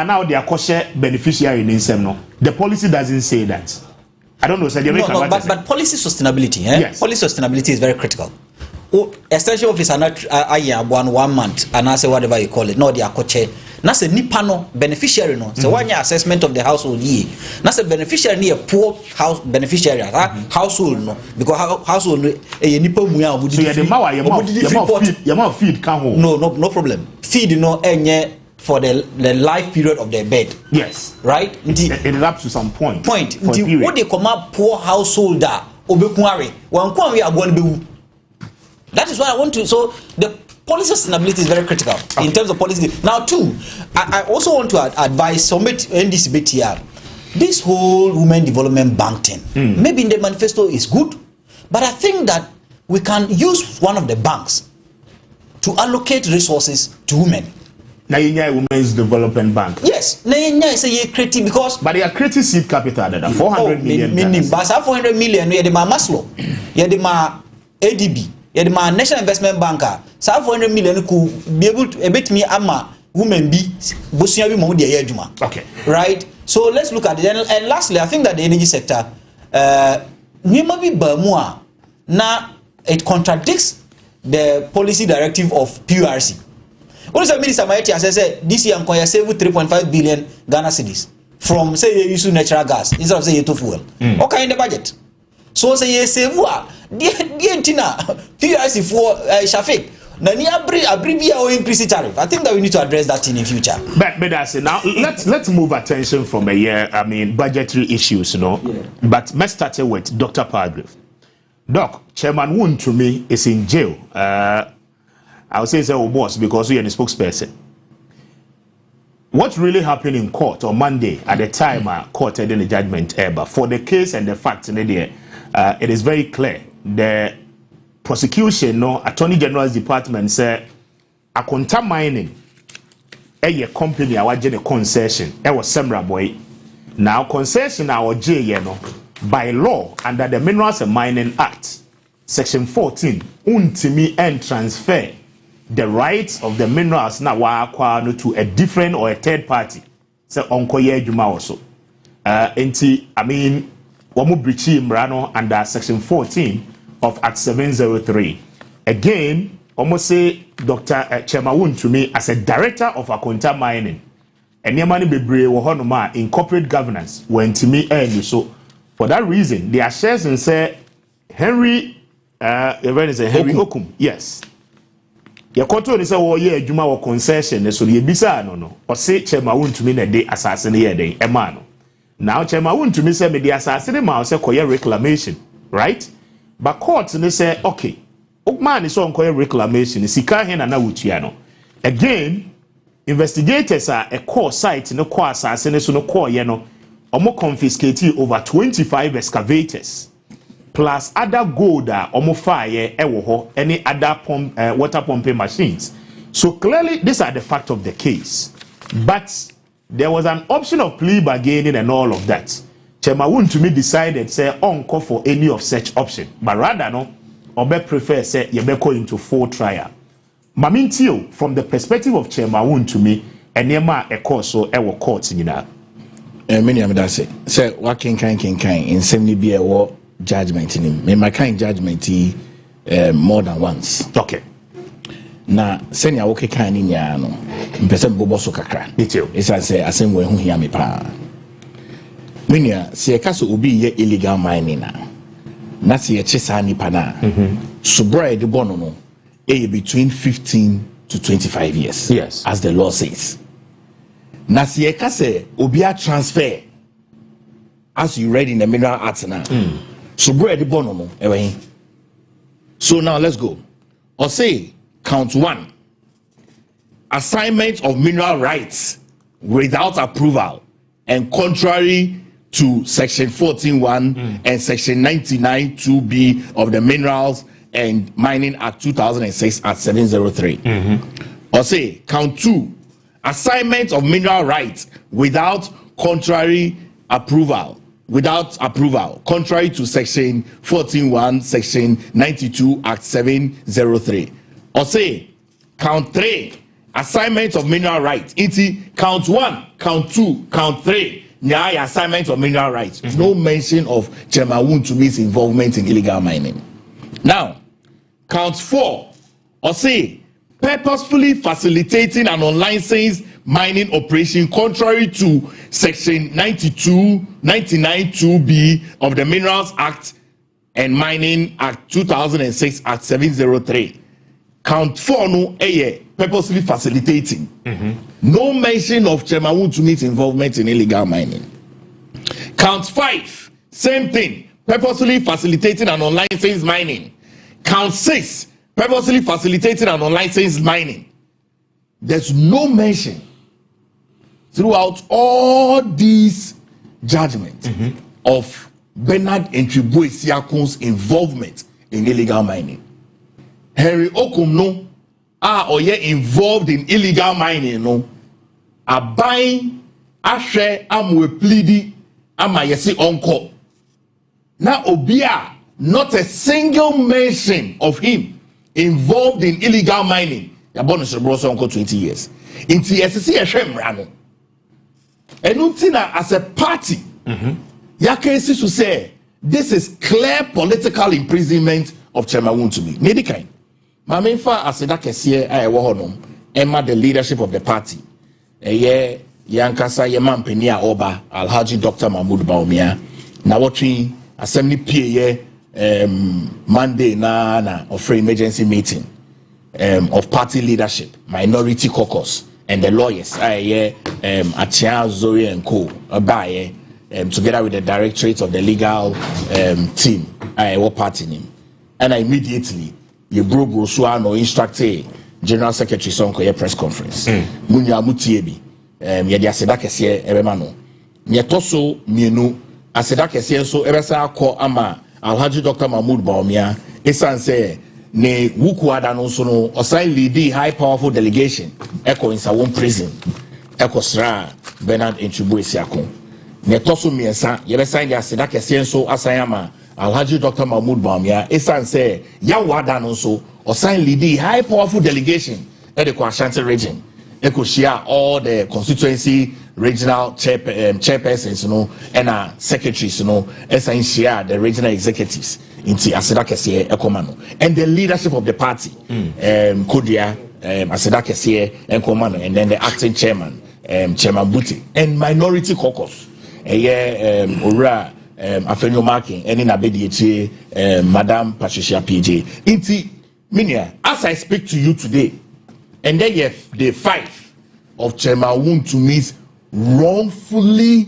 now they are kosher beneficiary in Insemno. The policy doesn't say that. I don't know. So but policy sustainability, yes. Policy sustainability is very critical. Extension office are not 1 month, and I say whatever you call it. No, they are kosher. Now say nipano beneficiary no. So one year assessment of the household ye. Now say beneficiary ni a poor house beneficiary household no because household a nipa muya so your mouth feed can hold. No problem. Feed no enye for the life period of their bed. Yes. Right? It is up to some point. What they come up poor householder obekunare. Wan kwa we are going to be. That is what I want to. So the policy sustainability is very critical in terms of policy. Now, too, I also want to advise somebody in this bit here. This whole women development bank thing, maybe in the manifesto is good, but I think that we can use one of the banks to allocate resources to women. Nainya Women's Development Bank. Yes, Nainya is a creative because. But they are creating seed capital that 400 million. But 400 million, you have the Maslow, you have the ADB. Yeah, the National Investment Banker, 400 million could be able to a bit me ama women be Busiabi Modi Juma. Okay. Right? So let's look at it. And lastly, I think that the energy sector, Nimabi Bermua, now it contradicts the policy directive of PURC. What is the Minister Maeti as I said, this year I'm save 3.5 billion Ghana cedis from say you use natural gas instead of say you to fuel. Okay, in the budget. So say you save what? Dientina PRC for Shafik. Nani abribia or increase tariff. I think that we need to address that in the future. But that's it. Now let's move attention from budgetary issues, you know. Yeah. But let's start with Dr. Pargrave. Doc, Chairman Woon to me is in jail. I would say it's our boss because we are the spokesperson. What really happened in court on Monday at the time court had the judgment ever for the case and the facts in the it is very clear. The prosecution, Attorney General's Department said, Akonta Mining, a company, I was a concession, was Semra boy. Now, concession, our J, by law, under the Minerals and Mining Act, Section 14, untimi and transfer the rights of the minerals now to a different or a third party. So, Onkoye Juma also. I mean, Wamu Brichi Mrano under Section 14 of Act 703. Again, almost say Dr. Chemawun to me as a director of Akonta Mining. And Yamani Bebre Wahonoma in corporate governance went to me early. So for that reason, the shares and say Henry Okum. Yes. Your control is a year Juma or concession, so the Bisa no. Or say Chemawun to me a day assassin here day, Emano. Now Chemawun to me say me the assassin mouse a coyer reclamation, right? But courts and they say, okay, Okman is on coyer reclamation, is Sikahen and Nawutiano. Again, investigators are a core site in the core assassin, so no core, almost confiscating over 25 excavators, plus other gold, almost fire, any other water pumping machines. So clearly, these are the facts of the case. But there was an option of plea bargaining and all of that. Chemawun to me decided say on call for any of such option, but rather no, Obe prefer say you be into full trial. Mamintio, from the perspective of Chairman to me, and Nema a course so ever court in that. Many of them say, what can in 70 be a war judgment in him. My kind judgment more than once. Okay. Na senya woke kan ni nya no mpese bobo so kakra isa say asem we hu hia me pa menia se ka so obi ye illegal mining na se ye chisa ni pa na so bread bono no between 15 to 25 years, yes, as the law says. Na se ye ka say obi a transfer as you read in the Mineral Act now. So bread bono no ewe. So now let's go. Or say count 1, assignment of mineral rights without approval and contrary to section 14(1) and section 99(2)(b) of the Minerals and Mining Act 2006 at 703. Or say count 2, assignment of mineral rights without approval, contrary to section 14(1), section 92 act 703. Or say count 3, assignment of mineral rights. Count 1, count 2, count 3. Nyaya assignment of mineral rights. No mention of Chairman Tumi's involvement in illegal mining. Now, count 4. Or say purposefully facilitating an unlicensed mining operation contrary to section 99(2)(b) of the Minerals Act and Mining Act 2006 at 703. Count 4 no purposely facilitating. No mention of Chairman Tumi's involvement in illegal mining. Count 5, same thing, purposely facilitating an unlicensed mining. Count 6, purposely facilitating an unlicensed mining. There's no mention throughout all these judgments of Bernard Entriboe Siakon's involvement in illegal mining. Henry Okum no involved in illegal mining no abain ahwe amwe pleadi ama yesi onko na obia not a single mention of him involved in illegal mining ya bonus bros onko 20 years inti yesi ehwe mra no enuntina as a party ya case to say this is clear political imprisonment of Chairman Tumi Nedikai Mamenfa aseda kesiye ayewo honom emma the leadership of the party yankasa yemampeni a oba Alhaji Dr. Mahmoud Baumia na watching assembly PA Monday na of emergency meeting of party leadership, minority caucus and the lawyers Achia Zoe and Co together with the directorate of the legal team party name, and immediately you bro so no instructed General Secretary Sonko ye press conference. Munya mutiebi ye dia seda kese ebema no. Ye toso mienu aseda kese so ebesa akọ ama Alhaji Dr. Mahmoud Baumia esan say ne wukuada no so no osan lead high powerful delegation eko in Sawon prison eko sra Bernard Entriboe Siakon. Ne toso miensa ye besa dia seda kese so asan ama Alhaji Dr. Mahmoud Baumia esan say ya wada no so osan lead high powerful delegation at the Ashanti region. Eko share all the constituency regional chairpersons, and secretaries, and share the regional executives into Aseda Kesiye Ekomano and the leadership of the party, Kodia, Aseda Kesiye Ekomano, and then the acting chairman, Chairman Buti, and minority caucus, Ura. Afenyo marking any Nabedi Madam Patricia PJ. Inti Minia, as I speak to you today, and then you have the 5 of Chairman Tumi's wrongfully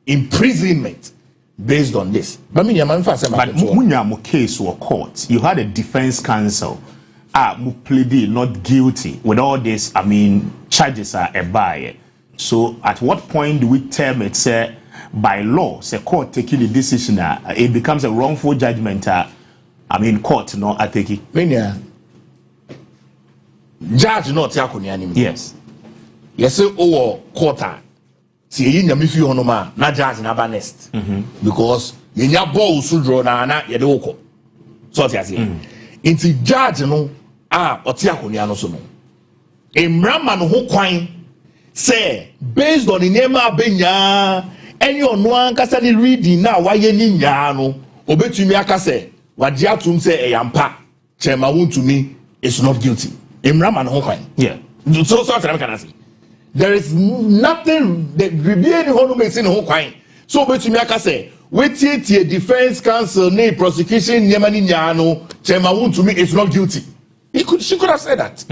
imprisonment based on this. But Munya case or court, you had a defense counsel mu pleaded not guilty with all this. I mean, charges are a buy. So at what point do we term it say by law, say court taking the decision, it becomes a wrongful judgment? I mean, court no, I take it. Judge not yakuni. Yes. Yes, court. See, you if you na judge na banest because you nya ball sudro na yedoko. So I say, into judge no ɔte akonya no so no emrama no ho kwan say based on the name abenya any ono ankasa ni reading na waye ni nyaa no obetumi aka say wagye atum say eyampa chema wontumi is not guilty emrama no ho kwan yeah so can say there is nothing that review any hono me say no ho kwan so obetumi aka say wetie defense counsel ne prosecution nyama ni nyaa no chema wontumi is not guilty she could have said that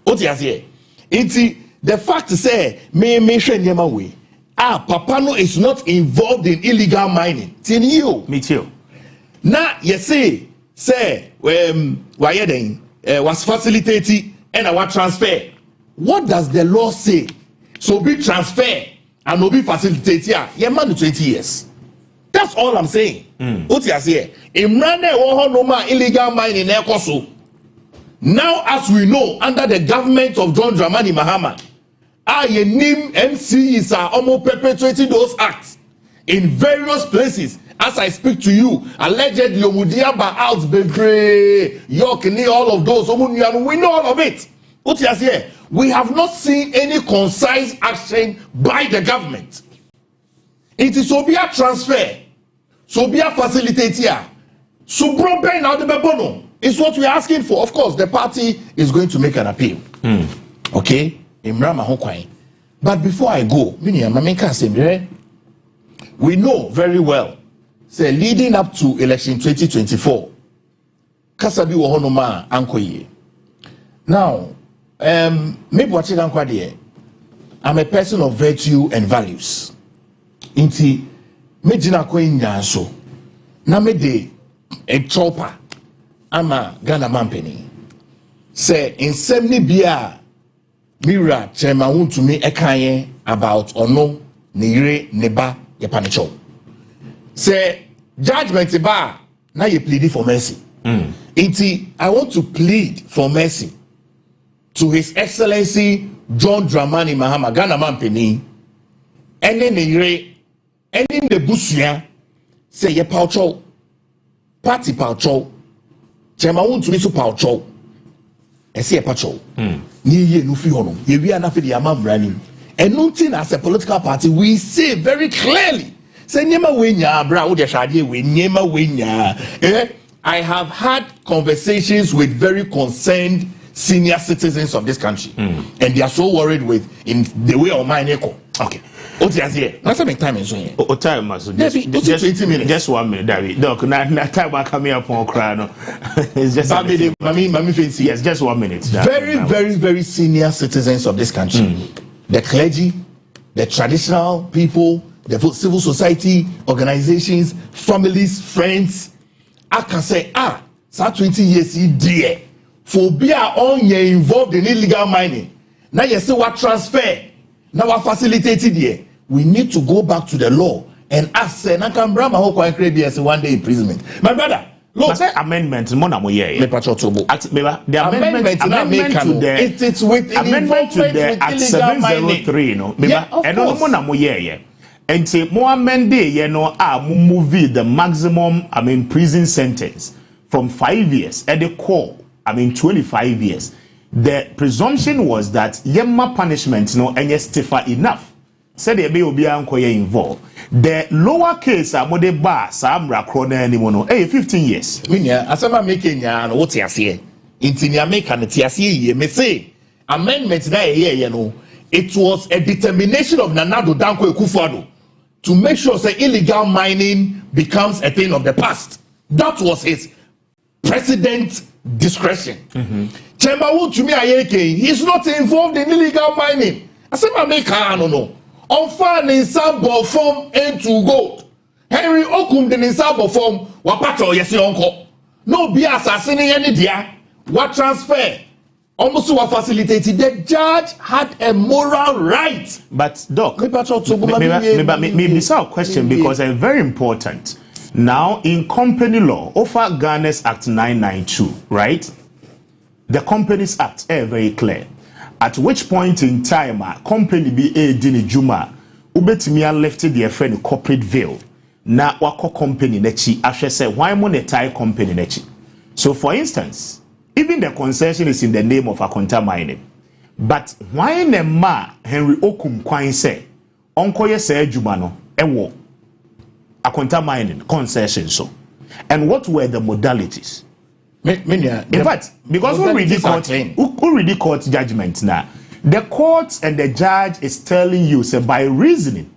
what you say the fact say me share nyama way papa no is not involved in illegal mining tin you me too na you say why then was facilitating and our transfer what does the law say so be transfer and no be facilitate here yeah man 20 years that's all I'm saying what you say imrane wo no ma illegal mining na ekoso now as we know under the government of John Dramani Mahama ye name MCs are almost perpetuating those acts in various places as I speak to you allegedly Omudiaba out Bebre York all of those we know all of it what you say we have not seen any concise action by the government it is Obia transfer Sobia facilitate here so broadband now the bebono is what we are asking for. Of course, the party is going to make an appeal. Okay? But before I go, we know very well, say leading up to election 2024, Kasabi Wahonoma Ankoye. Now, maybe what I'm a person of virtue and values. Inti Mejina Koin Yanso. Na me de a chopper. Ama Ghana Mampeni say in 70 bia Mira Chema to me ekaye about ono nire neba ye panicho say judgment ba na ye pleading for mercy Inti I want to plead for mercy to His Excellency John Dramani Mahama Ghana Mampeni ene nire ene nebusia say ye paucho party paucho Chema won't be so powerful. I see a patrol. Ye no free honor. Ye we are not for the amount running. And nothing as a political party, we say very clearly. Say Nema Winya, Brown, the Shadi, we Nema Winya. I have had conversations with very concerned senior citizens of this country. And they are so worried with in the way of my echo. Okay. What is here? That's make time is on. Oh, time just 20 minutes. Just 1 minute, David. Doc, na time I come here for crano. It's just yes, just 1 minute. Very senior citizens of this country. The clergy, the traditional people, the civil society organizations, families, friends. I can say, so 20 years dear. For being on you involved in illegal mining. Now you say what transfer. Now what facilitated here. We need to go back to the law and ask Nakambra Mahoko and create 1 day imprisonment. My brother, look, say amendment Mona Moye. The amendment to the it's with amendment to the Act 703, no. And no Mona Moye. And say more amended, move the maximum prison sentence from 5 years at the core, 25 years. The presumption was that yemma punishment and yes stiffer enough. Said there be involved. The lower case mode bar Samra Crona anymore 15 years. As I'm making what you say. Intinia make an TSE may say amendment that it was a determination of Nanado Danko Kufado to make sure say illegal mining becomes a thing of the past. That was his president discretion. Chemba to me he's not involved in illegal mining. I said I make no. On fan in sample form and to gold. Henry Okum in sample form wapato yesi uncle. No be assassinating any dia. What transfer? Almost what facilitated. The judge had a moral right. But Doc, maybe this our question because it's very important. Now in company law, offer Ghana's Act 992, right? The Companies Act is very clear. At which point in time a company be a dini juma ubetimi lifted their friend corporate veil na wako company nechi ahwe say why monetize company nechi. So for instance even the concession is in the name of Akonta Mining. But why ne ma Henry Okum kwan say onkoye say adwuma no ewo Akonta Mining concession so? And what were the modalities? In fact, because we read the court judgment now, the court and the judge is telling you, say, by reasoning,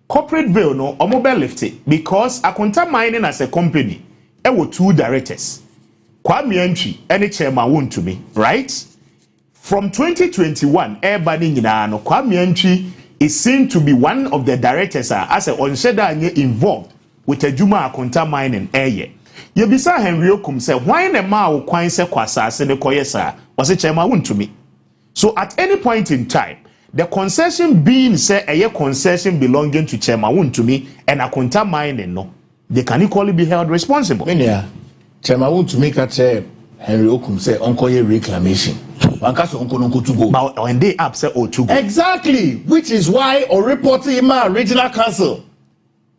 corporate veil no omobe lifted because Akonta Mining as a company, there were 2 directors, Kwame Antwi and chairman won to me, right? From 2021, everybody no Kwame Antwi is seen to be one of the directors as a onsheda involved with a Juma Akonta Mining area. Yebisa Henry Okum say, why ne ma wo kwan se kwasa se ne koyesa was a chairman won to me. So at any point in time, the concession being say a concession belonging to chairman won to me and Akonta Mining no, they can equally be held responsible. Chairman won to make a chair Henry Okum say onkoye reclamation. To go. But when they upset or to go. Exactly, which is why or reporting my regional council.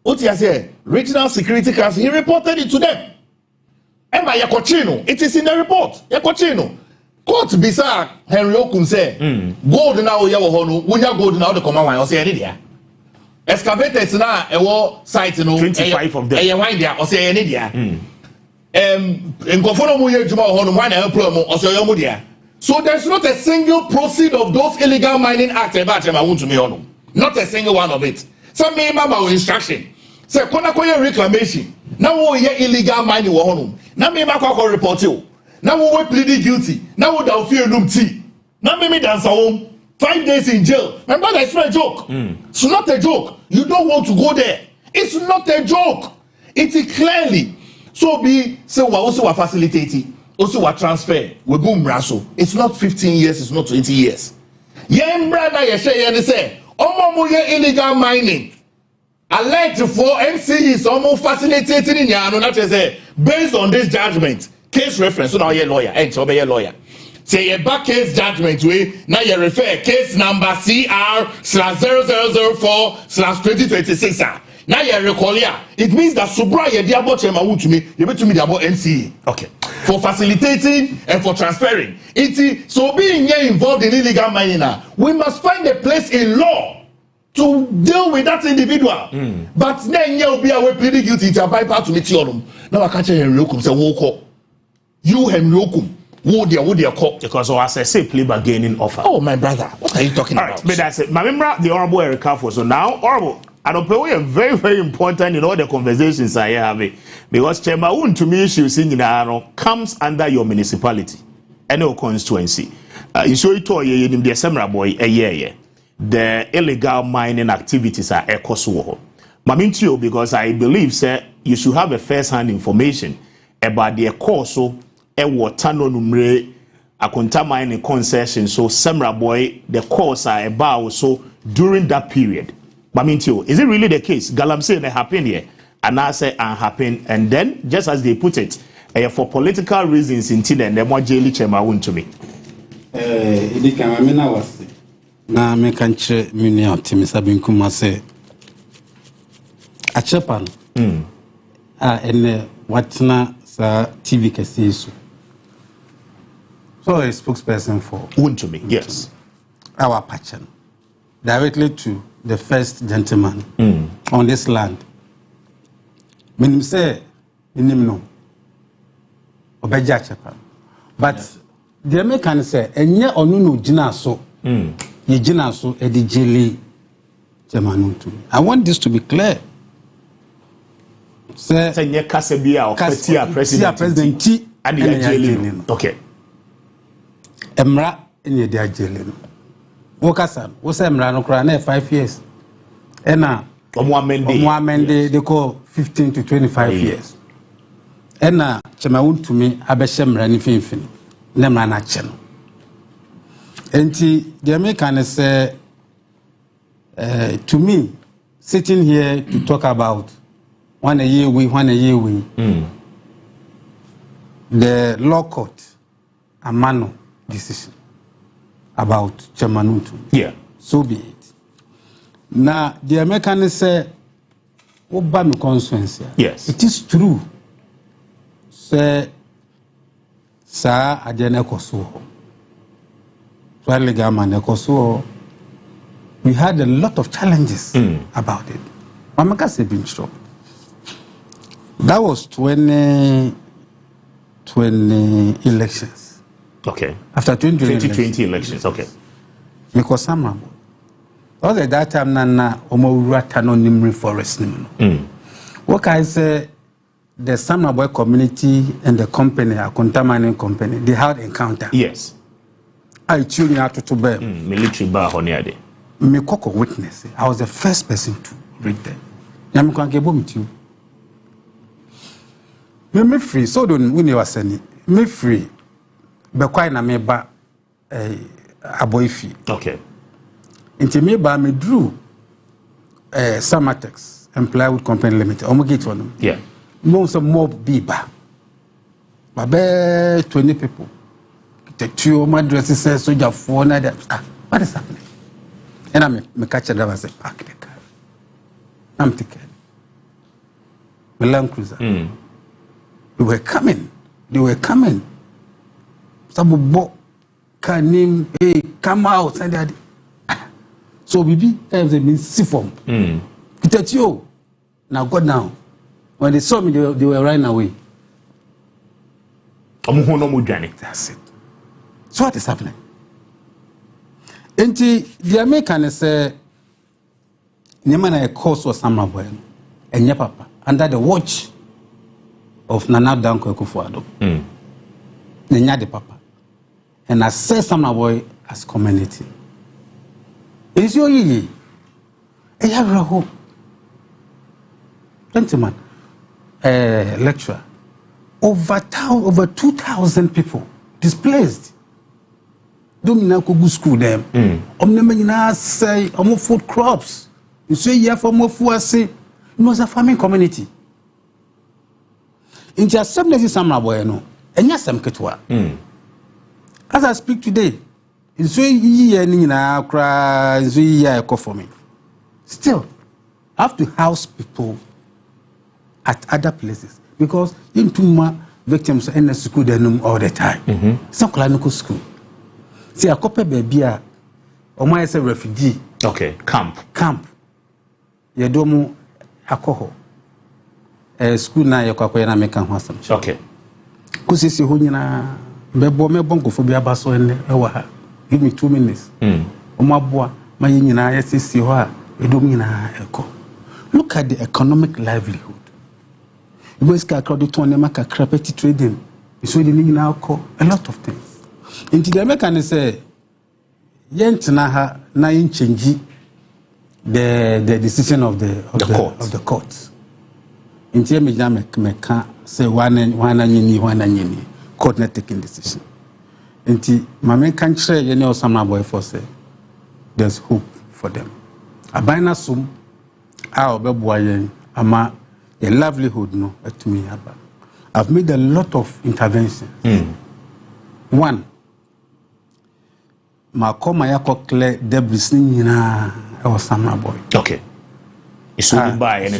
What he say? Regional Security Council, he reported it to them. And by Yakochino, it is in the report. Yakochino. Court bisa Henry Okum say, gold now yawo hono, wunya gold now the command line or say any there. Excavators now a war site no 25 of them. A wine there or say any there. In Kofono muye juma hono one promo or say yomu there. So there's not a single proceed of those illegal mining acts about them I want to me on. Not a single one of it. Some member of instruction. Say kona koye reclamation. Now we hear illegal mining wo hono. Now me ma kwa report you. Now we pleading guilty. Now we don't fear no tea. Now me dance home. 5 days in jail. My brother, it's not a joke. It's not a joke. You don't want to go there. It's not a joke. It is clearly. So be say we also are facilitating. Also a transfer. We boom raso. It's not 15 years. It's not 20 years. Yen brother, you say, omo illegal mining. Alleged for MC is almost facilitating in Yano. That is based on this judgment. Case reference. So now you're lawyer. And so be a lawyer. Say a back case judgment way. Now you refer case number CR/0004/2026. Now you recall here. It means that Subra ye diabo chema wu to me. You bet to me diabo NCE. Okay. For facilitating and for transferring. So being here involved in illegal mining now, we must find a place in law to deal with that individual. But then you will be away pleading guilty to bypass to meet you. Now I can't tell Henry Okum say who you Henry Okum. Who they call? Because as I say, play bargaining offer. Oh my brother, what are you talking about? Right, but that's it. My member, the Honorable Erica for so now, Honorable. I don't pay very, very important in all the conversations I have because Chairman to me issues in comes under your municipality and your constituency. You show it all in the Semra boy a year. The illegal mining activities are echoes. Mamintio, because I believe, sir, you should have a first-hand information about the course of a watano numre Akonta mining concession. So Semra boy, the course are about so during that period. Mamintio, is it really the case? Galamsey they happen here, and I say happen, and then just as they put it, for political reasons, until then, the more jail chairman went to me. Na me kanche mini optimist abin kuma say a chepan ene watna sa TV kesi so a spokesperson for went to me, yes, our patron directly to the first gentleman on this land. When you say no obeja chepan, but the American say enye onu no jina so ye jina so e di jeli Jemanutu. I want this to be clear. Say nye kase bia o president and the jeli. Okay. Emra enye dia jeli no. Wokasan, wo say emra no kra na 5 years. Ena omo amende they call 15 to 25 years. Ena Jemanutu me abehye emra ni finfin. Na emra na che no. Enti the American say to me, sitting here to talk about 1 year we, the law court, a mano decision about Jemanutu. Yeah. So be it. Now, the American say, Obama constituency. Yes. It is true. Say, Sa ajene koso. So legal man koso. We had a lot of challenges about it. Mamaka said being short. That was 2020 elections. Okay. After 2020 elections. Okay. Because some all at that time nana omowurata no nimri forest nim. What I say the Sama Boy community and the company, a contaminating company, they had encounter. Yes. I tuned out to bear. Military bar honiade. Me coco witness. I was the first person to read them. Yami can give me to you. Me free, so don't win your sending. Me free. Be quite na me ba a boy fee. Okay. Into me ba me drew Samatex and Plywood Company Limited. I'm get one. Yeah. Most of mob biba. Babe 20 people. The two my dresses says soldier for that. What is happening? And I'm me catch a driver say park the car. I'm taking the Land Cruiser. They were coming. Some boy can name hey come out and that. So baby times they been siphon. It's you. Now go down. When they saw me, they were running away. That's it. So what is happening? And the Americans say, Nemana a course was some boy and your papa under the watch of Nana Danko Kufuado. Nenya the papa. And I say some boy as community. Is your ye? I have a hope. Gentlemen, lecturer. Over 2,000 people displaced. Domina go school them. Omnemina say food crops. You say yeah for more food. It was a farming community. In just 70 summer boy no. And yes, I'm ketwa. As I speak today, in so ye na cry, in so ye for me. Still, I have to house people at other places because in Tuma victims in the school they know all the time. Some clinical school. See a couple baby or my as a refugee. Okay, camp. You don't alcohol. School na you na make W'asem. Okay. Kusi si honina bebo me bongo phobia baso ene ewa. Give me 2 minutes. Omaboa ma nyina yesisi ho a edom nyina eko. Look at the economic livelihood. You guys can according to them kakra petty trading. So the nyina eko a lot of things. Into the American say yentina ha na change the decision of the court. Into me can say one nyini court not taking decision. Into my can share you know some boy for say there's hope for them. Abina sum our beboyen ama a livelihood no to me about. I've made a lot of interventions. One, ma koma yako clear debris nyina e was some boy. Okay. It's only by and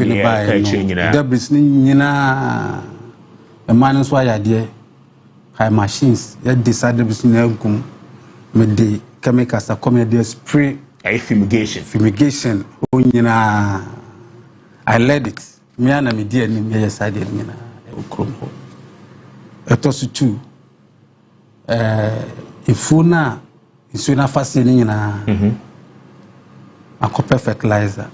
debris nyina a man so ya de high machines ya decided debris na gum me the chemicals that come there spray a fumigation nyina I led it me and me dear me ya side nyina e okrom ho etosu 2 ifuna isuna fasi nyina a copper fertilizer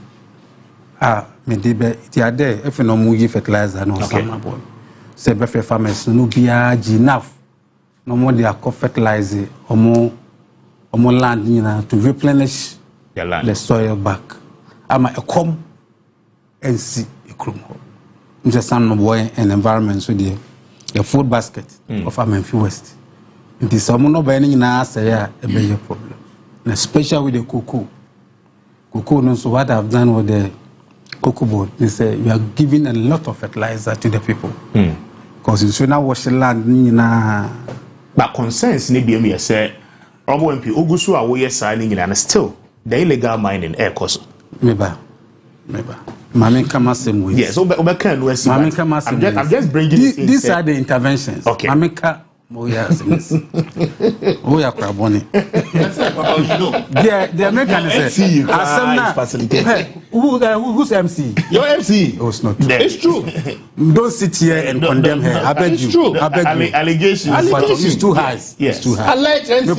me debe ti ade if no mu fertilizer no sama boy say be farmers no bia enough no more they are fertilizer omo land nyina to replenish the soil back ama e come and see e krum ho just some boy and environment so the food basket of Amenfi West. It is some no by nyina say a big problem, and especially with the cocoa no. So what I've done with the cocoa board, they say we are giving a lot of fertilizer to the people because you should not wash the land nyina. But concerns ni be me say Robo MP Ogusu awoye signing and still the illegal mining air cost. Meba. Mami kama same ways. Yes, I'm just bringing these are the interventions. Okay. Mamika Yes. Oh, yeah, Craboni. The American who's MC? Your MC. Oh, it's not true. It's true. Don't sit here and condemn her. I beg you. It's true. I beg you. Allegations. It's too high. Yes. It's too high. Alleged MC.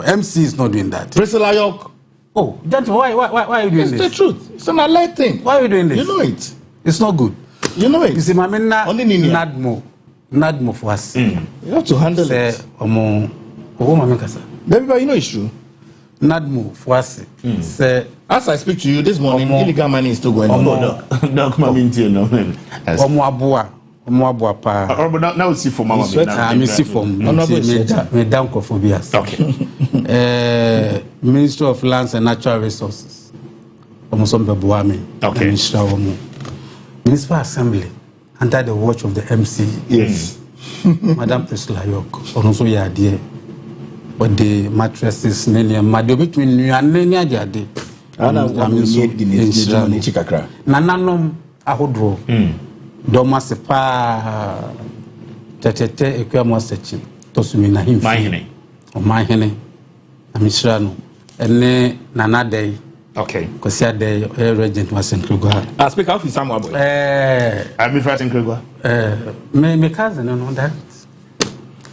MC is not doing that. Priscilla York. Oh, why are you doing it's this? It's the truth. It's an alleged thing. Why are you doing this? You know it. It's not good. You know it. You see, my men Nadmo for us. You have to handle it. Baby, you know it's true. Nadmo for us. As I speak to you this morning, illegal money is still going on. Now see for Mama. I see from me down phobias. Okay. Ministry of Lands and Natural Resources. Okay. Municipal Assembly under the watch of the MC. Yes. Madam Priscilla York. Also, yeah, dear. But the mattresses, Madam between you and Nenia Jade. Nananom Ahodro. Domasepa Tete Equamo Sechi. Tosumina him. My henny. Amishrano. And ne Nana Day. Okay. Because the regent was in Kruger. I speak out for some boy. I've been fighting Kruger. My cousin, on that.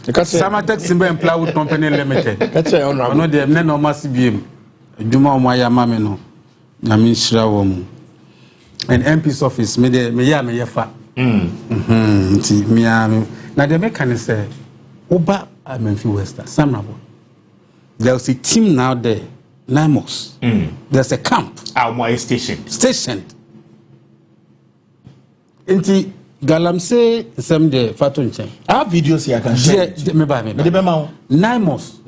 Samatex Simba and Plywood Company Limited. That's why I know the men of Massibim. Duma Maya Mameno. Namisra Womu. And MP's office, me yafa. Now the mechanic say, Oba, I'm in Western. Samrabo. There's a team now there. Namos. There's a camp. Our station. Inti Galamse some day Fatunche. I have videos here I can share. Nymos.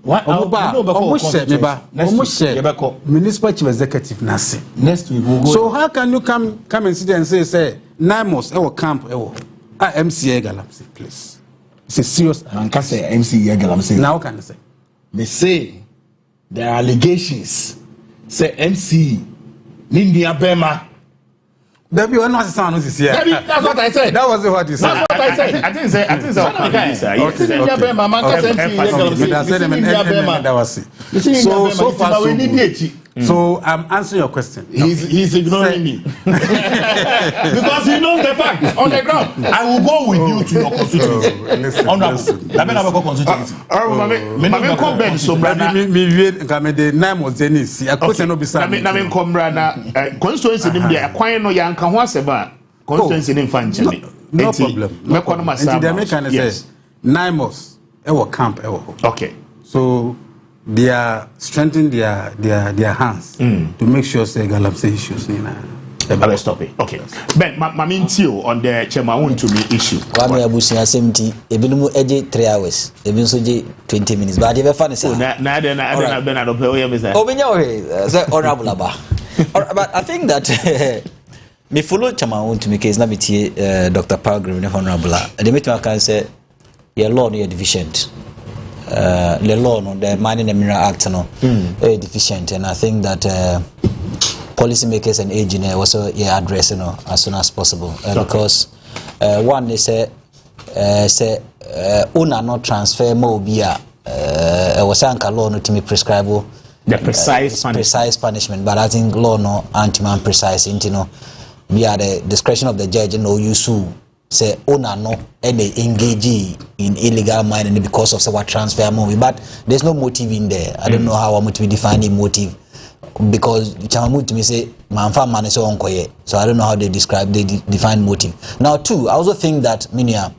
What? Municipal Chief Executive Nasi. Next week we'll go. So how can you come and sit and say Nymos our camp MCA Galamse, please. It's a serious man can say MCA Galamse. Now can I say? They say there are allegations. Say MC Nindia Bema. Baby, what was the sound this year? That's what I said. That was what you said. That's what I said. I think so I'm answering your question. He's ignoring me because he knows the fact on the ground. I will go with you to your constituency. No problem. Nymos, camp. Okay. So they are strengthening their hands to make sure say Galamsey issues. Let's stop it. Okay. Ben, Mamintio on the Chemawun to me issue. Kwame Abusia 70, ebinumu eje 3 hours, ebinso je 20 minutes. But the fun is honorable aba. But I think that me follow Chemawun to me case na bitie Dr. Pilgrim ne honorable. The meeting I can say your law no deficient. The law no the Mining and Mineral Act no deficient, and I think that policymakers and engineers also address as soon as possible because one they say una not transfer more bia was anka law no to me prescribe the precise punishment, but I think law no anti-man precise via the discretion of the judge no use say owner no any engage in illegal mining because of what transfer movie, but there's no motive in there. I don't know how I'm to define the motive because Chamamu to me say manfa man so onkoye, so I don't know how they define motive. Now two, I also think that minia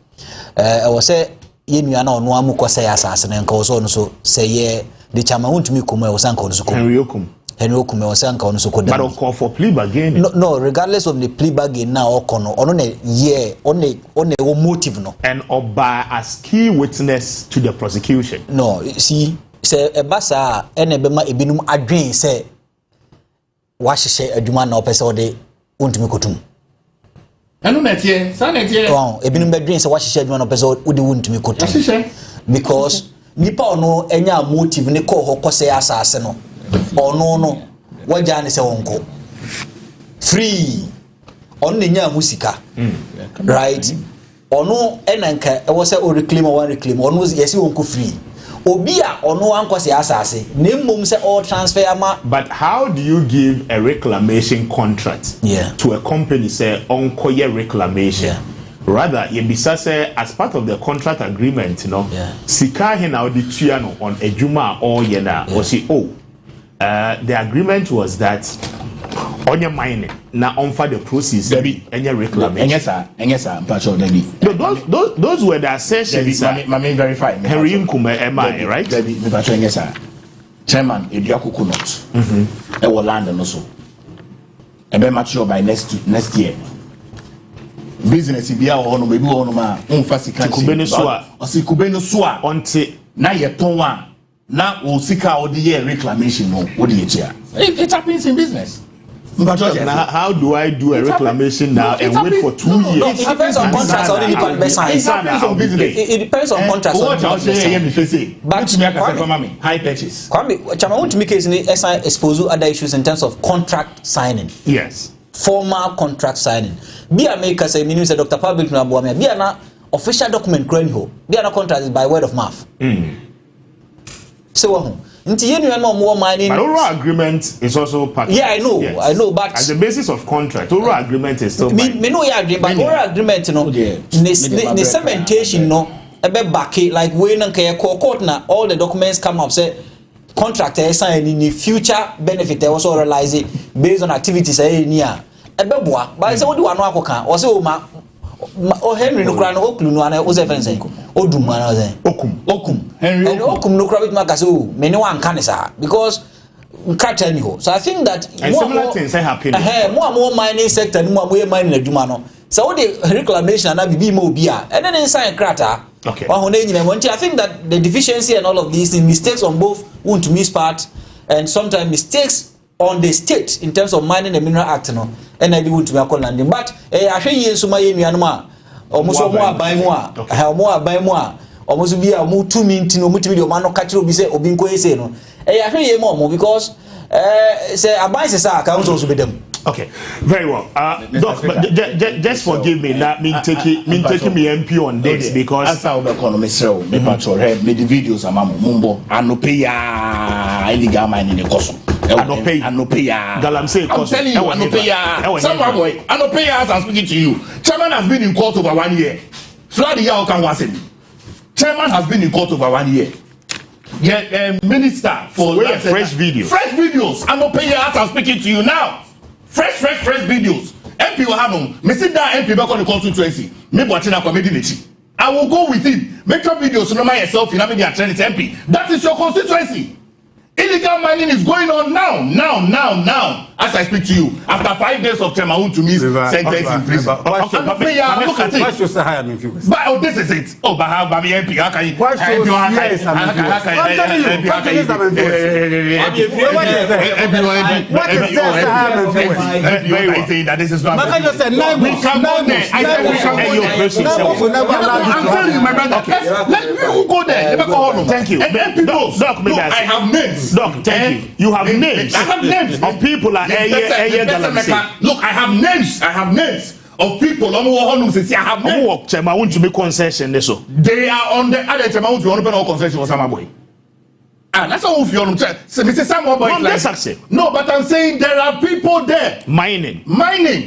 I was say yenu ana ono amu ko say asase na nka so no so say ye the Chamamu to me kuma was anka so Henry Okume was anka on so but on call for plea bargain. No, regardless of the plea bargain now okono on a motive no and oba as key witness to the prosecution. No, see say ebasa enebema ebinum adwen say wahye adwuma na opese ode untumi kotum enu netie sa netie ebinum bedwen say wahye adwuma na opese ode untumi kotum because nipa ono enya motive ne ko hokose asase no ono no wajane se wonko free on nya musika right ono enanka e wo se o reclaim or one reclaim ono yesi wonko free obi a ono ankwase asase na mmom se all transfer ama. But how do you give a reclamation contract to a company say onkoye reclamation? Rather, yebisa say as part of the contract agreement, you know, sika he na odi tua no on ejuma or yena or say the agreement was that on your mining na on for the process and your reclamation. Those were the assertions. Mami verify. Henry Nkume MI, right? Chairman, Ediaku Kunot. E will land and also. And be mature by next year. Business if you are on maybe on ma unfasi kan si kubeno swa onte na ye tonwa na o sika o the year reclamation no what the year it happens in business. Now, how do I do a reclamation now and wait for 2 years? It depends on contracts or it depends on contracts. But high purchase. Chama want to make case ni expose other issues in terms of contract signing. Yes. Formal contract signing. Be a maker say meaning say Dr. Public na boa me be na official document kran ho. Be na contract is by word of mouth. So what? Nti yenu no more mining. But oral agreement is also part. Yeah, I know. Yes. I know, but as the basis of contract, oral agreement is still. Me know you agree, but oral agreement, you know, the cementation, no, a bit backy like when and court na all the documents come up say contractor sign in the future benefit. They also realize it based on activities near a bit boa. But I say what do I know? Or say o Henry no kra no oklu no ana o se fense odum ana o se okum Henry and okum no kra bit maka so me ne wan kan sa because nkrata ni ho. So I think that and similar things happen more mining sector ni more mining adwuma no so the reclamation na bibi ma obi a and then inside krata okay wa ho na nyina wonti. I think that the deficiency and all of these things, mistakes on both want to miss part and sometimes mistakes on the state in terms of mining the mineral act no and I want to be landing but ahwe yen so ma yen nuanu a omoso mo aban mu a mo aban mu a omoso bi a mo 2 minutes no mutimi de o ma no ka kire obi se obi nko ese no ahwe yen mo because say aban se sa ka so bedam. Okay, very well. Doc, but just forgive me. That mean taking me MP on this because as our economy so me patrol head me the videos amamo mumbo anope ya illegal mining in Koso. Anope ya. Galamsey Koso. I'm telling you anope ya. Someone boy anope ya as I'm speaking to you. Chairman has been in court over 1 year. Throughout the year can was it. Chairman has been in court over 1 year. Yeah, minister for fresh videos. Fresh videos. Anope ya as I'm speaking to you now. Fresh videos. MP will have them. Me sit down MP back on the constituency. Me watching a comedy lechi. I will go with him. Make your videos to know yourself in media trend MP. That is your constituency. Illegal mining is going on now. As I speak to you, after 5 days of Chairman to me sentence in prison. Okay, look at it. Why should say higher than you? But this is it. Oh, but how about me MP? How can you? Why should yes, I'm telling you. What is I say that this is not. I just said 9 we can go there. I said we can go there. I'm telling you, my brother. Let me go there. Thank you. Doc, I have names. Doc, thank you. You have names. I have names of people like look, I have names of people. I have names. They are on the other Chema want to open all concession for some boy. That's all of you. No, but I'm saying there are people there mining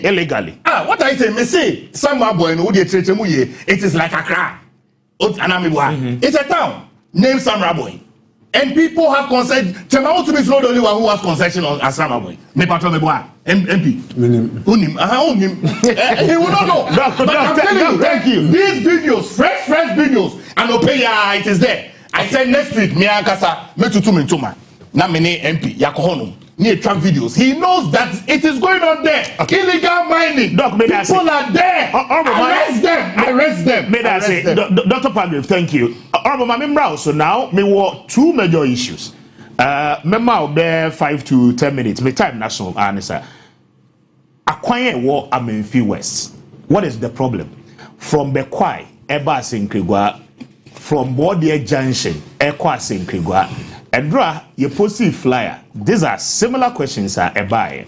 illegally. What I say, me say some boy no dey treat mu ye. It is like Accra. It's a town named Samra Boy. And people have concession. Chema to be not the only one who has concession on Asama Boy. Me patron me boy. MP. Unim. He will not know. But I'm telling you, thank you. These videos, fresh videos, and Opeya, it is there. I said next week, me ankasa me tutu me ntoma. Na me ne MP yakohono. Near track videos. He knows that it is going on there. Okay. Illegal mining. Doc, people are there. Arrest them. Dr. Padre, thank you. So now, me were 2 major issues. I'll bear 5 to 10 minutes. Me time national answer. Acquire war Amenfi West. What is the problem? From Bekwai, Eba Sinkigwa, from Bordia Junction, Ekwa Sinkigwa. Edra, you post flyer. These are similar questions are a buy.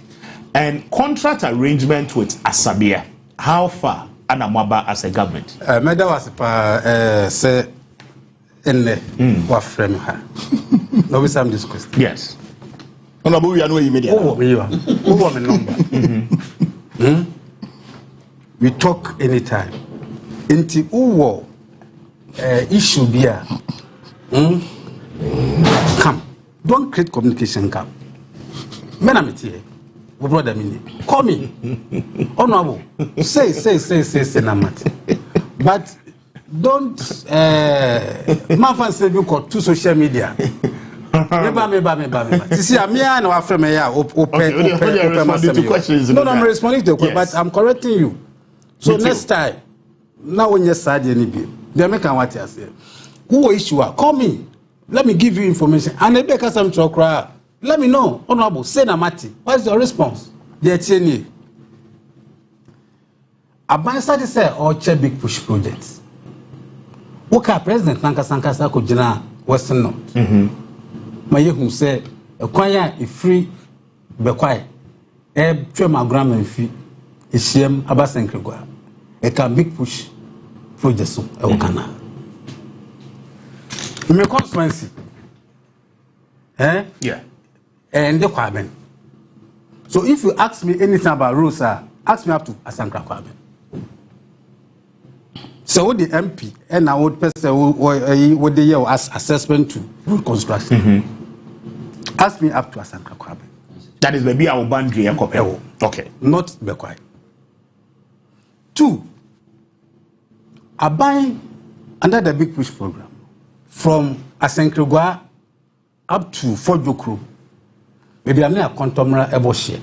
And contract arrangement with Asabia. How far? anamwaba as a government? Meda was say in what frame her. No, we some this question. Yes. Honorable, we are no immediate. Who my number? We talk anytime. Into who issue be come. Don't create communication gap. Men are here. We brother me. Call me. Honorable. Say namati. But don't say you call to social media. Meba. See, I'm here and our friend here. No, I'm responding to the question, but I'm correcting you. So next time, now when you're sad, they make what you say. Who issue? Call me. Let me give you information. And if because I'm cry, let me know. Honorable, say namati. What's your response? The TNA. Aban started say or check big push projects. Okay, President Sankasa Kojina Western North. My who say a choir is free, be quiet. My grandma fee is shame Abasan Krigua. A can big push projects. Okana. In my constituency, yeah, and the Kwaben. So if you ask me anything about Rosa, ask me up to Asankra Kwaben. So the MP and I would person what the year as assessment to road construction. Ask me up to Asankra Kwaben. That is maybe our boundary. Okay. Not Bekwai. 2. I buy under the big push program from Asenkrigwa up to Fort Jokro. Maybe I'm not a contemporary Eboshie.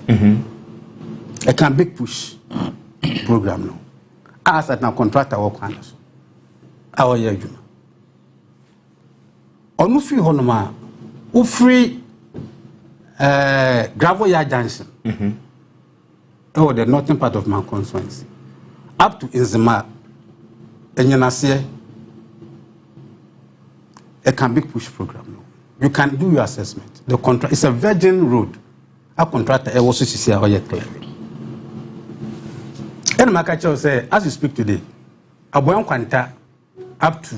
I can big push program now. As at now contractor work on us. Our year Juma. On no free honoma, who free gravel yard junction. Oh, the northern part of my constituency. Up to Inzima, and Yanase, a can big push program now. You can do your assessment. The contract is a virgin road. A contractor also see how yet clearly. And my catcher say, as you speak today, a boy quanta up to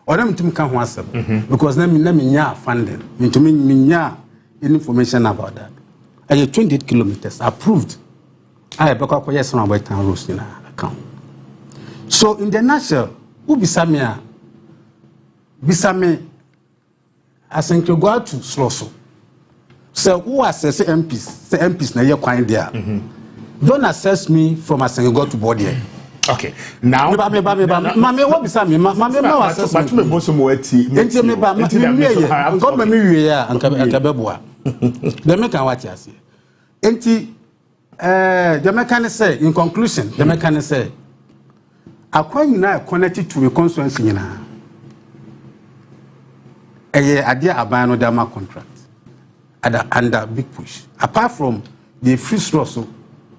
or them to come once because them funding into me information about that. And 28 kilometers approved. I have a yes on our town roads in our account. So in the nutshell, who Bisamia as in to go to Slosso. So who assess MPs na you're quite there. Don't assess me from as I go to body. Okay. Now, Mammy, what is me? Mammy, no assessment. Me the mechanic what you say. The mechanic say, in conclusion, the mechanic say, I connected to a constituency idea about no dama contract under big push. Apart from the free source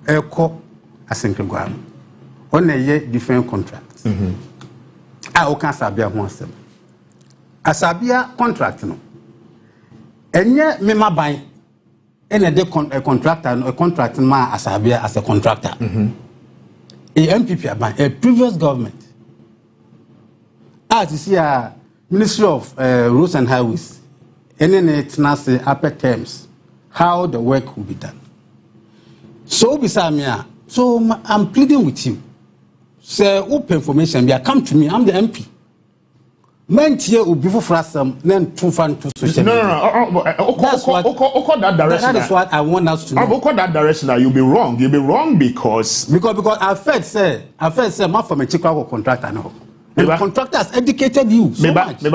Echo Asenkrigwa on a year different contracts. I can Sabia once. A Sabia contract no. And yet me ma buy any a contractor a contract ma Asabia as a contractor. A MPP buy a previous government. As you see a Ministry of Roads and Highways, and then it's now say upper terms how the work will be done. So Bisamia, so I'm pleading with you. Say open information, come to me, I'm the MP. Men here will be for us then too fun to social media. No. That's that direction. That is what I want us to know. That direction, you'll be wrong. You'll be wrong because I first say my from a Chicago contractor now. The contractors educated you so much. On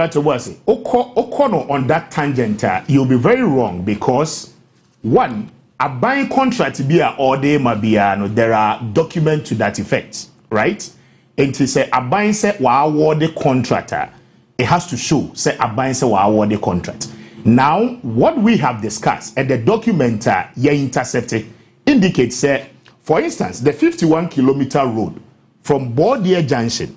that tangent, you'll be very wrong because one, a buying contract be or they might be there are documents to that effect, right? And to say a buying say award the contractor, it has to show say a buying say award the contract. Now, what we have discussed and the document you intercepted indicates say, for instance, the 51-kilometer road from Bordier Junction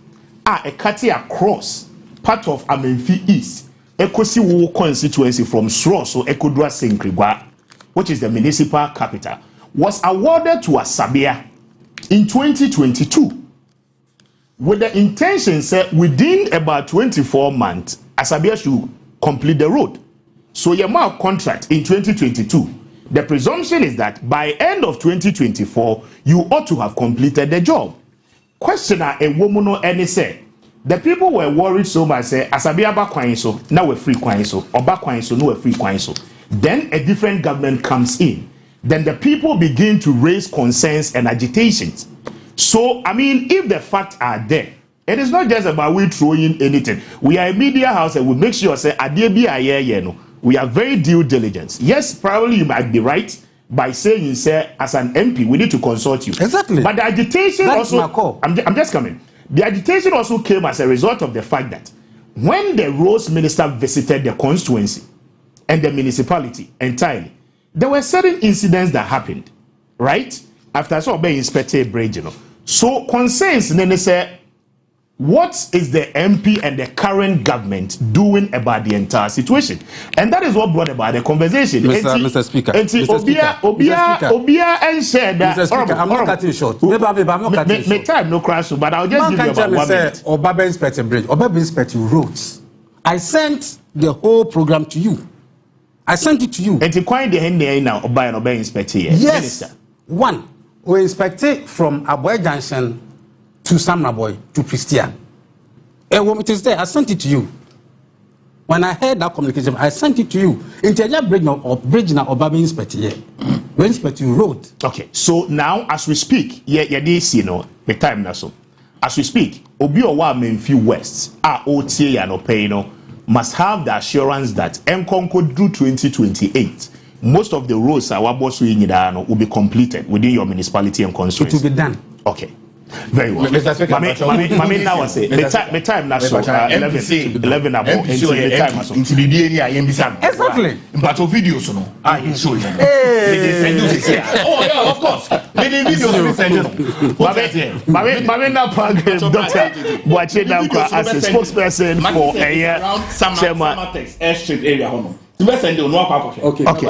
a cutting across part of Amenfi East, Ekosi Wo constituency from Sroso Ekodua Senkrigwa, which is the municipal capital, was awarded to Asabia in 2022. with the intention say within about 24 months, Asabia should complete the road. So your mark contract in 2022. The presumption is that by end of 2024, you ought to have completed the job. Questioner a woman or any say. The people were worried so much say Asabia ba kwan so, now we're free kwan so, or ba kwan so, no we're free kwan so. Then a different government comes in. Then the people begin to raise concerns and agitations. So, I mean, if the facts are there, it is not just about we throwing anything. We are a media house and we make sure say we are very due diligence. Yes, probably you might be right by saying say as an MP we need to consult you. Exactly. But the agitation That's also my call. I'm just coming. The agitation also came as a result of the fact that when the roads minister visited the constituency and the municipality entirely, there were certain incidents that happened, right? After so being inspected bridge, So concerns then say, what is the MP and the current government doing about the entire situation? And that is what brought about the conversation. Mr. Speaker. Obia and said that. Mr. Speaker, I'm not cutting short. I'm not cutting short. My time no crash, but I'll just give you about 1 minute. Obaba inspecting bridge. Obaba inspecting roads. I sent the whole program to you. I sent it to you. And to coin the hand there now, Obaya inspecting. Yes. Minister. One, we inspected from Aboy Junction to Samnaboy to Christian. It is there. I sent it to you. When I heard that communication, I sent it to you. Interior bridge now Obaba inspecting. We inspect you road. Okay. So now as we speak, this the time now so. As we speak, Obi Owa Menfi West OTA and Openo must have the assurance that Nkonko through 2028. Most of the roads will be completed within your municipality and constituency. It will be done. Okay. Very well. Mami now I say the time now so 11 about exactly. But of videos no. I show you. Oh yeah, of course. Many videos we send you. Mami now program Dr. Boache Dankwa as a spokesperson for a year chairman area. Okay,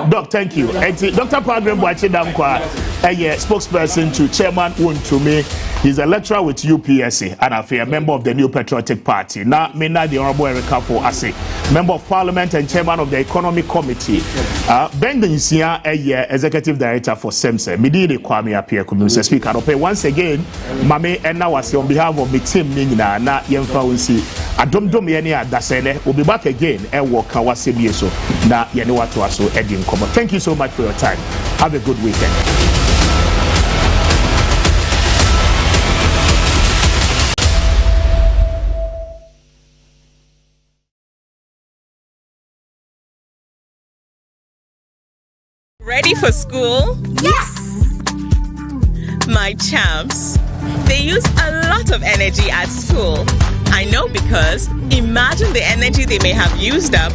Doc, thank you. Dr. Program Boache Dankwa, a spokesperson to Chairman Wontumi. He's a lecturer with UPSC and a member of the New Patriotic Party. Now, Mena the Honorable Erica for Ase, Member of Parliament and Chairman of the Economic Committee. Ben Denisia, a Executive Director for SEMSE. Midi de Kwame appear, Mr. Speaker. Once again, Mame and now on behalf of the team, Nina, na Yemfa Unsi, Adom Domiania Dasene will be back again and walk W'asem Yie so. Na Yaniwatu Aso Edim Komo. Thank you so much for your time. Have a good weekend. Ready for school? Yes! My champs, they use a lot of energy at school. I know because imagine the energy they may have used up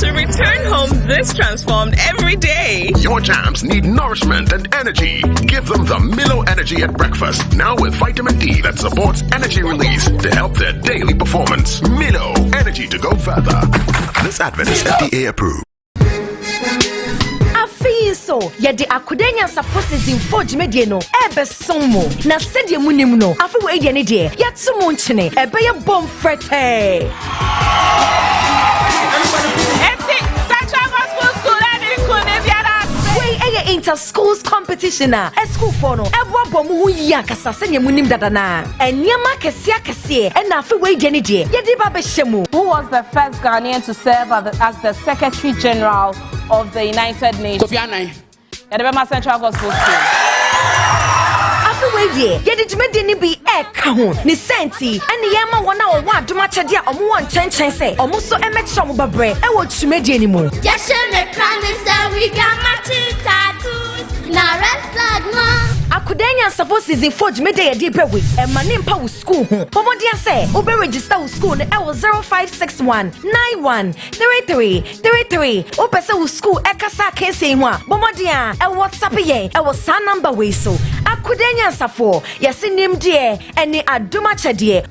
to return home this transformed every day. Your champs need nourishment and energy. Give them the Milo Energy at breakfast, now with vitamin D that supports energy release to help their daily performance. Milo Energy to go further. This advert is FDA approved. So, yet the Akudenian supposes in Forge Mediano, Ebe Somo, na Sedia Munimuno, Afu Edianidia, yet Sumunchine, a Bayer Bomb Frete. Inter-schools competition a school for no ebo bomu yakasa senya munim dadana enyama kesia kesie e na afi we gene die yedi ba behemu. Who was the first Ghanaian to serve as the Secretary General of the United Nations? Kofi Annan. Yedebema Central Gospel School. Yedi jumedi ni bi ho ni senti ene yema wona wo adoma chede a omo won chenchen se omo so emechi omo babre e wo tumedi ani mu Yeshe promise that we got matching tattoos na red flag no Akudenya Safo season 4 jumedi yedi bewe e mane mpa wo school ho pomodi ase wo be register wo school ne e wo 0561913333 wo pese wo school e kasa kese ho a pomodi a e WhatsApp yen e wo sa number we so Akudenya Safo yesi nimdie eni aduma chedie